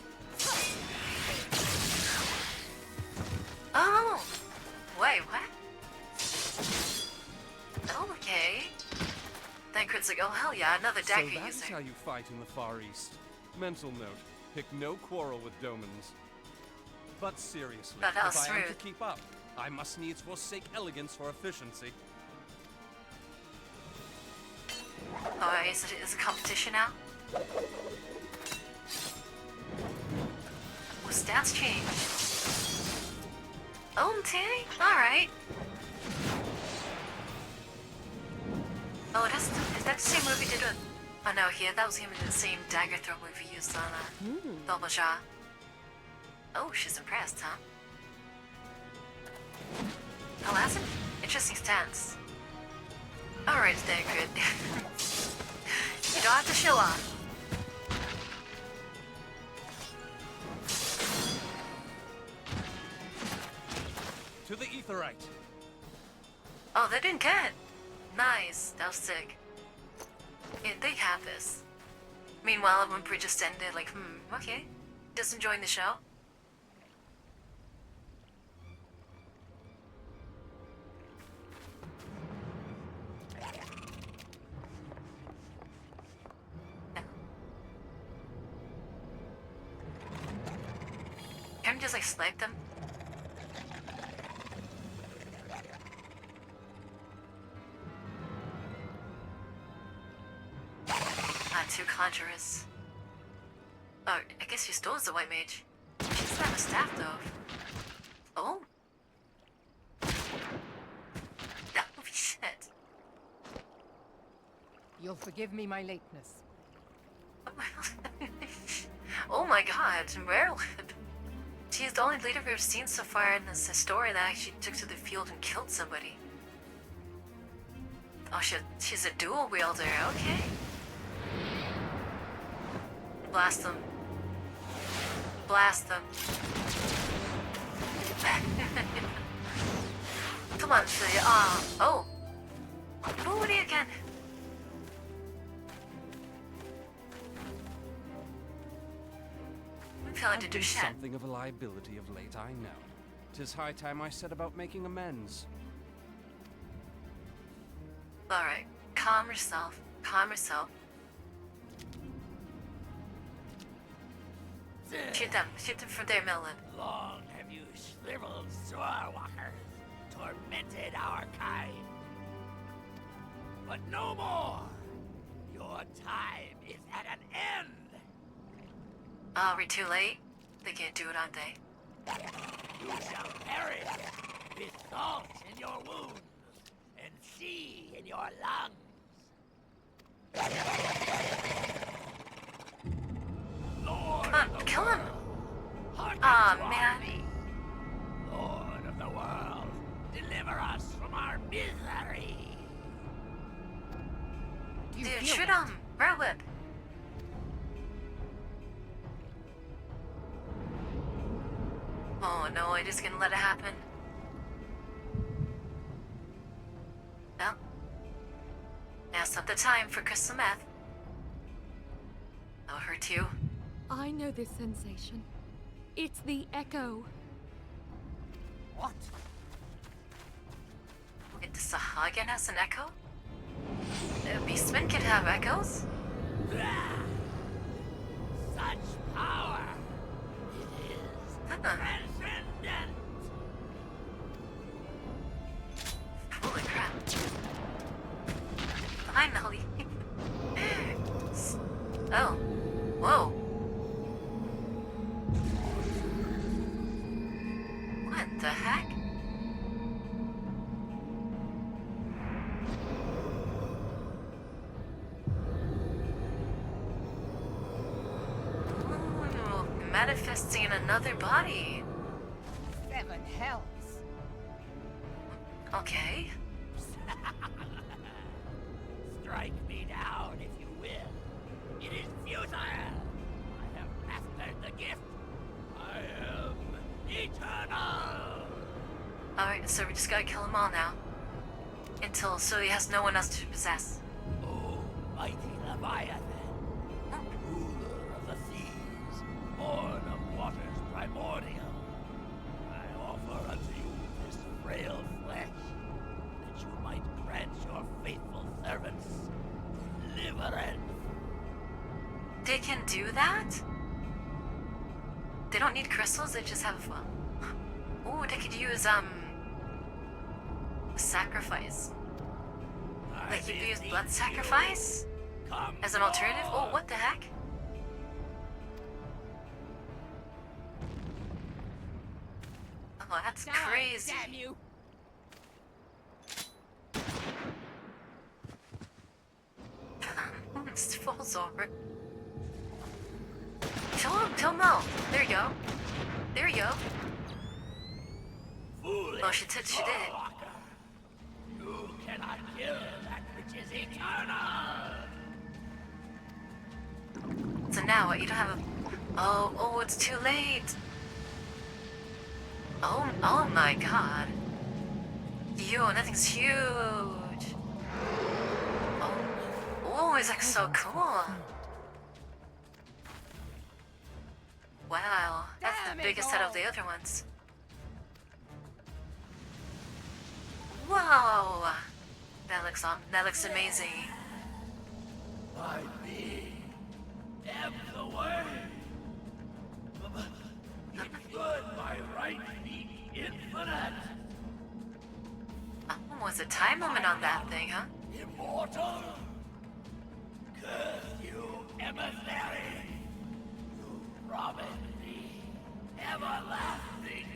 Oh! Wait, what? It's like, oh hell yeah, another dagger So that's user. how you fight in the Far East. Mental note, pick no quarrel with Domans. But seriously, That was if I am to rude. keep up, I must needs forsake elegance for efficiency. Oh, is it a competition now? Well, stats change. Oh, Tanny? Alright. Oh, is that the same move we did with... Oh no, yeah, that was him in the same dagger throw move we used on Double Jaw. Oh, she's impressed, huh? Oh, has it? Interesting stance. Alright, then, good. You don't have to show off. To the Aetherite! Oh, they didn't get. Nice, that was sick. Yeah, they have this. Meanwhile, Whimper just standing there like, okay. Just enjoying the show. Can I just like snipe them? Not too conjurous. Oh, I guess she stole the white mage. She doesn't have a staff though. Oh. Oh shit. You'll forgive me my lateness. Oh my god, Werewolf. She's the only leader we've seen so far in this story that actually took to the field and killed somebody. Oh shit, she's a dual wielder, okay. Blast them. Blast them. Come on, Philly. Oh. Booty again. I'm feeling to do Been shit. something of a liability of late, I know. 'Tis high time I set about making amends. Alright, calm yourself. Calm yourself. Shoot them from there, Melon. Long have you shriveled Zorwalkers, tormented our kind. But no more! Your time is at an end! Oh, we're too late? They can't do it, aren't they? You shall perish with salt in your wounds and sea in your lungs. Lord Come on, of the kill him! world, hearken Aw, to our man. plea. Lord of the world, deliver us from our misery. Dude, shoot him! Red whip! Oh no, I just gonna let it happen. Well, now's not the time for crystal meth. That'll hurt you. I know this sensation. It's the echo. What? Wait, does Sahagin has an echo? Beastmen could have echoes? Such power! It is transcendent! Holy crap. Finally. Oh. Whoa. What the heck? Ooh, manifesting another body. 7 hells. Okay. Strike me down if you will. It is futile. I have mastered the gift. I am eternal. Alright, so we just gotta kill them all now. So he has no one else to possess. O mighty Leviathan, ruler of the seas, born of waters primordial, I offer unto you this frail flesh, that you might grant your faithful servants they can do that? They don't need crystals, they just have, oh, they could use, sacrifice. Like, you could use blood sacrifice? As an alternative? Oh, what the heck? Oh, that's crazy. Damn you! It falls over. Kill Mo. There you go. There you go. Oh, she did. You cannot kill that which is eternal. So now what? You don't have a... Oh, it's too late. Oh my god. Yo, nothing's huge. Oh, it's like so cool. Wow, that's the biggest out of the other ones. Wow, that looks amazing. My being ebb the way. Could my right be infinite? Oh, was a time limit on that thing, huh? Immortal? Curse you, emissary! You promised me everlasting.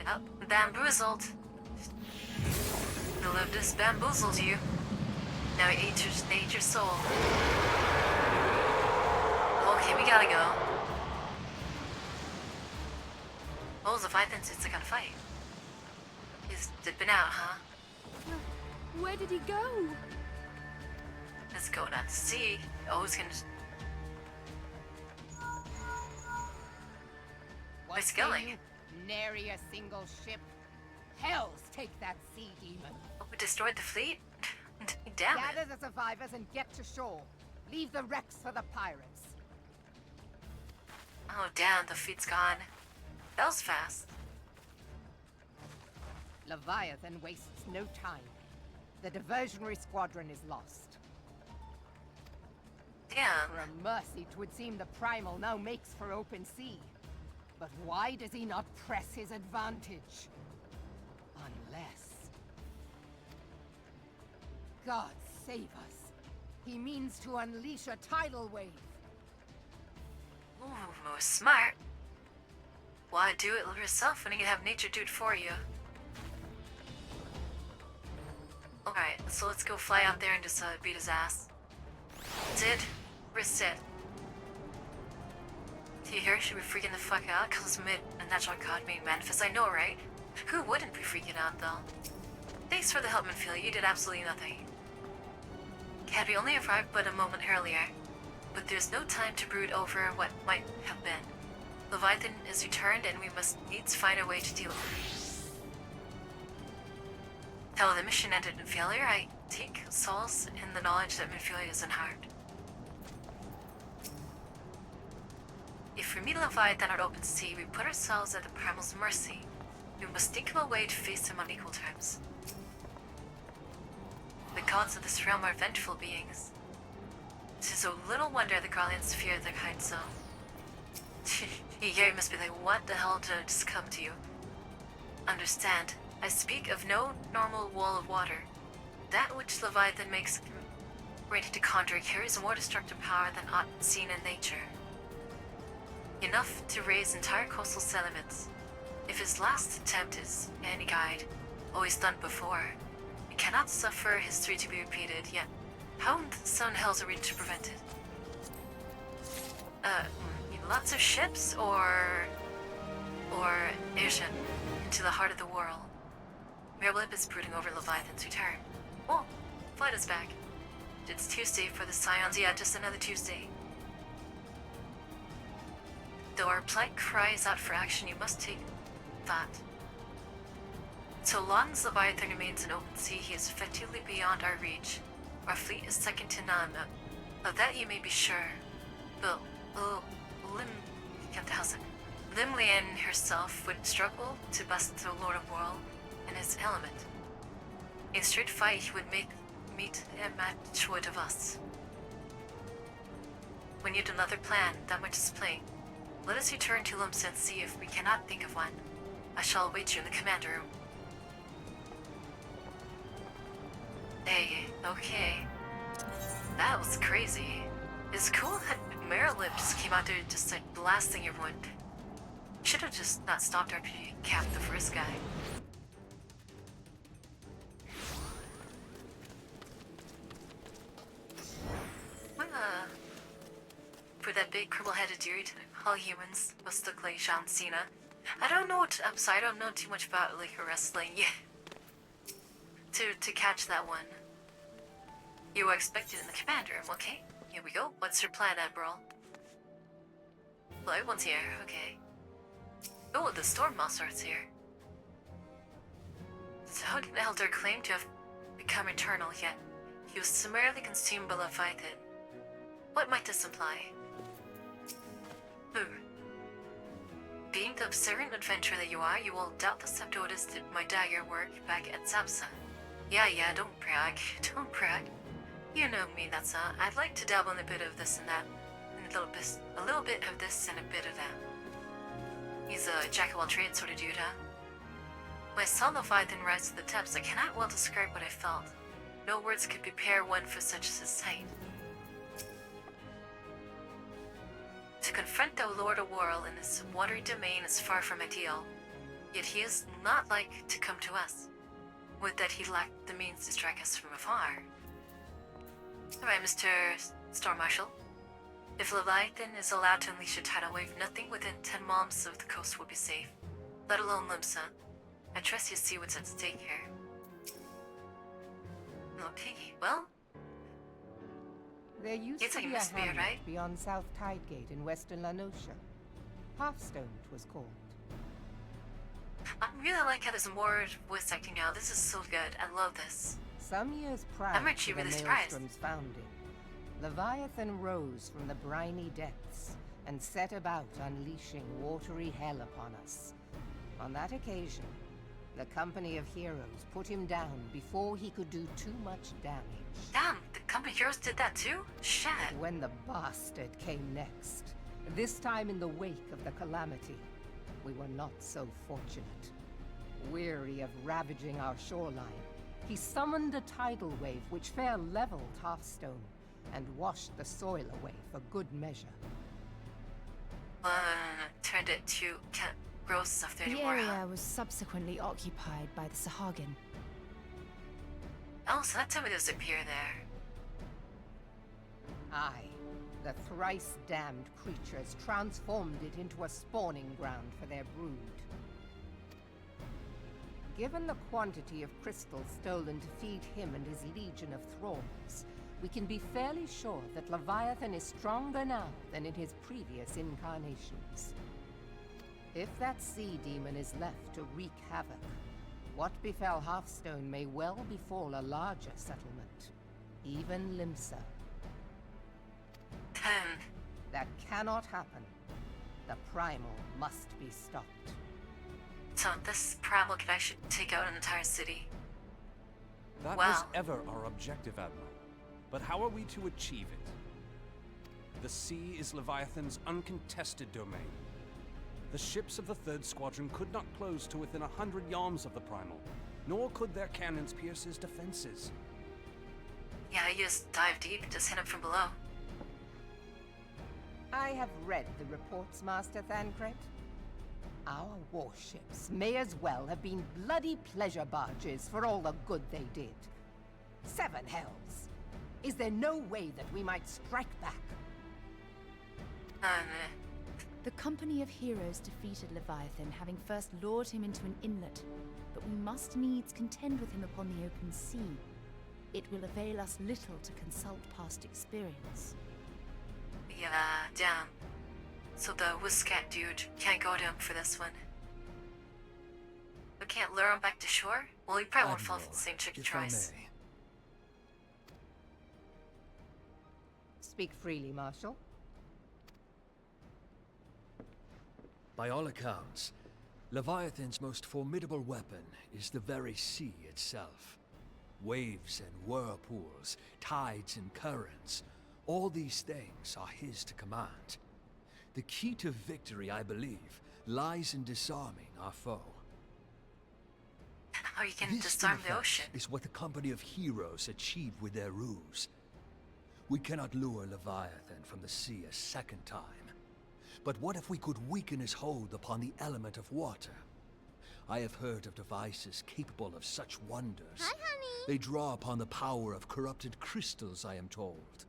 Yep, bamboozled. The Leviabeetus bamboozled you. Now he ate your soul. Okay, we gotta go. Oh, Leviathan thinks they're gonna fight. He's dipping out, huh? Where did he go? Let's go down to sea. Oh, he's gonna... Where's he going? Nary a single ship. Hells take that sea demon. Oh, we destroyed the fleet? Damn it. Gather the survivors and get to shore. Leave the wrecks for the pirates. Oh, damn, the fleet's gone. That was fast. Leviathan wastes no time. The diversionary squadron is lost. Damn. For a mercy, 'twould seem the Primal now makes for open sea. But why does he not press his advantage? Unless... God save us. He means to unleash a tidal wave. Ooh, smart. Why do it yourself when you can have nature do it for you? Alright, so let's go fly out there and just beat his ass. Sid, where's Sid? Do you hear? Should be freaking the fuck out? Cause a natural god made manifest. I know, right? Who wouldn't be freaking out, though? Thanks for the help, Manfield. You did absolutely nothing. Had we only arrived but a moment earlier. But there's no time to brood over what might have been. Leviathan is returned, and we must needs find a way to deal with it. Though the mission ended in failure, I take solace in the knowledge that Manfield isn't harmed. If we meet Leviathan at open sea, we put ourselves at the Primal's mercy. We must think of a way to face him on equal terms. The gods of this realm are vengeful beings. It is so little wonder the Garleans fear their kind so. Yugiri must be like, what the hell did I just come to you? Understand, I speak of no normal wall of water. That which Leviathan makes ready to conjure carries more destructive power than aught seen in nature. Enough to raise entire coastal settlements. If his last attempt is any guide, always done before, we cannot suffer history to be repeated, yet how in the sun hells are we to prevent it? Lots of ships or Asian into the heart of the world. Mirabelip is brooding over Leviathan's return. Oh, flight is back. It's Tuesday for the Scions. Yeah, just another Tuesday. Though our plight cries out for action, you must take that. So long as Leviathan remains in open sea, he is effectively beyond our reach. Our fleet is second to none. Of that you may be sure. But, Limlian herself would struggle to bust the Lord of World in his element. In straight fight, he would meet a match with of us. We need another plan, that much is plain. Let us return to Lumsa and see if we cannot think of one. I shall await you in the commander room. Hey, okay. That was crazy. It's cool that Marilyn just came out there just like blasting everyone. Should have just not stopped after you capped the first guy. For that big cripple-headed dude, all humans must look like John Cena. I don't know I don't know too much about like wrestling yet. To catch that one. You were expected in the command room, okay? Here we go. What's your plan, Admiral? Well, everyone's here, okay. Oh, the Storm Monster's here. So how did Elder claim to have become eternal yet? He was summarily consumed by Leviathan. What might this imply? Being the observant adventurer that you are, you will doubtless have noticed that my dagger work back at Sapsa. Yeah, don't brag. Don't brag. You know me, that's I'd like to dabble in a bit of this and that. And a little bit of this and a bit of that. He's a jack-of-all-trades sort of dude, huh? When I saw Leviathan rise to the depths, I cannot well describe what I felt. No words could prepare one for such a sight. To confront the Lord of Whirl in his watery domain is far from ideal, yet he is not like to come to us. Would that he lacked the means to strike us from afar. Alright, Mr. Storm Marshal. If Leviathan is allowed to unleash a tidal wave, nothing within 10 miles of the coast will be safe, let alone Limsa. I trust you see what's at stake here. Okay, well... There used to be a hamlet beyond South Tidegate in western La Noscia. Hearthstone, 'twas called. I really like how there's more voice acting now. This is so good. I love this. Some years prior to the Maelstrom's founding, Leviathan rose from the briny depths and set about unleashing watery hell upon us. On that occasion, the Company of Heroes put him down before he could do too much damage. Damn, the Company of Heroes did that too? Shit. But when the bastard came next, this time in the wake of the calamity, we were not so fortunate. Weary of ravaging our shoreline, he summoned a tidal wave which fair leveled Hearthstone and washed the soil away for good measure. Turned it to gross stuff there the anymore. area was subsequently occupied by the Sahagin. Oh, so that time it does appear there. Aye. The thrice-damned creatures transformed it into a spawning ground for their brood. Given the quantity of crystal stolen to feed him and his legion of thralls, we can be fairly sure that Leviathan is stronger now than in his previous incarnations. If that sea demon is left to wreak havoc, what befell Hearthstone may well befall a larger settlement, even Limsa. That cannot happen. The Primal must be stopped. So this Primal can actually take out an entire city. That was ever our objective, Admiral. But how are we to achieve it? The sea is Leviathan's uncontested domain. The ships of the 3rd Squadron could not close to within 100 yards of the Primal, nor could their cannons pierce his defenses. Yeah, you just dive deep, just hit him from below. I have read the reports, Master Thancred. Our warships may as well have been bloody pleasure barges for all the good they did. 7 hells! Is there no way that we might strike back? The Company of Heroes defeated Leviathan, having first lured him into an inlet, but we must needs contend with him upon the open sea. It will avail us little to consult past experience. Yeah, damn. So the Whiskat dude can't go to him for this one. We can't lure him back to shore? Well, he probably won't fall for the same trick twice. Speak freely, Marshal. By all accounts, Leviathan's most formidable weapon is the very sea itself. Waves and whirlpools, tides and currents, All these things are his to command. The key to victory, I believe, lies in disarming our foe. How you can This, disarm in the effect, ocean. is what the company of heroes achieved with their ruse. We cannot lure Leviathan from the sea a second time. But what if we could weaken his hold upon the element of water? I have heard of devices capable of such wonders. Hi, honey. They draw upon the power of corrupted crystals, I am told.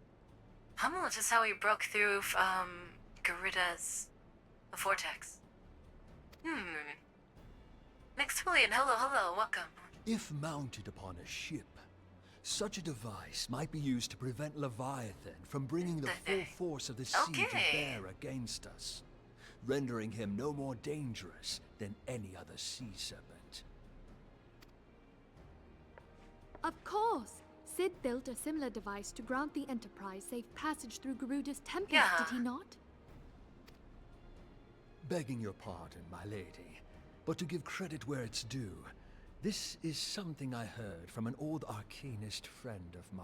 This is how he broke through, Garuda's vortex. Maximilian, hello, welcome. If mounted upon a ship, such a device might be used to prevent Leviathan from bringing the full force of the sea to bear against us, rendering him no more dangerous than any other sea serpent. Of course! Sid built a similar device to grant the Enterprise safe passage through Garuda's tempest, did he not? Begging your pardon, my lady, but to give credit where it's due, this is something I heard from an old arcanist friend of mine.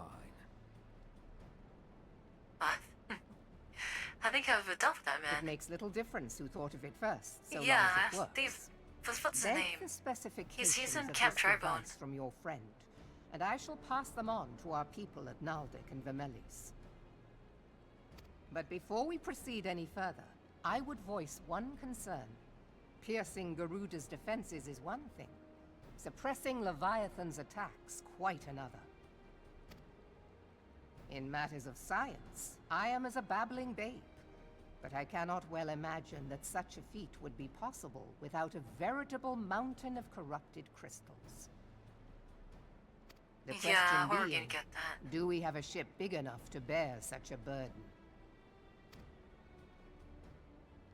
I think I've dealt with that man. It makes little difference who thought of it first, so yeah, long as it works. What's his name? The specifications He's in of Camp this Tribone. device from your friend, and I shall pass them on to our people at Naldic and Vermelis. But before we proceed any further, I would voice one concern. Piercing Garuda's defenses is one thing. Suppressing Leviathan's attacks, quite another. In matters of science, I am as a babbling babe, but I cannot well imagine that such a feat would be possible without a veritable mountain of corrupted crystals. The question we're being, gonna get that. do we have a ship big enough to bear such a burden?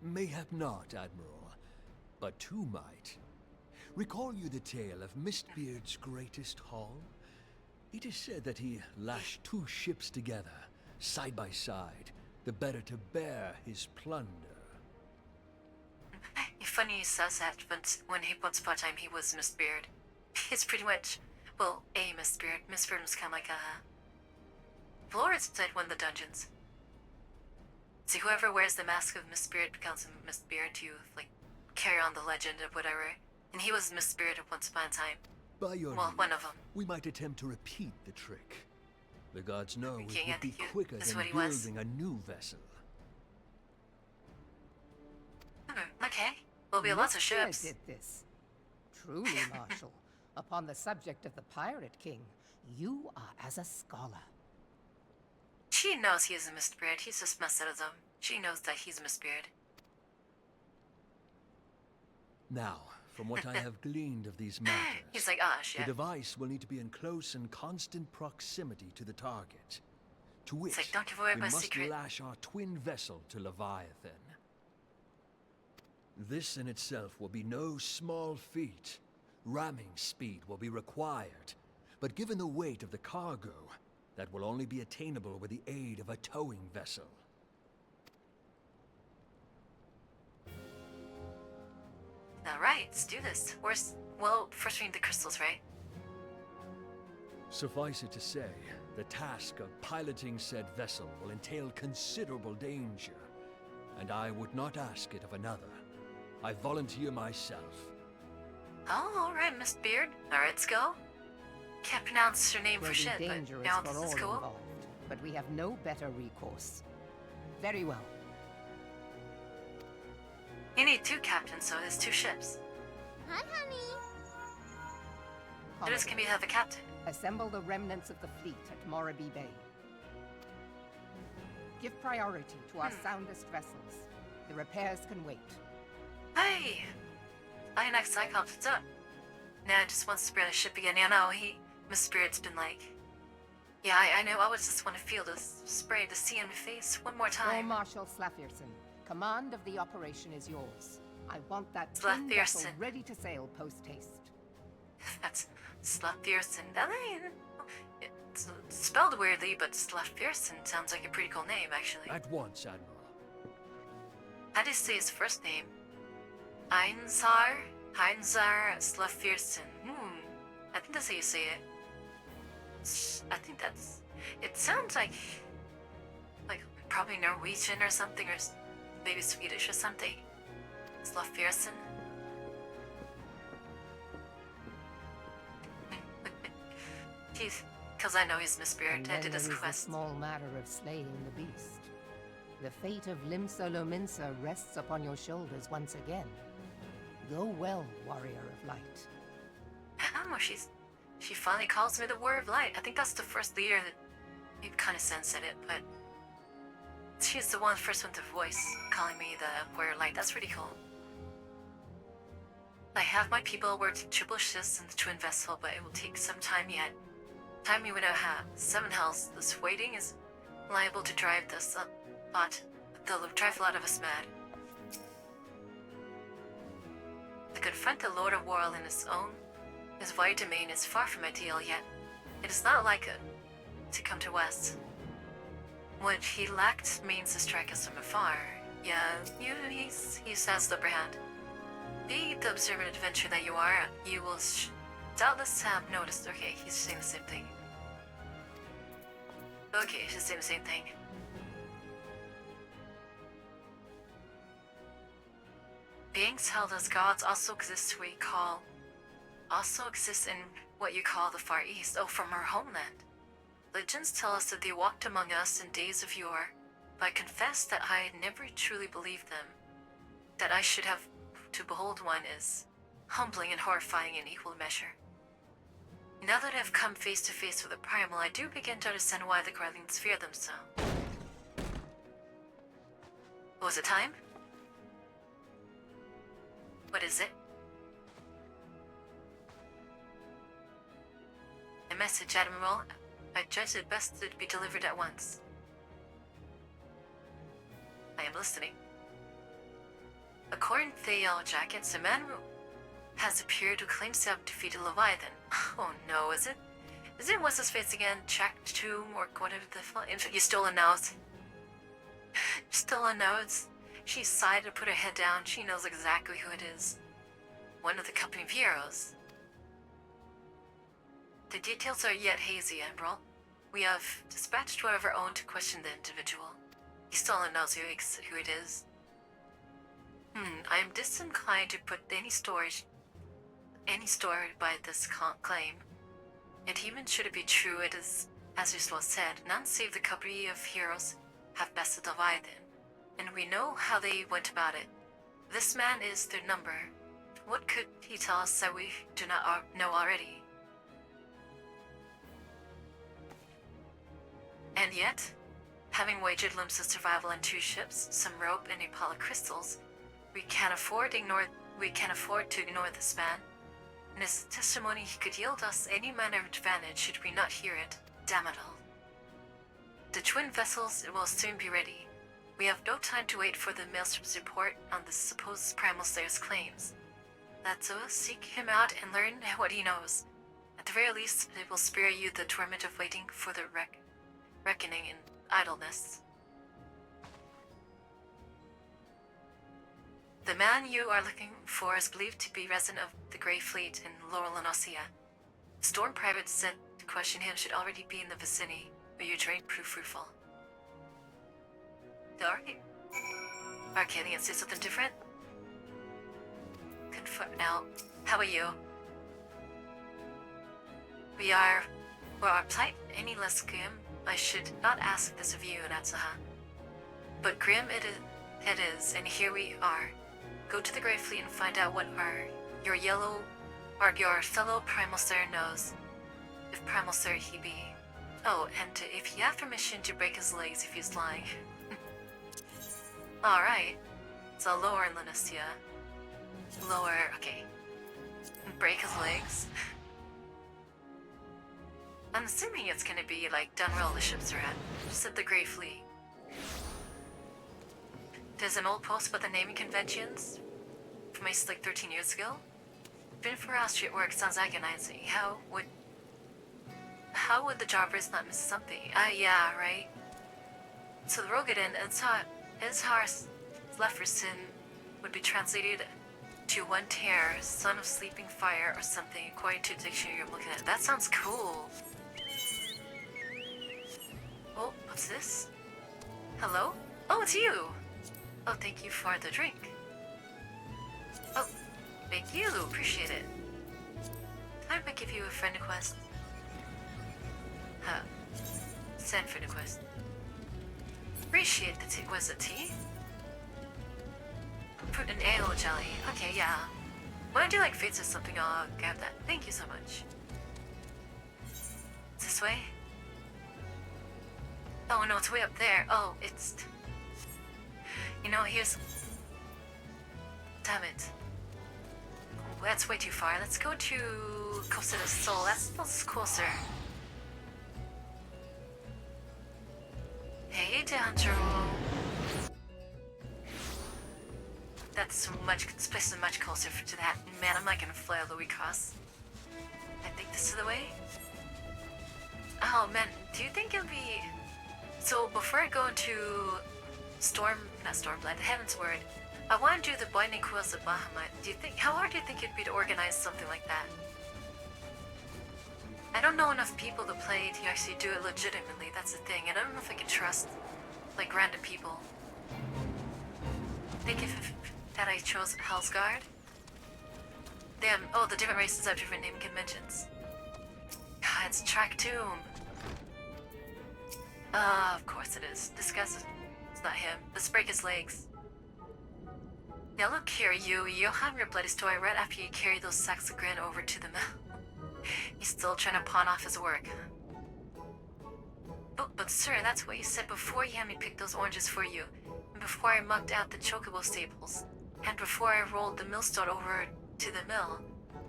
Mayhap not, Admiral, but two might. Recall you the tale of Mistbeard's greatest haul? It is said that he lashed two ships together, side by side, the better to bear his plunder. Funny he says that, but when he once upon a time he was Mistbeard. He's pretty much, well, a Mistbeard. Mistbeard was kind of like a... Flores said one of the dungeons. See, whoever wears the mask of Mistbeard becomes a Mistbeard to, like, carry on the legend or whatever. And he was Mistbeard once upon a time. By your well, leave, one of them. We might attempt to repeat the trick. The gods know it Yeah, would be quicker that's than what he was. building a new vessel. Okay. There'll be lots of ships. Did this. Truly, Marshal, upon the subject of the Pirate King, you are as a scholar. She knows he is a Mistbeard. He's just messed with them. She knows that he's a Mistbeard. Now, from what I have gleaned of these matters, He's like, shit. the device will need to be in close and constant proximity to the target. To which, like, don't give away we my must secret. lash our twin vessel to Leviathan. This in itself will be no small feat. Ramming speed will be required, but given the weight of the cargo, that will only be attainable with the aid of a towing vessel. Alright, let's do this. First we need the crystals, right? Suffice it to say, the task of piloting said vessel will entail considerable danger, and I would not ask it of another. I volunteer myself. Oh, alright, Mistbeard. Alright, let's go. Can't pronounce her name Will for be shit, but dangerous now for this all is cool. involved, but we have no better recourse. Very well. You need two captains, so there's two ships. Hi, honey. Who does can we have a captain? Assemble the remnants of the fleet at Morabee Bay. Give priority to our soundest vessels. The repairs can wait. Hey! Next Cyclops, what's up? Nah, just wants to spread a ship again. Yeah, no, Mistbeard's been like... Yeah, I know, I would just want to feel the spray the sea in my face one more Oh, time. Marshal Slafierson, command of the operation is yours. I want that twin vessel Slafierson. ready to sail post-haste. That's Slafierson. I mean, it's spelled weirdly, but Slafierson sounds like a pretty cool name, actually. At once, Admiral. How do you say his first name? Heinzar Slafierson. I think that's how you say it. I think that's... It sounds like... probably Norwegian or something, or maybe Swedish or something. Slofierson. Because I know he's my spirit. I did his quest. The small matter of slaying the beast. The fate of Limsa rests upon your shoulders once again. Go well, warrior of light. She finally calls me the Warrior of Light. I think that's the first leader that you kind of sense at it, but she's the first one to voice calling me the Warrior of Light. That's pretty cool. I have my people work triple shifts in the twin vessel, but it will take some time yet. Time we will not have. 7 hells. This waiting is liable to drive this a lot. They'll drive a lot of us mad. To confront the Lord of War in his wide domain is far from ideal yet. It is not like it to come to west. What he lacked means to strike us from afar. Yeah, he has the upper hand. Be the observant adventurer that you are, you will doubtless have noticed. Okay, he's saying the same thing. Okay, he's saying the same thing. Beings held as gods also exist in what you call the Far East. Oh, from our homeland. Legends tell us that they walked among us in days of yore, but I confess that I had never truly believed them. That I should have to behold one is humbling and horrifying in equal measure. Now that I've come face to face with the primal, I do begin to understand why the Garleans fear them so. Was it time? What is it? A message, Admiral. I judge it best to be delivered at once. I am listening. According to the Yellow Jackets, a man has appeared who claims to have defeated Leviathan. Oh no, is it? Is it what's his face again? Jack Tomb or whatever the fuck? You stolen notes. Stolen notes. She sighed and put her head down. She knows exactly who it is. One of the company of heroes. The details are yet hazy, Admiral. We have dispatched one of our own to question the individual. He still knows who it is. I am disinclined to put any story by this claim. And even should it be true, it is, as you well said, none save the company of heroes have bested Leviathan, and we know how they went about it. This man is their number. What could he tell us that we do not know already? And yet, having wagered Limsa's survival on 2 ships, some rope, and a pile of crystals, we can't afford to ignore this man. In his testimony, he could yield us any manner of advantage should we not hear it. Damn it all. The twin vessels will soon be ready. We have no time to wait for the Maelstrom's report on the supposed Primal Slayer's claims. Let's seek him out and learn what he knows. At the very least, it will spare you the torment of waiting for the reckoning in idleness. The man you are looking for is believed to be resident of the Grey Fleet in Laurel and Osea. Storm Private sent to question him should already be in the vicinity, but your dream proved fruitful. Alright. Arcadians say something different? Confirm now. How are you? We're uptight any less grim. I should not ask this of you, Natsuha. But grim it is, and here we are. Go to the Grey Fleet and find out what your fellow Primal Slayer knows. If Primal Slayer he be. Oh, and if you have permission to break his legs if he's lying. Alright. So lower in Lenistia. Lower, okay. Break his legs. I'm assuming it's gonna be like down where all the ships are at. Just at the Grey Fleet. There's an old post about the naming conventions from like 13 years ago. Been for Austrian work sounds agonizing. How would the jobbers not miss something? Yeah, right. So the Rogadan Izhar Leferson would be translated to one tear, son of sleeping fire or something, according to the dictionary I'm looking at. That sounds cool. Oh, what's this? Hello? Oh, it's you! Oh, thank you for the drink. Oh, thank you, appreciate it. Time I give you a friend request? Huh. Send friend request. Appreciate the tea. Was it tea? Fruit and ale jelly. Okay, yeah. When I do like fates or something, I'll grab that. Thank you so much. This way? Oh no, it's way up there. Oh, it's... You know, here's... Damn it. Oh, that's way too far. Let's go to... Coast of the Soul. That's closer. Hey, D'Angelo. That's this place is much closer to that. Man, I'm not gonna fly all the way across. I think this is the way. Oh man, do you think it'll be... So before I go into not Stormblight, the Heaven's Word, I want to do the Binding Quills of Bahamut. How hard do you think it'd be to organize something like that? I don't know enough people to play to actually do it legitimately, that's the thing. And I don't know if I can trust, like, random people. I think if that I chose Hell's Guard. Damn, oh, the different races have different name conventions. God, it's Trachtomb. Of course it is. This guy's... It's not him. Let's break his legs. Now look here, you'll have your bloody story right after you carry those sacks of grain over to the mill. He's still trying to pawn off his work. Oh, but sir, that's what you said before you had me pick those oranges for you. And before I mucked out the chocobo staples. And before I rolled the millstone over to the mill.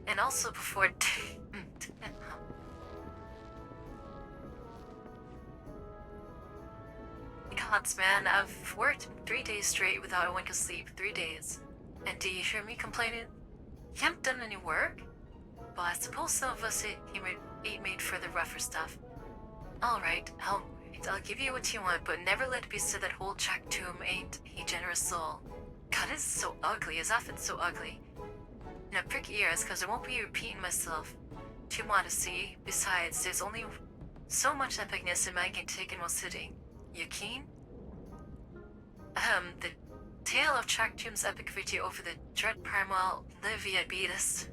And also before... Gods, man, I've worked 3 days straight without a wink of sleep. 3 days. And do you hear me complaining? You haven't done any work? Well, I suppose some of us ain't made for the rougher stuff. Alright, I'll give you what you want, but never let it be said that whole Trachtomb ain't a generous soul. God, it's so ugly. It's often so ugly. Now prick ears, cause I won't be repeating myself. Too modesty. Besides, there's only so much epicness a man can take in while sitting. You keen? The tale of Trachtomb's epic victory over the dread primal Leviabeetus.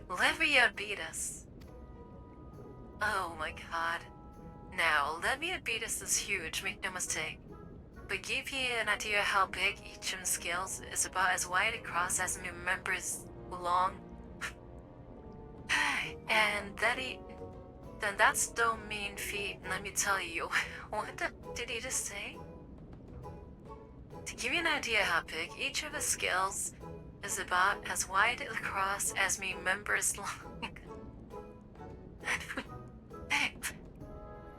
Leviabeetus. Oh my god. Now, Leviabeetus is huge, make no mistake. But give you an idea how big each of the scales is about as wide across as me members long. And then that's no mean feat, let me tell you. What did he just say? To give you an idea how big each of the scales is about as wide across as me members long.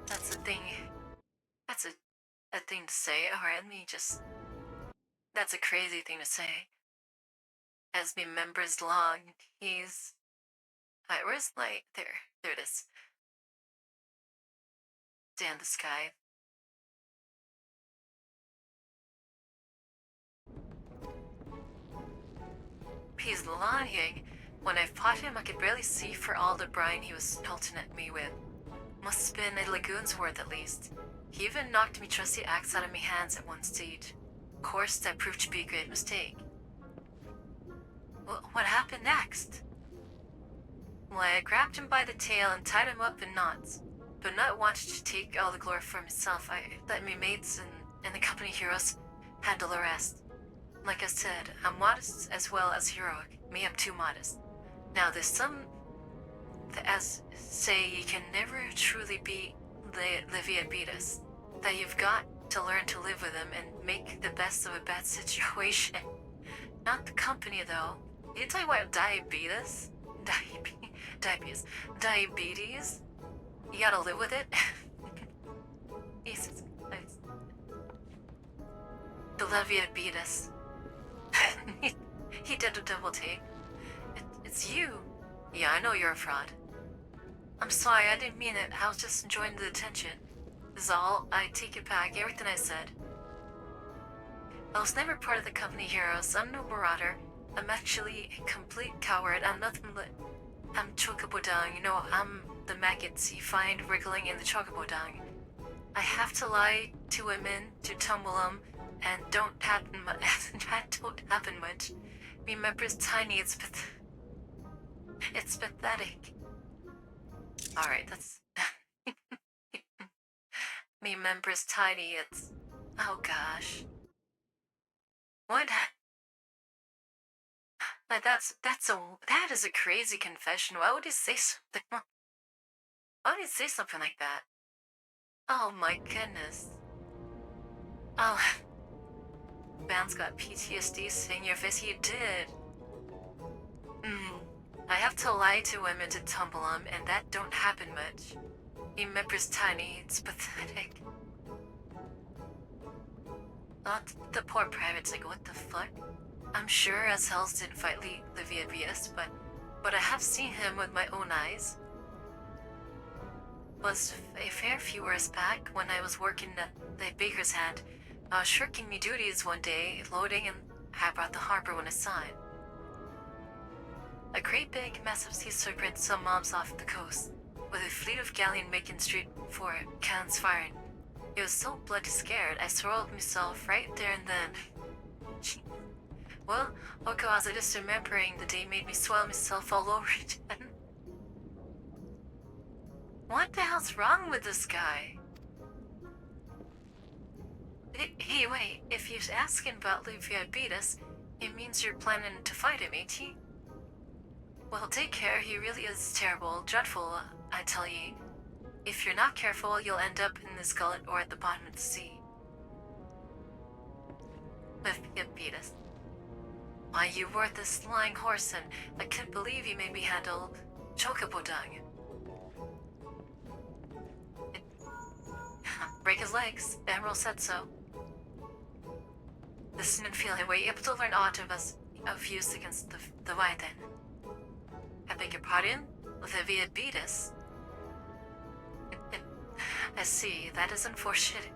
That's a thing. That's a thing to say. Alright, let me just... That's a crazy thing to say. As me members long, he's... Alright, where's light? There it is. Down the sky. He's lying. When I fought him, I could barely see for all the brine he was pelting at me with. Must have been a lagoon's worth at least. He even knocked me trusty axe out of me hands at one stage. Of course, that proved to be a great mistake. What happened next? Well, I grabbed him by the tail and tied him up in knots. But not wanting to take all the glory for myself, I let me mates and the company heroes handle the rest. Like I said, I'm modest as well as heroic. Me, I'm too modest. Now, there's some that say you can never truly beat Leviabeetus. That you've got to learn to live with him and make the best of a bad situation. Not the company, though. You talking about diabetes? Diabetes? You gotta live with it? Jesus Christ. The Leviabeetus. He did a double take. It's you. Yeah, I know you're a fraud. I'm sorry, I didn't mean it. I was just enjoying the attention. This is all. I take it back, everything I said. I was never part of the company heroes. I'm no marauder. I'm actually a complete coward. I'm nothing but... I'm chocobo dung. You know, I'm the maggots you find wriggling in the chocobo dung. I have to lie to women to tumble 'em, and don't happen that don't happen much. Remember's tiny, it's pathetic. Alright, that's Remember's tiny, it's oh gosh. What like that is a crazy confession. Why would he say something? Why would he say something like that? Oh my goodness. Oh, Van's got PTSD seeing your face. He did. I have to lie to women to tumble 'em, and that don't happen much. Remember's tiny. It's pathetic. The poor private's like, what the fuck? I'm sure as hells didn't fight Leviabeetus, but I have seen him with my own eyes. Was a fair few years back when I was working at the baker's hand. I was shirking me duties one day, loading, and I brought the harbor when I saw it. A great big, massive sea serpent some miles off the coast, with a fleet of galleon making straight for it, cannons firing. It was so bloody scared, I swallowed myself right there and then. Well, okay, I was just remembering the day made me swallow myself all over again. What the hell's wrong with this guy? Hey, wait, if he's asking about Leviabeetus, it means you're planning to fight him, ain't he? Well, take care, he really is terrible, dreadful, I tell ye. If you're not careful, you'll end up in this gullet or at the bottom of the sea. Leviabeetus. Why, you worthless lying horse, and I can't believe you made me handle chocobo dung. Break his legs, Emerald said so. Listen and feel him, were you able to learn aught of use against the Leviathan? I beg your pardon? Leviabeetus? I see, that is unfortunate.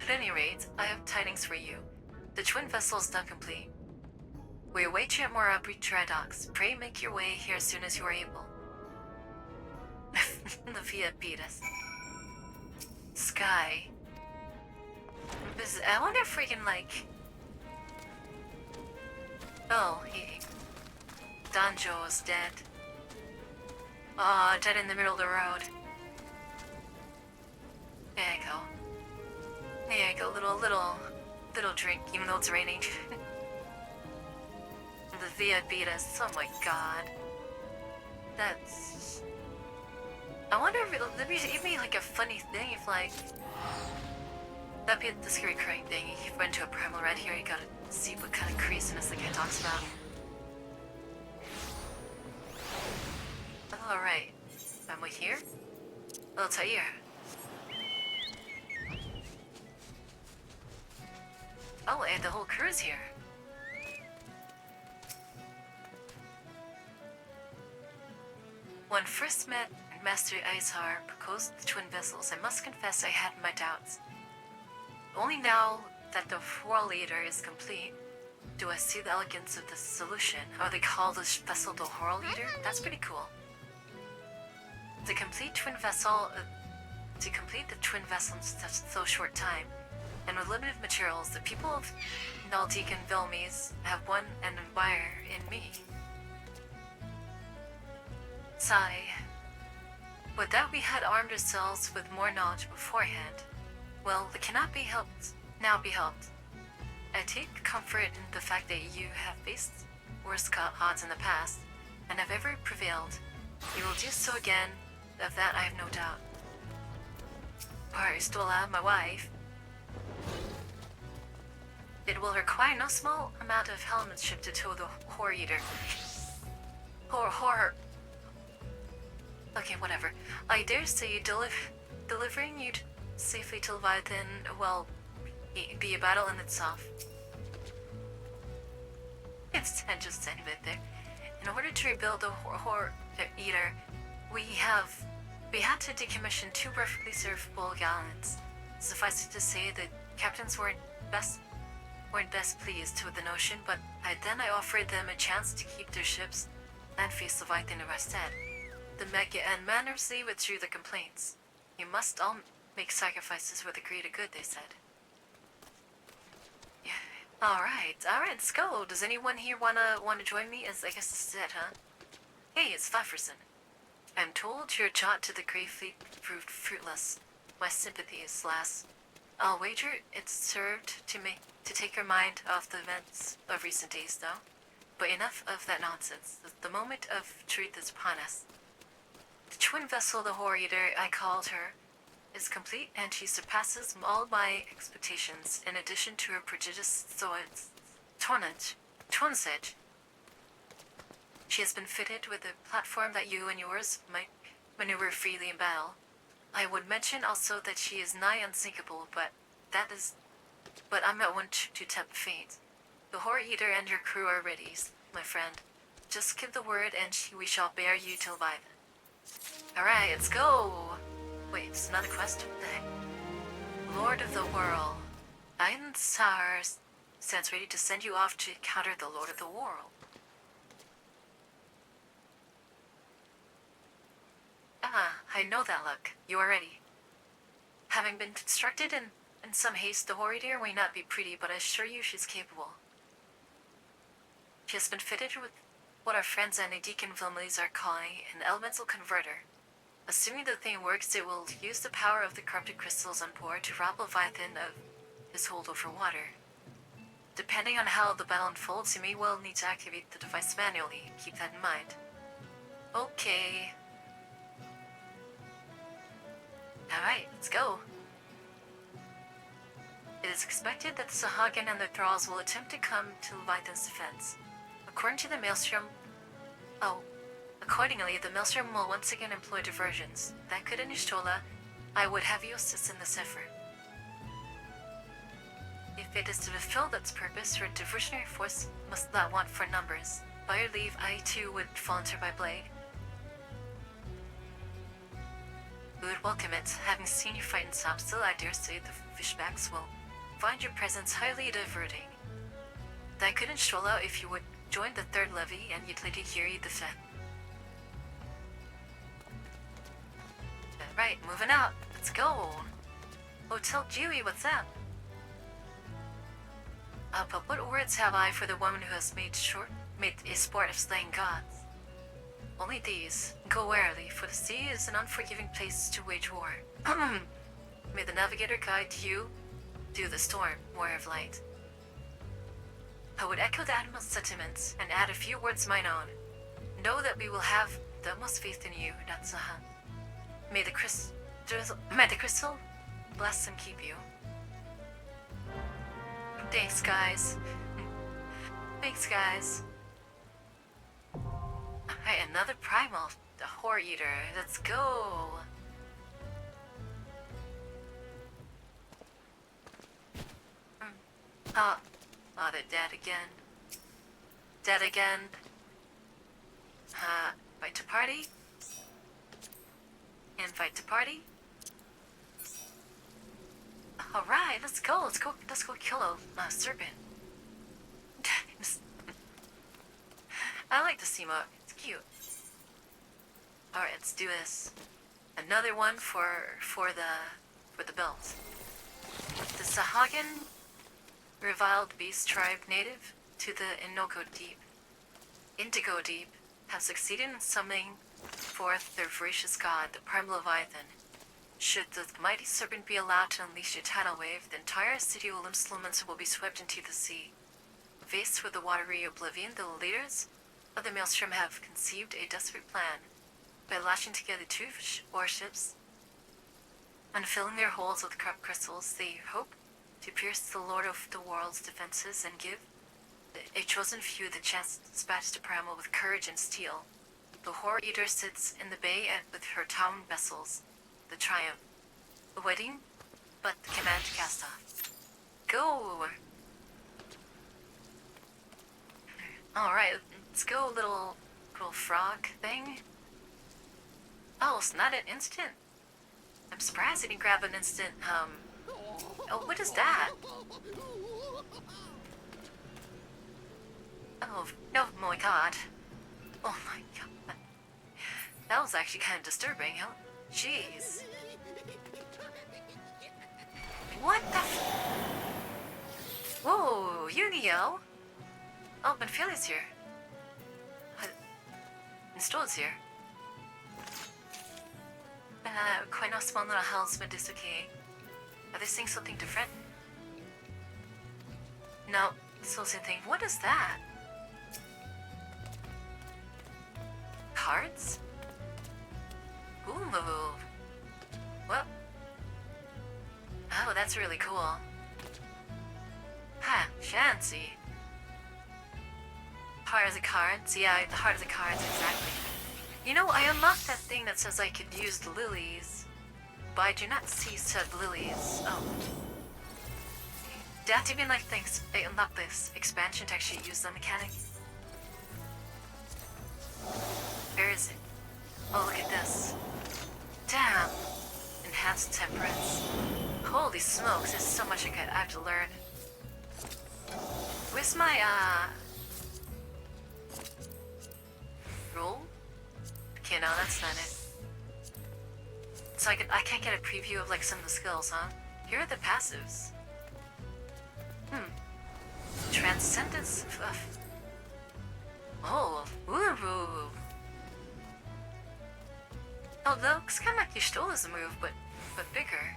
At any rate, I have tidings for you. The twin vessel is done complete. We await you at Morabi dry docks. Pray make your way here as soon as you are able. Leviabeetus. Sky. I wonder if freaking like... Oh, Danjo is dead. Oh, dead in the middle of the road. There you go. There you go, little drink, even though it's raining. Leviabeetus, oh my god. That's... I wonder if it'd be like a funny thing if like... That'd be the scary crying thing. He went to a primal red here, you gotta see what kind of craziness the guy talks about. Alright. Am we here? El Tair. Oh, and the whole crew's here. When first met Master Izhar proposed the twin vessels, I must confess I had my doubts. Only now that the war leader is complete, do I see the elegance of the solution. Oh, they call this vessel the Horror Leader? That's pretty cool. To complete the twin vessel in so short time, and with limited materials, the people of Naldik and Vilmes have won and admire in me. Sigh. Would that we had armed ourselves with more knowledge beforehand. Well, it cannot be helped. Now be helped. I take comfort in the fact that you have faced worse odds in the past, and have ever prevailed. You will do so again, of that I have no doubt. Aristola, my wife. It will require no small amount of helmetship to tow the Horror Eater. Horror. Okay, whatever. I dare say delivering you safely to Leviathan, well, be a battle in itself. It's just end it there. In order to rebuild the Horror Eater, we had to decommission 2 perfectly serviceable galleons. Suffice it to say, the captains weren't best pleased with the notion, but I offered them a chance to keep their ships and face Leviathan in our stead. The Mega and mannerously withdrew the complaints. You must all make sacrifices for the greater good, they said. Yeah. Alright, let's go. Does anyone here wanna join me? As I guess this is it, huh? Hey, it's Fufferson. I'm told your jaunt to the Grey Fleet proved fruitless. My sympathies, lass. I'll wager it's served to take your mind off the events of recent days, though. But enough of that nonsense. The moment of truth is upon us. The twin vessel, the Horror Eater, I called her, is complete, and she surpasses all my expectations, in addition to her prodigious tonnage. She has been fitted with a platform that you and yours might maneuver freely in battle. I would mention also that she is nigh unsinkable, but I'm not one to tempt fate. The Horror Eater and her crew are ready, my friend. Just give the word, and we shall bear you to Leviathan. Alright, let's go! Wait, it's another quest? What the heck? Lord of the World. Einsar stands ready to send you off to counter the Lord of the World. I know that look. You are ready. Having been constructed in some haste, the Horror Eater may not be pretty, but I assure you she's capable. She has been fitted with what our friends and Deacon families are calling an elemental converter. Assuming the thing works, it will use the power of the corrupted crystals on board to rob Leviathan of his hold over water. Depending on how the battle unfolds, you may well need to activate the device manually. Keep that in mind. Okay. Alright, let's go. It is expected that the Sahagin and their thralls will attempt to come to Leviathan's defense. Accordingly, the Maelstrom will once again employ diversions. Thank good Nishtola, I would have you assist in this effort. If it is to fulfill its purpose, your diversionary force must not want for numbers. By your leave, I too would volunteer by blade. We would welcome it. Having seen you fight in Topstill, I dare say the fishbacks will find your presence highly diverting. Thank good Nishtola if you would join the third levy and you'd Lady Yugiri the fifth. Right, moving out. Let's go. Hotel Dewey, what's up? But what words have I for the woman who has made a sport of slaying gods? Only these. Go warily, for the sea is an unforgiving place to wage war. May the navigator guide you through the storm, warrior of light. I would echo the Admiral's sentiments and add a few words of mine own. Know that we will have the utmost faith in you, Natsaha. May the crystal bless and keep you. Thanks, guys. Thanks, guys. Alright, another primal. The Horror Eater. Let's go. Oh, they're dead again. Dead again. Invite to party. Invite to party. Alright, let's go kill a serpent. I like the Seema. It's cute. Alright, let's do this. Another one for the belt. The Sahagin reviled beast tribe native to the Indigo Deep have succeeded in summoning forth their voracious god, the Primal Leviathan. Should the mighty serpent be allowed to unleash a tidal wave, the entire city of Limslummons will be swept into the sea. Faced with the watery oblivion, the leaders of the Maelstrom have conceived a desperate plan. By lashing together two warships and filling their holds with corrupt crystals, they hope to pierce the Lord of the World's defenses and give a chosen few the chance to dispatch the Primal with courage and steel. The Horror Eater sits in the bay with her town vessels, the Triumph, awaiting but the command to cast off. Go! Alright, let's go, little frog thing. Oh, it's not an instant. I'm surprised I didn't grab an instant, oh, what is that? Oh, no, my god. Oh my god. That was actually kind of disturbing, huh? Jeez. What the Whoa, Yu-Gi-Oh! Oh, Benfili's here. And Stoll's here. Quite not small little house, but it's okay. Are they saying something different? No, still same thing. What is that? Cards? Ooh. Well. Oh, that's really cool. Huh, fancy. Heart of the cards? Yeah, the heart of the cards, exactly. You know, I unlocked that thing that says I could use the lilies, but I do not see said lilies. Oh. Did I have to be like things? I unlocked this expansion to actually use the mechanic. Where is it? Oh, look at this. Damn. Enhanced temperance. Holy smokes, there's so much I have to learn. Where's my, rule? Okay, no, that's not it. So I can't get a preview of like some of the skills, huh? Here are the passives. Transcendence. Oh, ooh. Oh, looks kind of like you stole as a move, but bigger.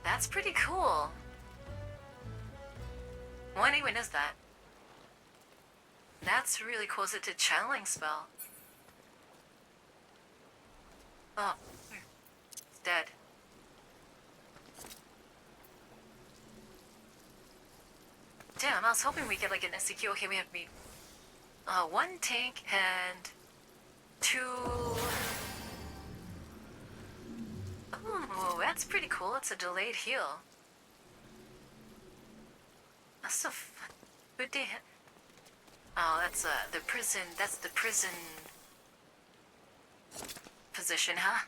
That's pretty cool. What even is that? That's really cool. Is it a channeling spell? Oh, it's dead. Damn, I was hoping we get like an SCQ. Okay, we have one tank and 2. Oh, that's pretty cool. It's a delayed heal. That's so fun. Who did? Oh, that's the prison. That's the prison position, huh?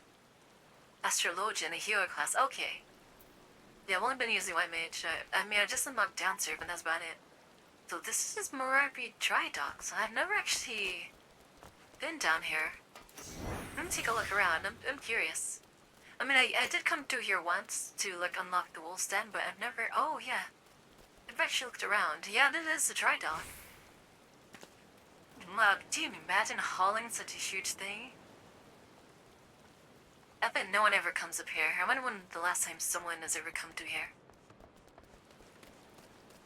Astrologian, a hero class. Okay. Yeah, I've only been using White Mage. I mean, I just unlocked down serve, and that's about it. So this is Morabi Dry Docks. I've never actually been down here. Let me take a look around. I'm curious. I mean, I did come through here once to like unlock the wool stand, but I've never. Oh yeah, I've actually looked around. Yeah, this is the dry dock. Wow, do you imagine hauling such a huge thing? I bet no one ever comes up here. I wonder when the last time someone has ever come through here.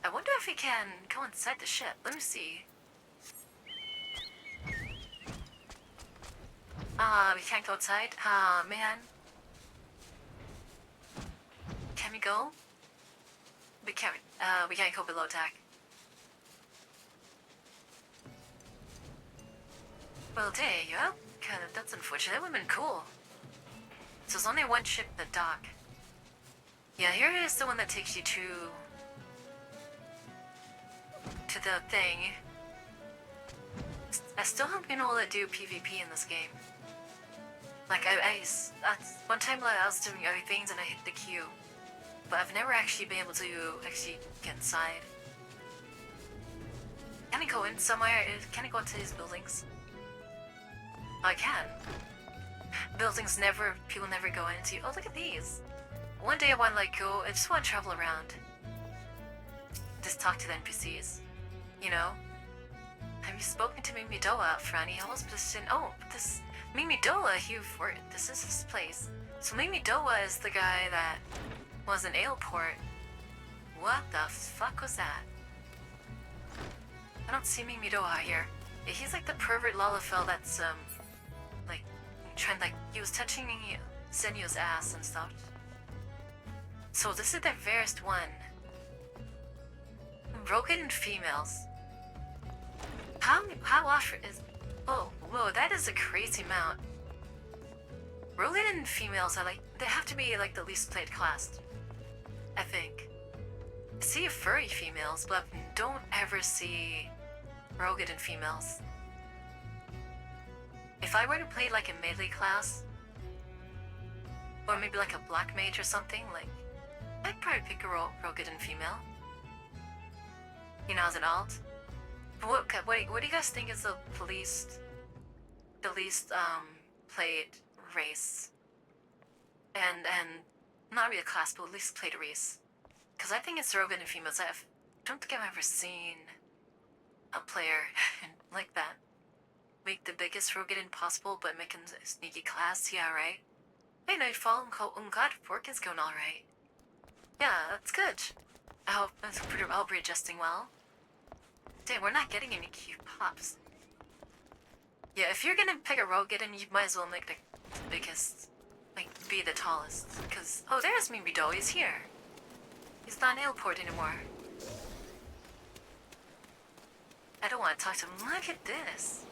I wonder if we can go inside the ship. Let me see. We can't go outside? Man. Can we go? We can't go below deck. Well, there you go. Kinda, that's unfortunate. That would've been cool. So there's only one ship in the dock. Yeah, here is the one that takes you to the thing. I still haven't been able to do PvP in this game. Like, one time I was doing other things and I hit the queue. But I've never actually been able to actually get inside. Can I go in somewhere? Can I go into these buildings? Oh, I can. Buildings people never go into. Oh, look at these. One day I want to like go, I just want to travel around. Just talk to the NPCs. You know? Have you spoken to Mimi Doa, Franny? I was just in, oh, this, Mimi Doa, this is his place. So Mimi Doa is the guy that was in Aleport. What the fuck was that? I don't see Mimi Doa here. He's like the pervert Lalafell that's, like, trying, like, he was touching Senua's ass and stuff. So this is the rarest one. Broken females. How often is... Oh, whoa, that is a crazy amount. Rogan females are like, they have to be like the least played class. I think. I see furry females, but don't ever see Rogan females. If I were to play like a melee class, or maybe like a black mage or something, like, I'd probably pick a Rogan female. You know, as an alt. But what do you guys think is the least played race? And not really a class, but at least played a race. Because I think it's Rogan and females. I don't think I've ever seen a player like that. Make the biggest Rogan possible, but making a sneaky class. Yeah, right? Hey, Nightfall, I'm glad work is going alright. Yeah, that's good. I hope I'll be adjusting well. Damn, we're not getting any cute pops. Yeah, if you're gonna pick a Rogan, you might as well make the biggest, like, be the tallest. Because, oh, there's Mimido, he's here. He's not in airport anymore. I don't want to talk to him. Look at this.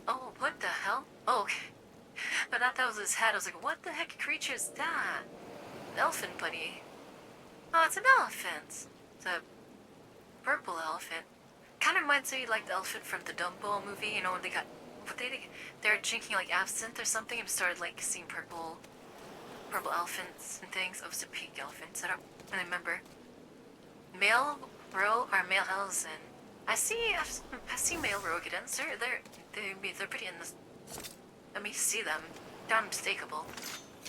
Oh, what the hell? Oh, okay. I thought that was his head. I was like, what the heck creature is that? An elephant buddy. Oh, it's an elephant. It's a purple elephant. Kind of reminds me like the elephant from the Dumbo movie. You know, when they got... They're drinking like absinthe or something and started like seeing purple elephants and things. Oh, it's a pink elephant. I don't remember. Male elephant. I see male Rogadins. They're pretty in this. Let me see them. They're unmistakable.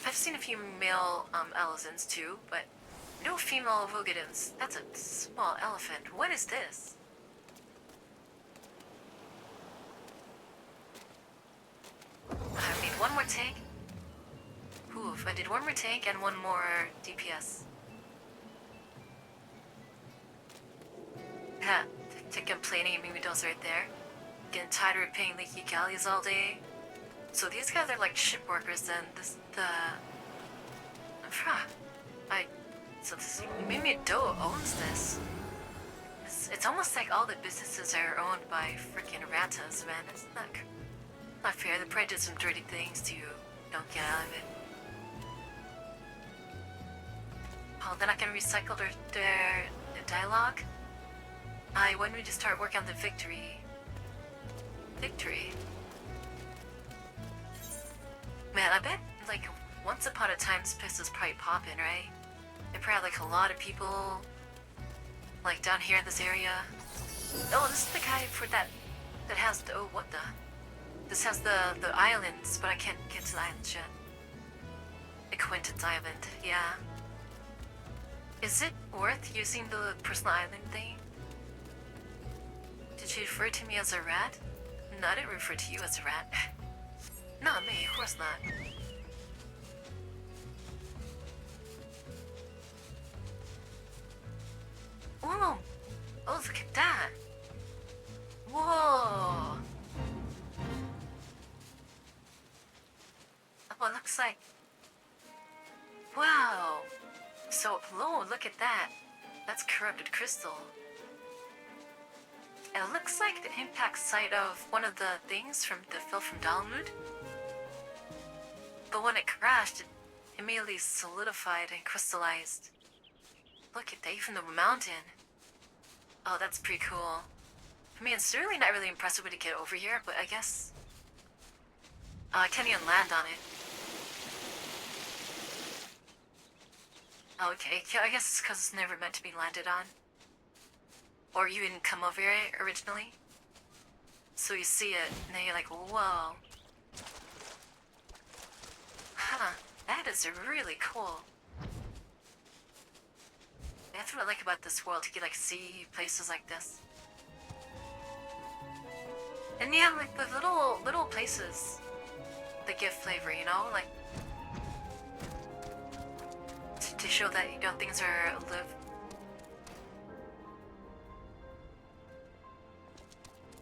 I've seen a few male elephants too, but no female Rogadins. That's a small elephant. What is this? I need one more tank. Oof, I did one more tank and one more DPS. Yeah, to complaining and Mimido's right there. Getting tired of paying leaky galleys all day. So these guys are like ship workers and so this Mimido owns this. It's almost like all the businesses are owned by freaking ratas, man. It's not fair. They probably did some dirty things to you. Don't get out of it. Oh, they're not gonna recycle their dialogue? When we just start working on the victory. Man, I bet, like, once upon a time, Spice was probably poppin', right? They probably had, like, a lot of people, like, down here in this area. Oh, this is the guy for that has the, oh, what the? This has the islands, but I can't get to the islands yet. Acquaintance Island, yeah. Is it worth using the personal island thing? Did you refer to me as a rat? No, I didn't refer to you as a rat. Not me, of course not. Whoa! Oh, look at that! Whoa! Oh, it looks like... Wow! So, low, look at that! That's corrupted crystal. It looks like the impact site of one of the things that fell from Dalmud. But when it crashed, it immediately solidified and crystallized. Look at that, even the mountain. Oh, that's pretty cool. I mean, it's really not really impressive way to get over here, but I guess... I can't even land on it. Okay, I guess it's because it's never meant to be landed on. Or you didn't come over here originally. So you see it, and then you're like, whoa. Huh, that is really cool. That's what I like about this world, you can like see places like this. And yeah, like the little places that give flavor, you know, like to show that, you know, things are lived.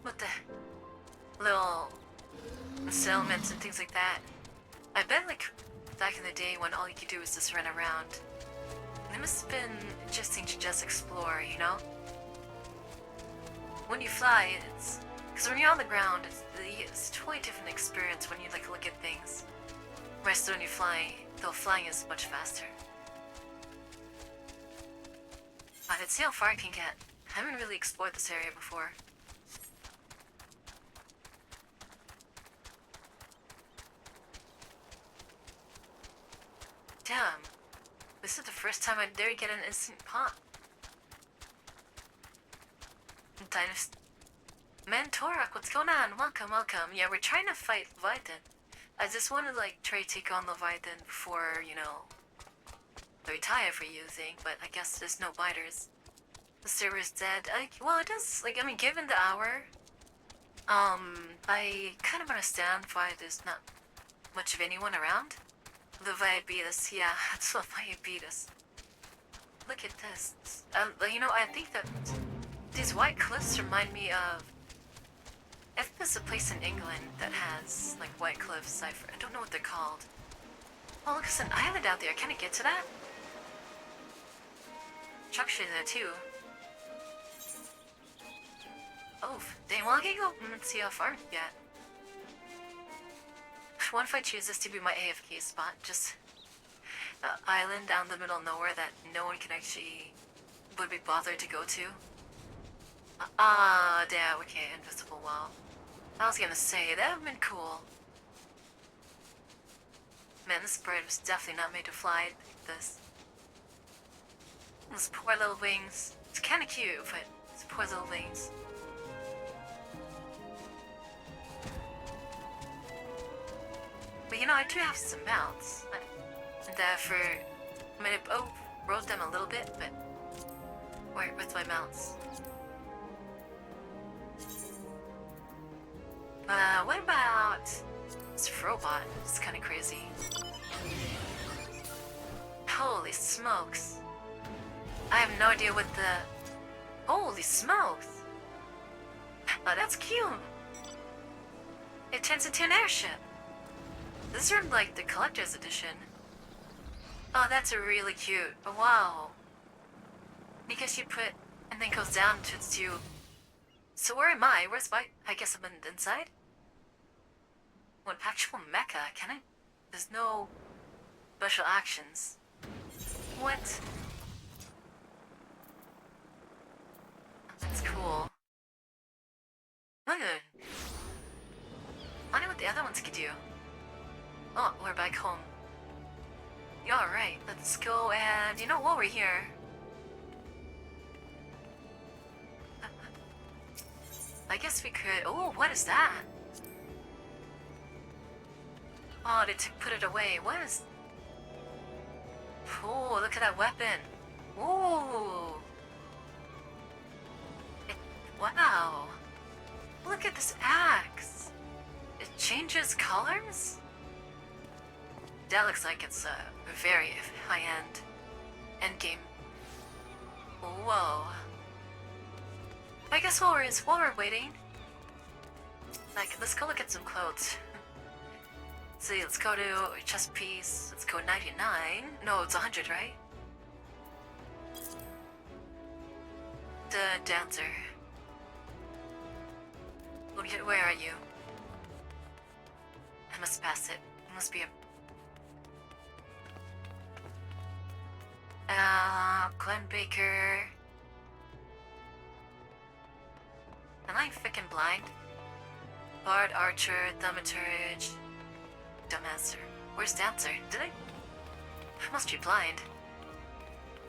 What the little settlements and things like that. I bet like back in the day when all you could do was just run around. It must have been interesting to just explore, you know? When you fly, it's... Because when you're on the ground, it's a totally different experience when you like look at things. Whereas when you fly, though flying is much faster. Let's see how far I can get. I haven't really explored this area before. Damn. This is the first time I dare get an instant pop. Dynasty. Mentorak, what's going on? Welcome, welcome. Yeah, we're trying to fight Leviathan. I just want to like try to take on Leviathan before, you know, they retire for using, but I guess there's no biters. The server's dead. Well, it does, like, I mean, given the hour, I kind of understand why there's not much of anyone around. Leviabeetus, yeah, that's Leviabeetus. Look at this. You know, I think that these white cliffs remind me of... I think there's a place in England that has, like, white cliffs. I don't know what they're called. Oh, look, there's an island out there. Can I get to that? Structure there, too. Oh, dang, well, I can go and see how far we get. What if I choose this to be my AFK spot? Just an island down the middle of nowhere that no one can actually would be bothered to go to? Damn, okay, invisible wall. I was gonna say, that would've been cool. Man, this bird was definitely not made to fly like this. Those poor little wings. It's kinda cute, but it's poor little wings. But you know, I do have some mounts. And for... I mean, I rode them a little bit, but... Where, with my mounts? What about... this robot? It's kinda crazy. Holy smokes. I have no idea what the... Holy smokes! Oh, that's cute! It turns into an airship. This is from, like, the collector's edition. Oh, that's really cute. Oh, wow. Because you put... and then goes down to you. So where am I? Where's my... I guess I'm on the inside? What actual mecha? Can I... There's no... special actions. What? That's cool. Look at it. I wonder what the other ones could do. Oh, we're back home. Yeah, alright, let's go and... You know, while we're here... I guess we could... Oh, what is that? Oh, they put it away. What is... Oh, look at that weapon. Ooh. Wow. Look at this axe. It changes colors? That looks like it's a very high-end endgame. Whoa. I guess while we're waiting, like, let's go look at some clothes. See, let's go to chest piece. Let's go 99. No, it's 100, right? The dancer. Where are you? I must pass it. It must be a... Glenn Baker. Am I frickin' blind? Bard, Archer, Thaumaturge, Dumbasser. Where's Dancer? Did I? I must be blind.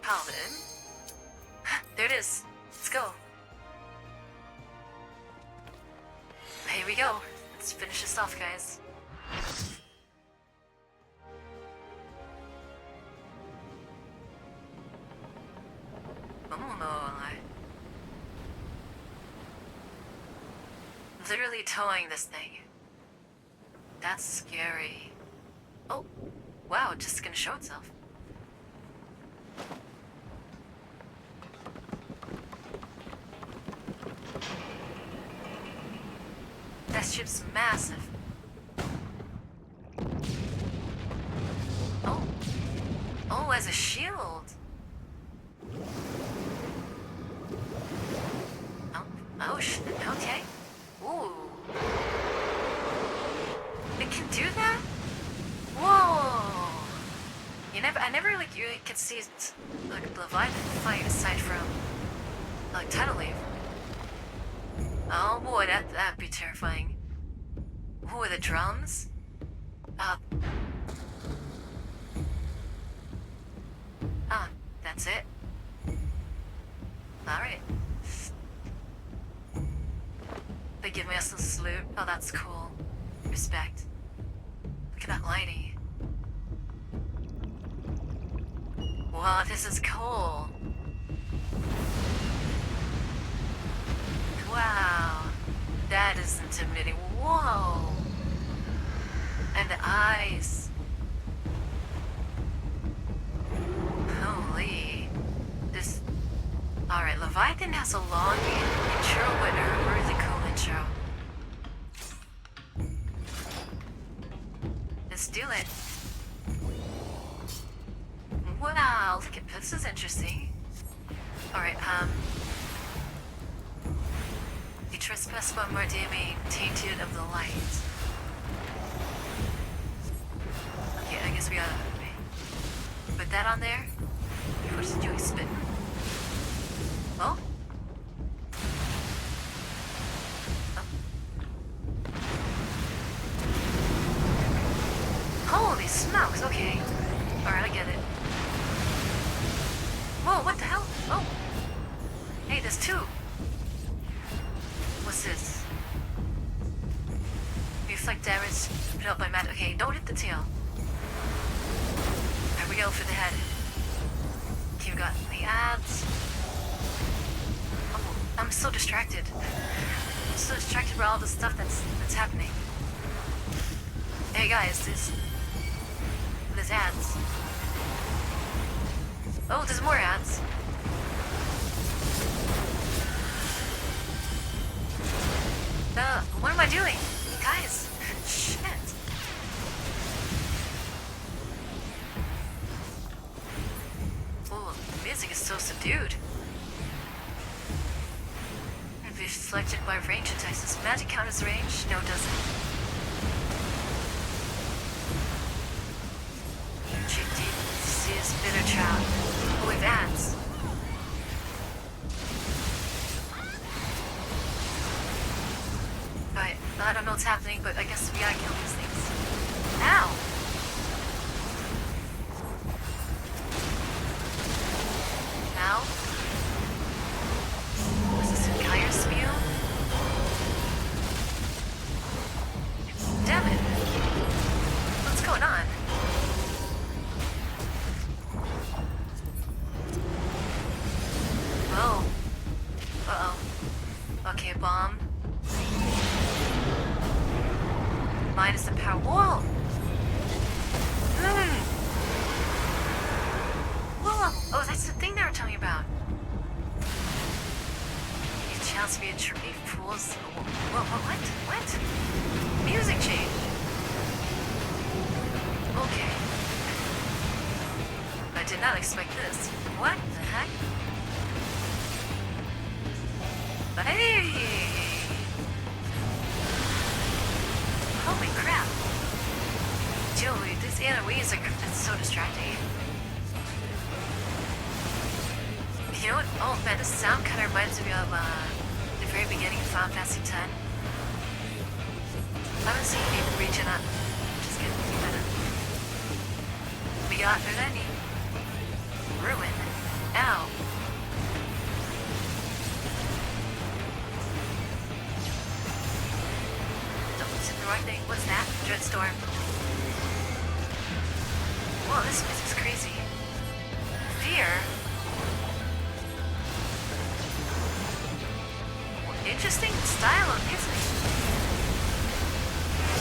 Paladin. There it is. Let's go. Here we go. Let's finish this off, guys. Literally towing this thing. That's scary. Oh, wow, it's just gonna show itself. That ship's massive. Oh. Oh, as a shield. Oh, okay. Ooh. It can do that? Whoa! I never like you could see like Leviathan fight aside from like Tidal Wave. Oh boy, that'd be terrifying. Ooh, the drums? That's it. Alright. They give me a salute. Oh, that's cool. Respect. at that lighting. Wow, this is cool. Wow. That is intimidating. Whoa. And the eyes. Holy. This. Alright, Leviathan has a long intro, but a really cool intro. Let's do it. Wow, look at this is interesting. Alright, you trespass one more damage, tainted of the light. Okay, I guess we gotta put that on there. What is it doing? Spit. Oh? Holy smokes, okay. Alright, I get it. Whoa, what the hell? Oh! Hey, there's two! What's this? Reflect damage put out by mat. Okay, don't hit the tail. There we go for the head. Okay, we got the ads. Oh, I'm so distracted. I'm so distracted by all the stuff that's happening. Hey guys, there's ads. Oh, there's more ads. What am I doing? Guys, shit. Oh, the music is so subdued. Reflected by range attacks. Does magic count as range? No, it doesn't. GD is bitter trout. Oh, we've ads. Alright, I don't know what's happening, but I guess we gotta kill these things. Ow! Ow. Was this a Kyre spew? Damn it! What's going on? Oh. Uh-oh. Okay, bomb. Minus the power. Whoa! Whoa! Oh, that's the thing they were telling me about. You chance me a tree fools. Whoa, what? What? Music change. Okay. I did not expect this. What the heck? Hey! Holy crap! Joey, these enemies are so distracting. You know what? Oh man, this sound kind of reminds me of the very beginning of Final Fantasy X. I haven't seen any region up. Just kidding. We got Urani. Ruin. Ow. Right thing. What's that? Dreadstorm. Whoa, this music's crazy. Fear? Interesting style of music.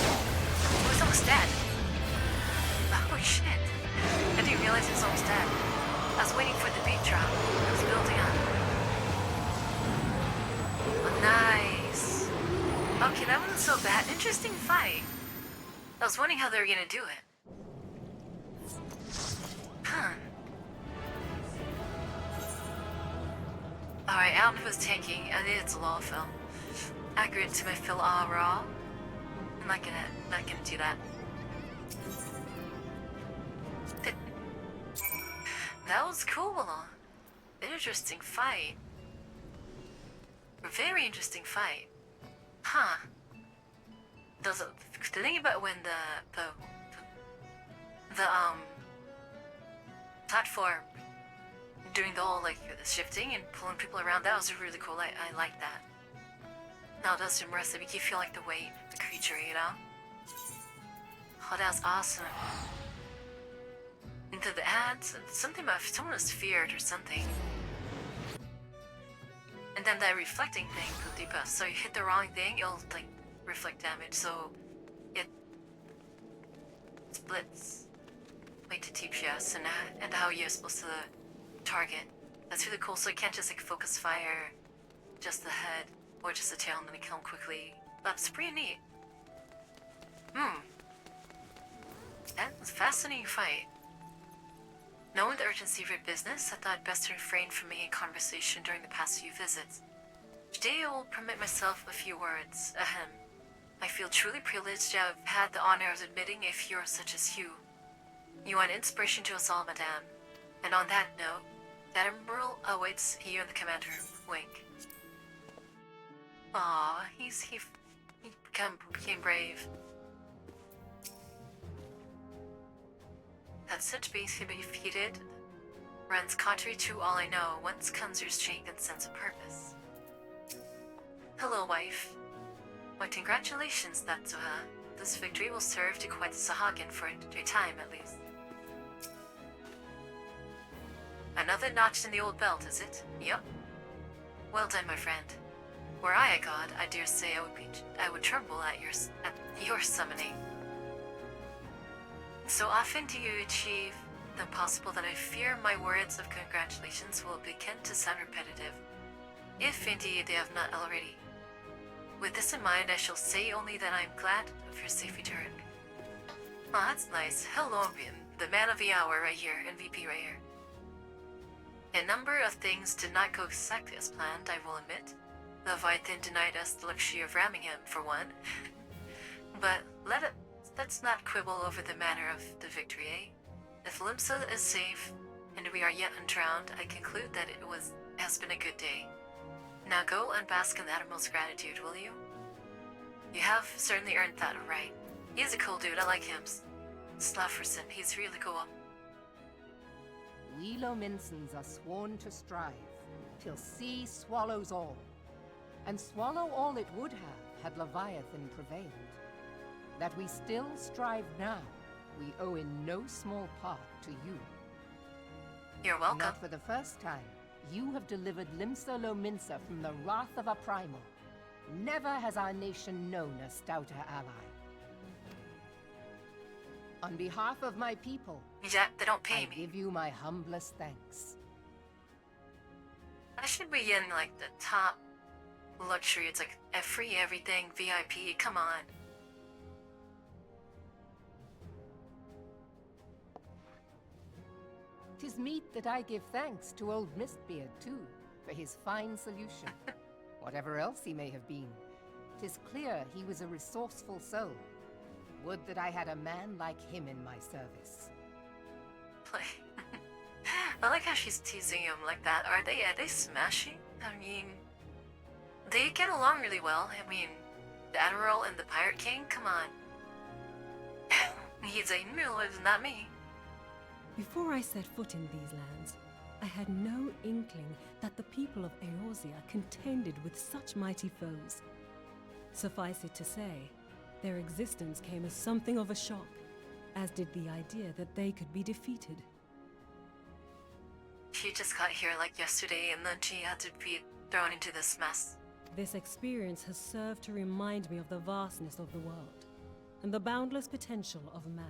Oh, it's almost dead. Oh shit. I didn't realize it was almost dead. I was waiting for the beat drop. It was building up. Oh, nice. Okay, that wasn't so bad. Interesting fight. I was wondering how they were gonna do it. Huh. Alright, I don't know if it was tanking. I think it's a law film. Accurate to my fill raw. I'm not gonna do that. That was cool. Interesting fight. A very interesting fight. Huh. The thing about when the platform doing the whole like shifting and pulling people around, that was really cool. I like that. Now it does immersive, make you feel like the weight, the creature, you know? Oh, that was awesome. Into the ads, something about someone was feared or something. And then that reflecting thing could debuff. So you hit the wrong thing, it'll like reflect damage. So it splits way to TPS and how you're supposed to target. That's really cool. So you can't just like focus fire just the head or just the tail and then kill him quickly. That's pretty neat. That was a fascinating fight. Knowing the urgency of your business, I thought best to refrain from making conversation during the past few visits. Today I will permit myself a few words. Ahem. I feel truly privileged to have had the honor of admitting a hero such as you. You are an inspiration to us all, madame. And on that note, that Admiral awaits you in the command room. Wink. Aww, he became brave. That such beings can be defeated runs contrary to all I know. Whence comes your strength and sense of purpose? Hello, wife. Why, congratulations, Natsuha. This victory will serve to quiet the Sahagin for a time, at least. Another notch in the old belt, is it? Yep. Well done, my friend. Were I a god, I dare say I would tremble at your summoning. So often do you achieve the impossible that I fear my words of congratulations will begin to sound repetitive, if indeed they have not already. With this in mind, I shall say only that I am glad of your safe return. Oh, that's nice. Hello, the man of the hour right here, MVP right here. A number of things did not go exactly as planned, I will admit. Leviathan denied us the luxury of ramming him, for one. But let's not quibble over the manner of the victory, eh? If Limsa is safe, and we are yet undrowned, I conclude that has been a good day. Now go and bask in the Admiral's gratitude, will you? You have certainly earned that right. He's a cool dude, I like him. Slufferson, he's really cool. We Lominsons are sworn to strive, till sea swallows all. And swallow all it would have had Leviathan prevailed. That we still strive now, we owe in no small part to you. You're welcome. Not for the first time, you have delivered Limsa Lominsa from the wrath of a primal. Never has our nation known a stouter ally. On behalf of my people, yeah, they don't pay me. I give you my humblest thanks. I should be in like the top luxury. It's like free everything, VIP, come on. Tis meet that I give thanks to old Mistbeard, too, for his fine solution. Whatever else he may have been, 'tis clear he was a resourceful soul. Would that I had a man like him in my service. I like how she's teasing him like that. Are they smashing? I mean, they get along really well. I mean, the Admiral and the Pirate King, come on. He's a no, it's not me. Before I set foot in these lands, I had no inkling that the people of Eorzea contended with such mighty foes. Suffice it to say, their existence came as something of a shock, as did the idea that they could be defeated. She just got here like yesterday and then she had to be thrown into this mess. This experience has served to remind me of the vastness of the world, and the boundless potential of man.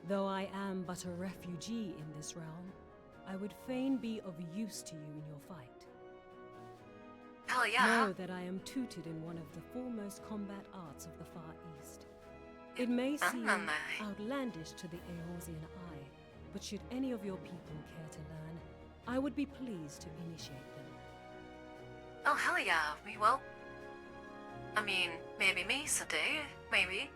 Though I am but a refugee in this realm, I would fain be of use to you in your fight. Hell yeah! Know that I am tutored in one of the foremost combat arts of the Far East. It may seem outlandish to the Eorzean eye, but should any of your people care to learn, I would be pleased to initiate them. Oh hell yeah, I mean, maybe me someday, maybe.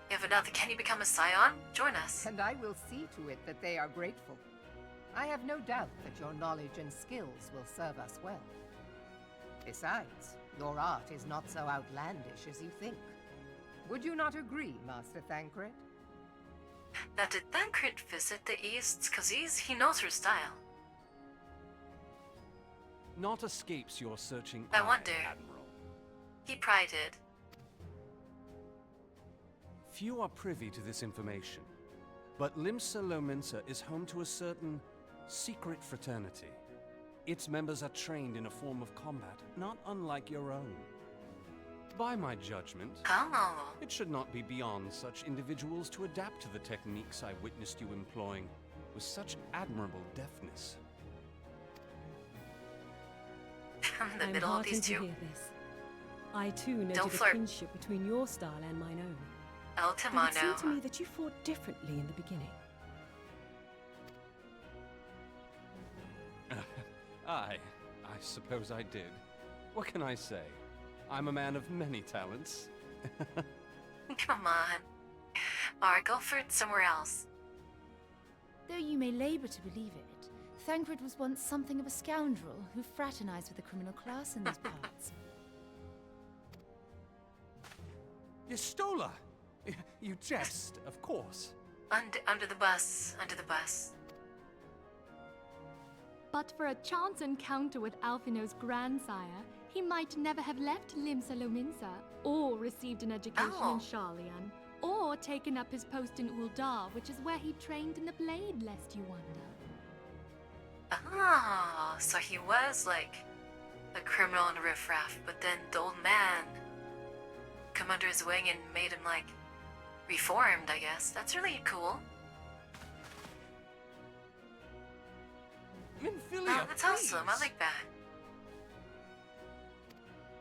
If another, can you become a scion? Join us. And I will see to it that they are grateful. I have no doubt that your knowledge and skills will serve us well. Besides, your art is not so outlandish as you think. Would you not agree, Master Thancred? Now did Thancred visit the East? Cause he knows her style. Naught escapes your searching I eye, wonder. Admiral. He probably did. Few are privy to this information, but Limsa Lominsa is home to a certain secret fraternity. Its members are trained in a form of combat not unlike your own. By my judgment, it should not be beyond such individuals to adapt to the techniques I witnessed you employing with such admirable deftness. I'm in the middle of these two. To hear this. I too noted a kinship between your style and mine own. But it seemed to me that you fought differently in the beginning. I suppose I did. What can I say? I'm a man of many talents. Come on. Alright, go for it somewhere else. Though you may labor to believe it, Thancred was once something of a scoundrel who fraternized with the criminal class in these parts. Yestola! You jest, of course. Under the bus, under the bus. But for a chance encounter with Alphino's grandsire, he might never have left Limsa Lominsa, or received an education in Sharlayan, or taken up his post in Uldar, which is where he trained in the blade, lest you wonder. Ah, so he was like a criminal and a riffraff, but then the old man come under his wing and made him like reformed, I guess. That's really cool. Minfilia, that's awesome. I like that.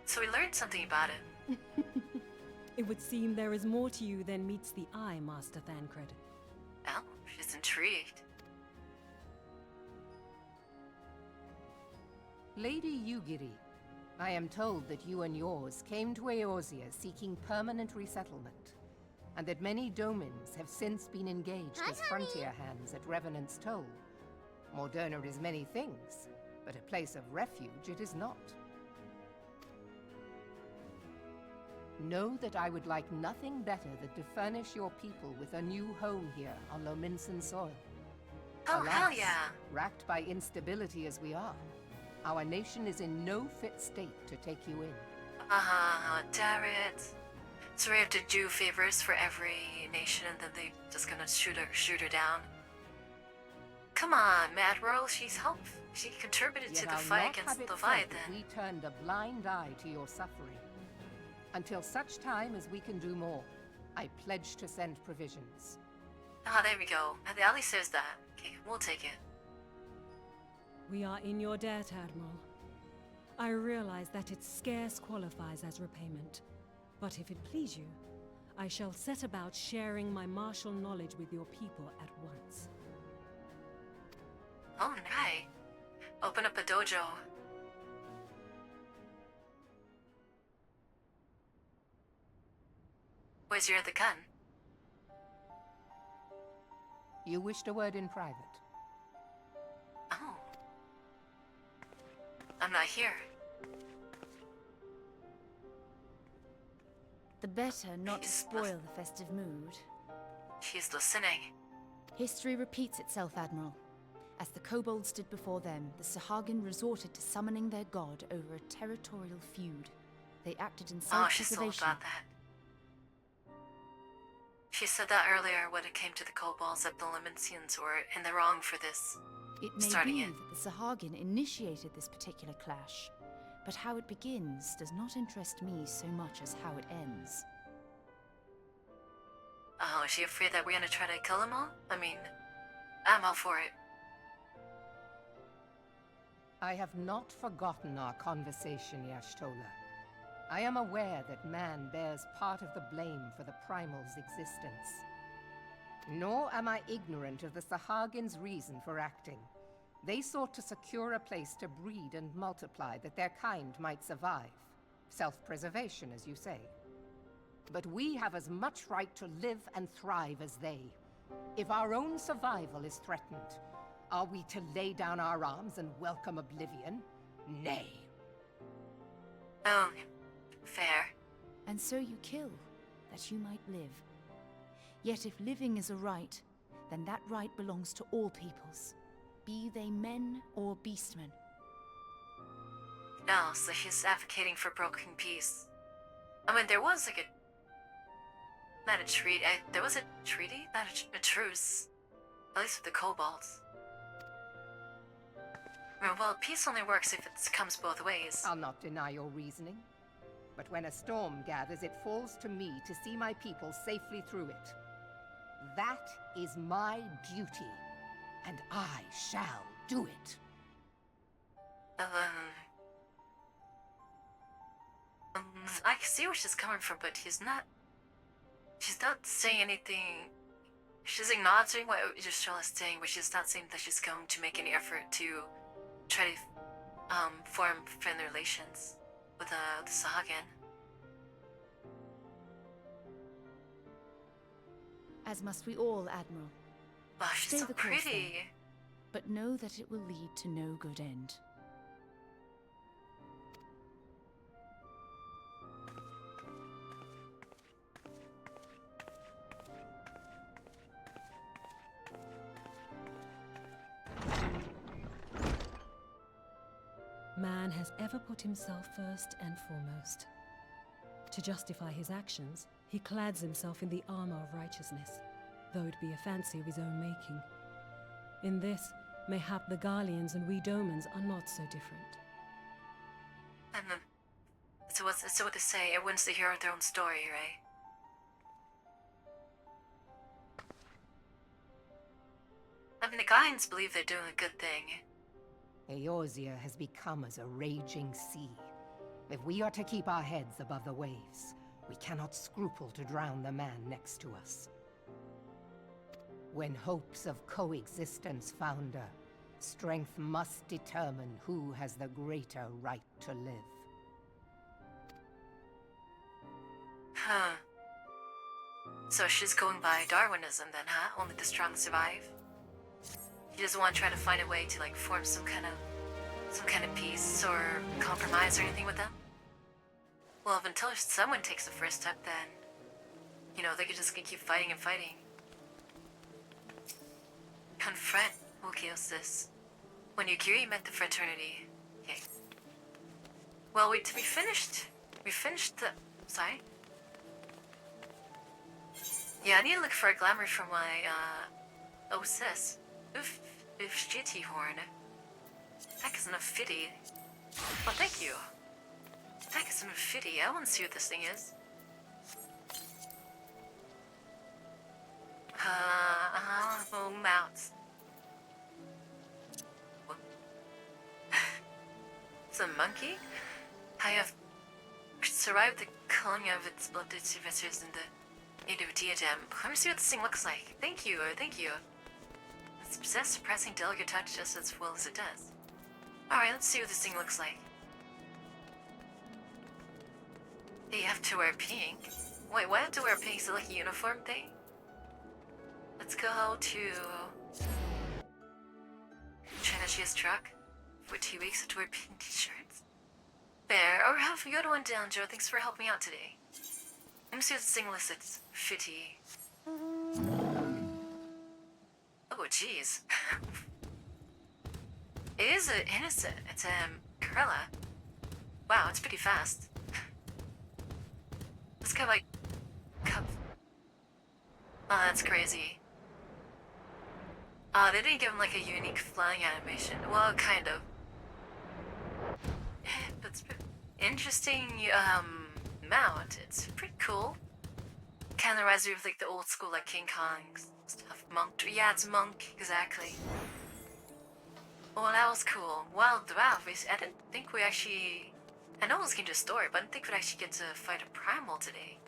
So we learned something about it. It would seem there is more to you than meets the eye, Master Thancred. Oh, she's intrigued. Lady Yugiri, I am told that you and yours came to Eorzea seeking permanent resettlement, and that many domins have since been engaged as frontier hands at Revenant's Toll. Moderna is many things, but a place of refuge it is not. Know that I would like nothing better than to furnish your people with a new home here on Lominsan soil. Oh, Alas, hell yeah. Racked by instability as we are, our nation is in no fit state to take you in. Damn it. So we have to do favors for every nation and then they just gonna shoot her down. Come on, Admiral, she contributed to the fight against Leviathan. We turned a blind eye to your suffering. Until such time as we can do more, I pledge to send provisions. Ah, there we go. The alley says that. Okay, we'll take it. We are in your debt, Admiral. I realize that it scarce qualifies as repayment. But if it please you, I shall set about sharing my martial knowledge with your people at once. Oh, nice. Open up a dojo. Where's your other gun? You wished a word in private. Oh. I'm not here. The better not to spoil the festive mood. She's listening. History repeats itself, Admiral. As the kobolds stood before them, the Sahagin resorted to summoning their god over a territorial feud. They acted in self-preservation. Oh, she's all about that. She said that earlier when it came to the kobolds that the Lominsians were in the wrong for this. It may be that the Sahagin initiated this particular clash, but how it begins does not interest me so much as how it ends. Oh, is she afraid that we're gonna try to kill them all? I mean, I'm all for it. I have not forgotten our conversation, Y'shtola. I am aware that man bears part of the blame for the Primal's existence. Nor am I ignorant of the Sahagin's reason for acting. They sought to secure a place to breed and multiply that their kind might survive. Self-preservation, as you say. But we have as much right to live and thrive as they. If our own survival is threatened, are we to lay down our arms and welcome oblivion? Nay. Oh, fair. And so you kill, that you might live. Yet if living is a right, then that right belongs to all peoples, be they men or beastmen. No, so he's advocating for broken peace. I mean, there was like Not a treaty. There was a treaty? Not a truce. At least with the kobolds. Well, peace only works if it comes both ways. I'll not deny your reasoning. But when a storm gathers, it falls to me to see my people safely through it. That is my duty, and I shall do it. I see where she's coming from, but she's not saying anything. She's acknowledging what Ystrel is saying, but she's not saying that she's going to make any effort to try to form friendly relations with the Sahagin. As must we all, Admiral. Wow, she's Stay so the course, pretty. then, but know that it will lead to no good end. Man has ever put himself first and foremost. To justify his actions, he clads himself in the armor of righteousness, though it be a fancy of his own making. In this, mayhap the Garleans and we Domans are not so different. And so what they say, everyone's the hero of their own story, right? I mean, the Garleans believe they're doing a good thing. Eorzea has become as a raging sea. If we are to keep our heads above the waves, we cannot scruple to drown the man next to us. When hopes of coexistence founder, strength must determine who has the greater right to live. Huh. So she's going by Darwinism then, huh? Only the strong survive? She doesn't want to try to find a way to like form some kind of peace or compromise or anything with them? Well, until someone takes the first step, then, you know, they're just gonna keep fighting and fighting. Confront Leviabeetus. When Yugiri met the fraternity. Okay. Well, we finished the... Sorry? Yeah, I need to look for a glamour from my, sis. Oof, shitty horn. That is enough fitty. Well, thank you. That is enough fitty. I want to see what this thing is. Mounts. It's a monkey? I have survived the culling of its blooded servitors in the aid of diadem. Let me see what this thing looks like. Thank you. It's possessed surprising delicate touch just as well as it does. Alright, let's see what this thing looks like. They have to wear pink. Wait, why have to wear pink? Is it like a uniform thing? Let's go to China's truck. For 2 weeks, I have to wear pink t-shirts. Fair. Or have a good one down, Joe. Thanks for helping me out today. Let me see what this thing looks like. It's fitty. Oh, jeez. It is innocent. It's Corella. Wow, it's pretty fast. It's kind of like cup. Oh, that's crazy. They didn't give him like a unique flying animation. Well, kind of. But it's interesting mount. It's pretty cool. Kind of reminds me of like the old school like King Kong stuff. Monk. Yeah, it's Monk exactly. Well, that was cool. Well, wow, I didn't think we actually... I know it was going to a story, but I didn't think we'd actually get to fight a primal today.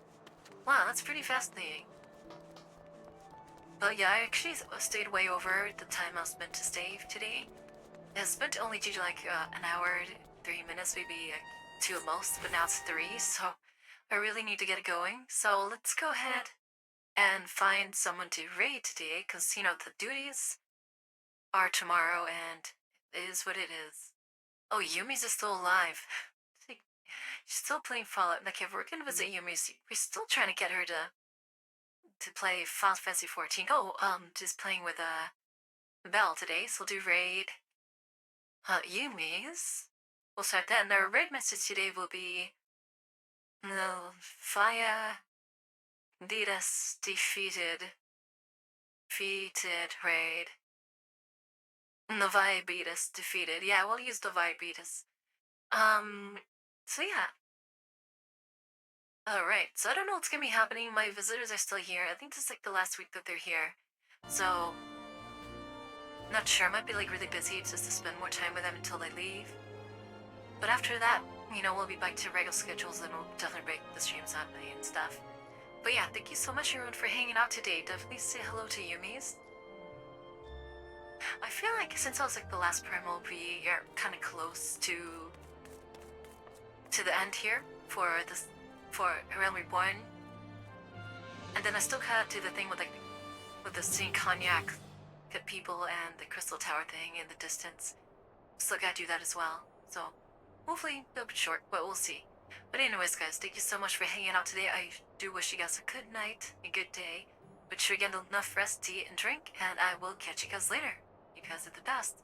Wow, that's pretty fascinating. But yeah, I actually stayed way over the time I was meant to stay today. I spent only due to like an hour, 3 minutes, maybe 2 at most, but now it's 3, so I really need to get going. So let's go ahead and find someone to raid today, because, you know, the duties are tomorrow, and it is what it is. Oh, Yumi's is still alive. She's still playing Fallout. Like, if we're gonna visit Yumi's, we're still trying to get her to play Final Fantasy XIV. Oh, just playing with Belle today, so we'll do raid Yumi's. We'll start that, and our raid message today will be via Leviabeetus defeated. Raid. Leviabeetus defeated. Yeah, we'll use Leviabeetus. So yeah. Alright, so I don't know what's gonna be happening. My visitors are still here. I think this is like the last week that they're here. So, not sure. I might be like really busy just to spend more time with them until they leave. But after that, you know, we'll be back to regular schedules and we'll definitely break the streams on me and stuff. But yeah, thank you so much everyone for hanging out today. Definitely say hello to Yumi's. I feel like since I was like the last primal, we are kind of close to the end here for this, for Realm Reborn. And then I still gotta do the thing with like, with the St. Cognac people and the Crystal Tower thing in the distance. Still gotta do that as well. So, hopefully it'll be short, but we'll see. But anyways guys, thank you so much for hanging out today. I do wish you guys a good night, a good day. Make sure you get enough rest to eat and drink, and I will catch you guys later. You guys are the best.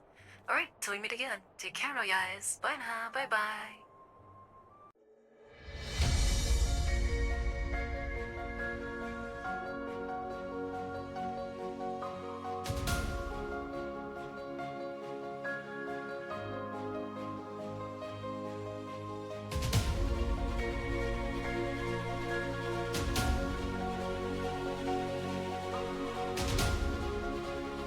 Alright, till we meet again. Take care now guys. Bye now. Bye bye.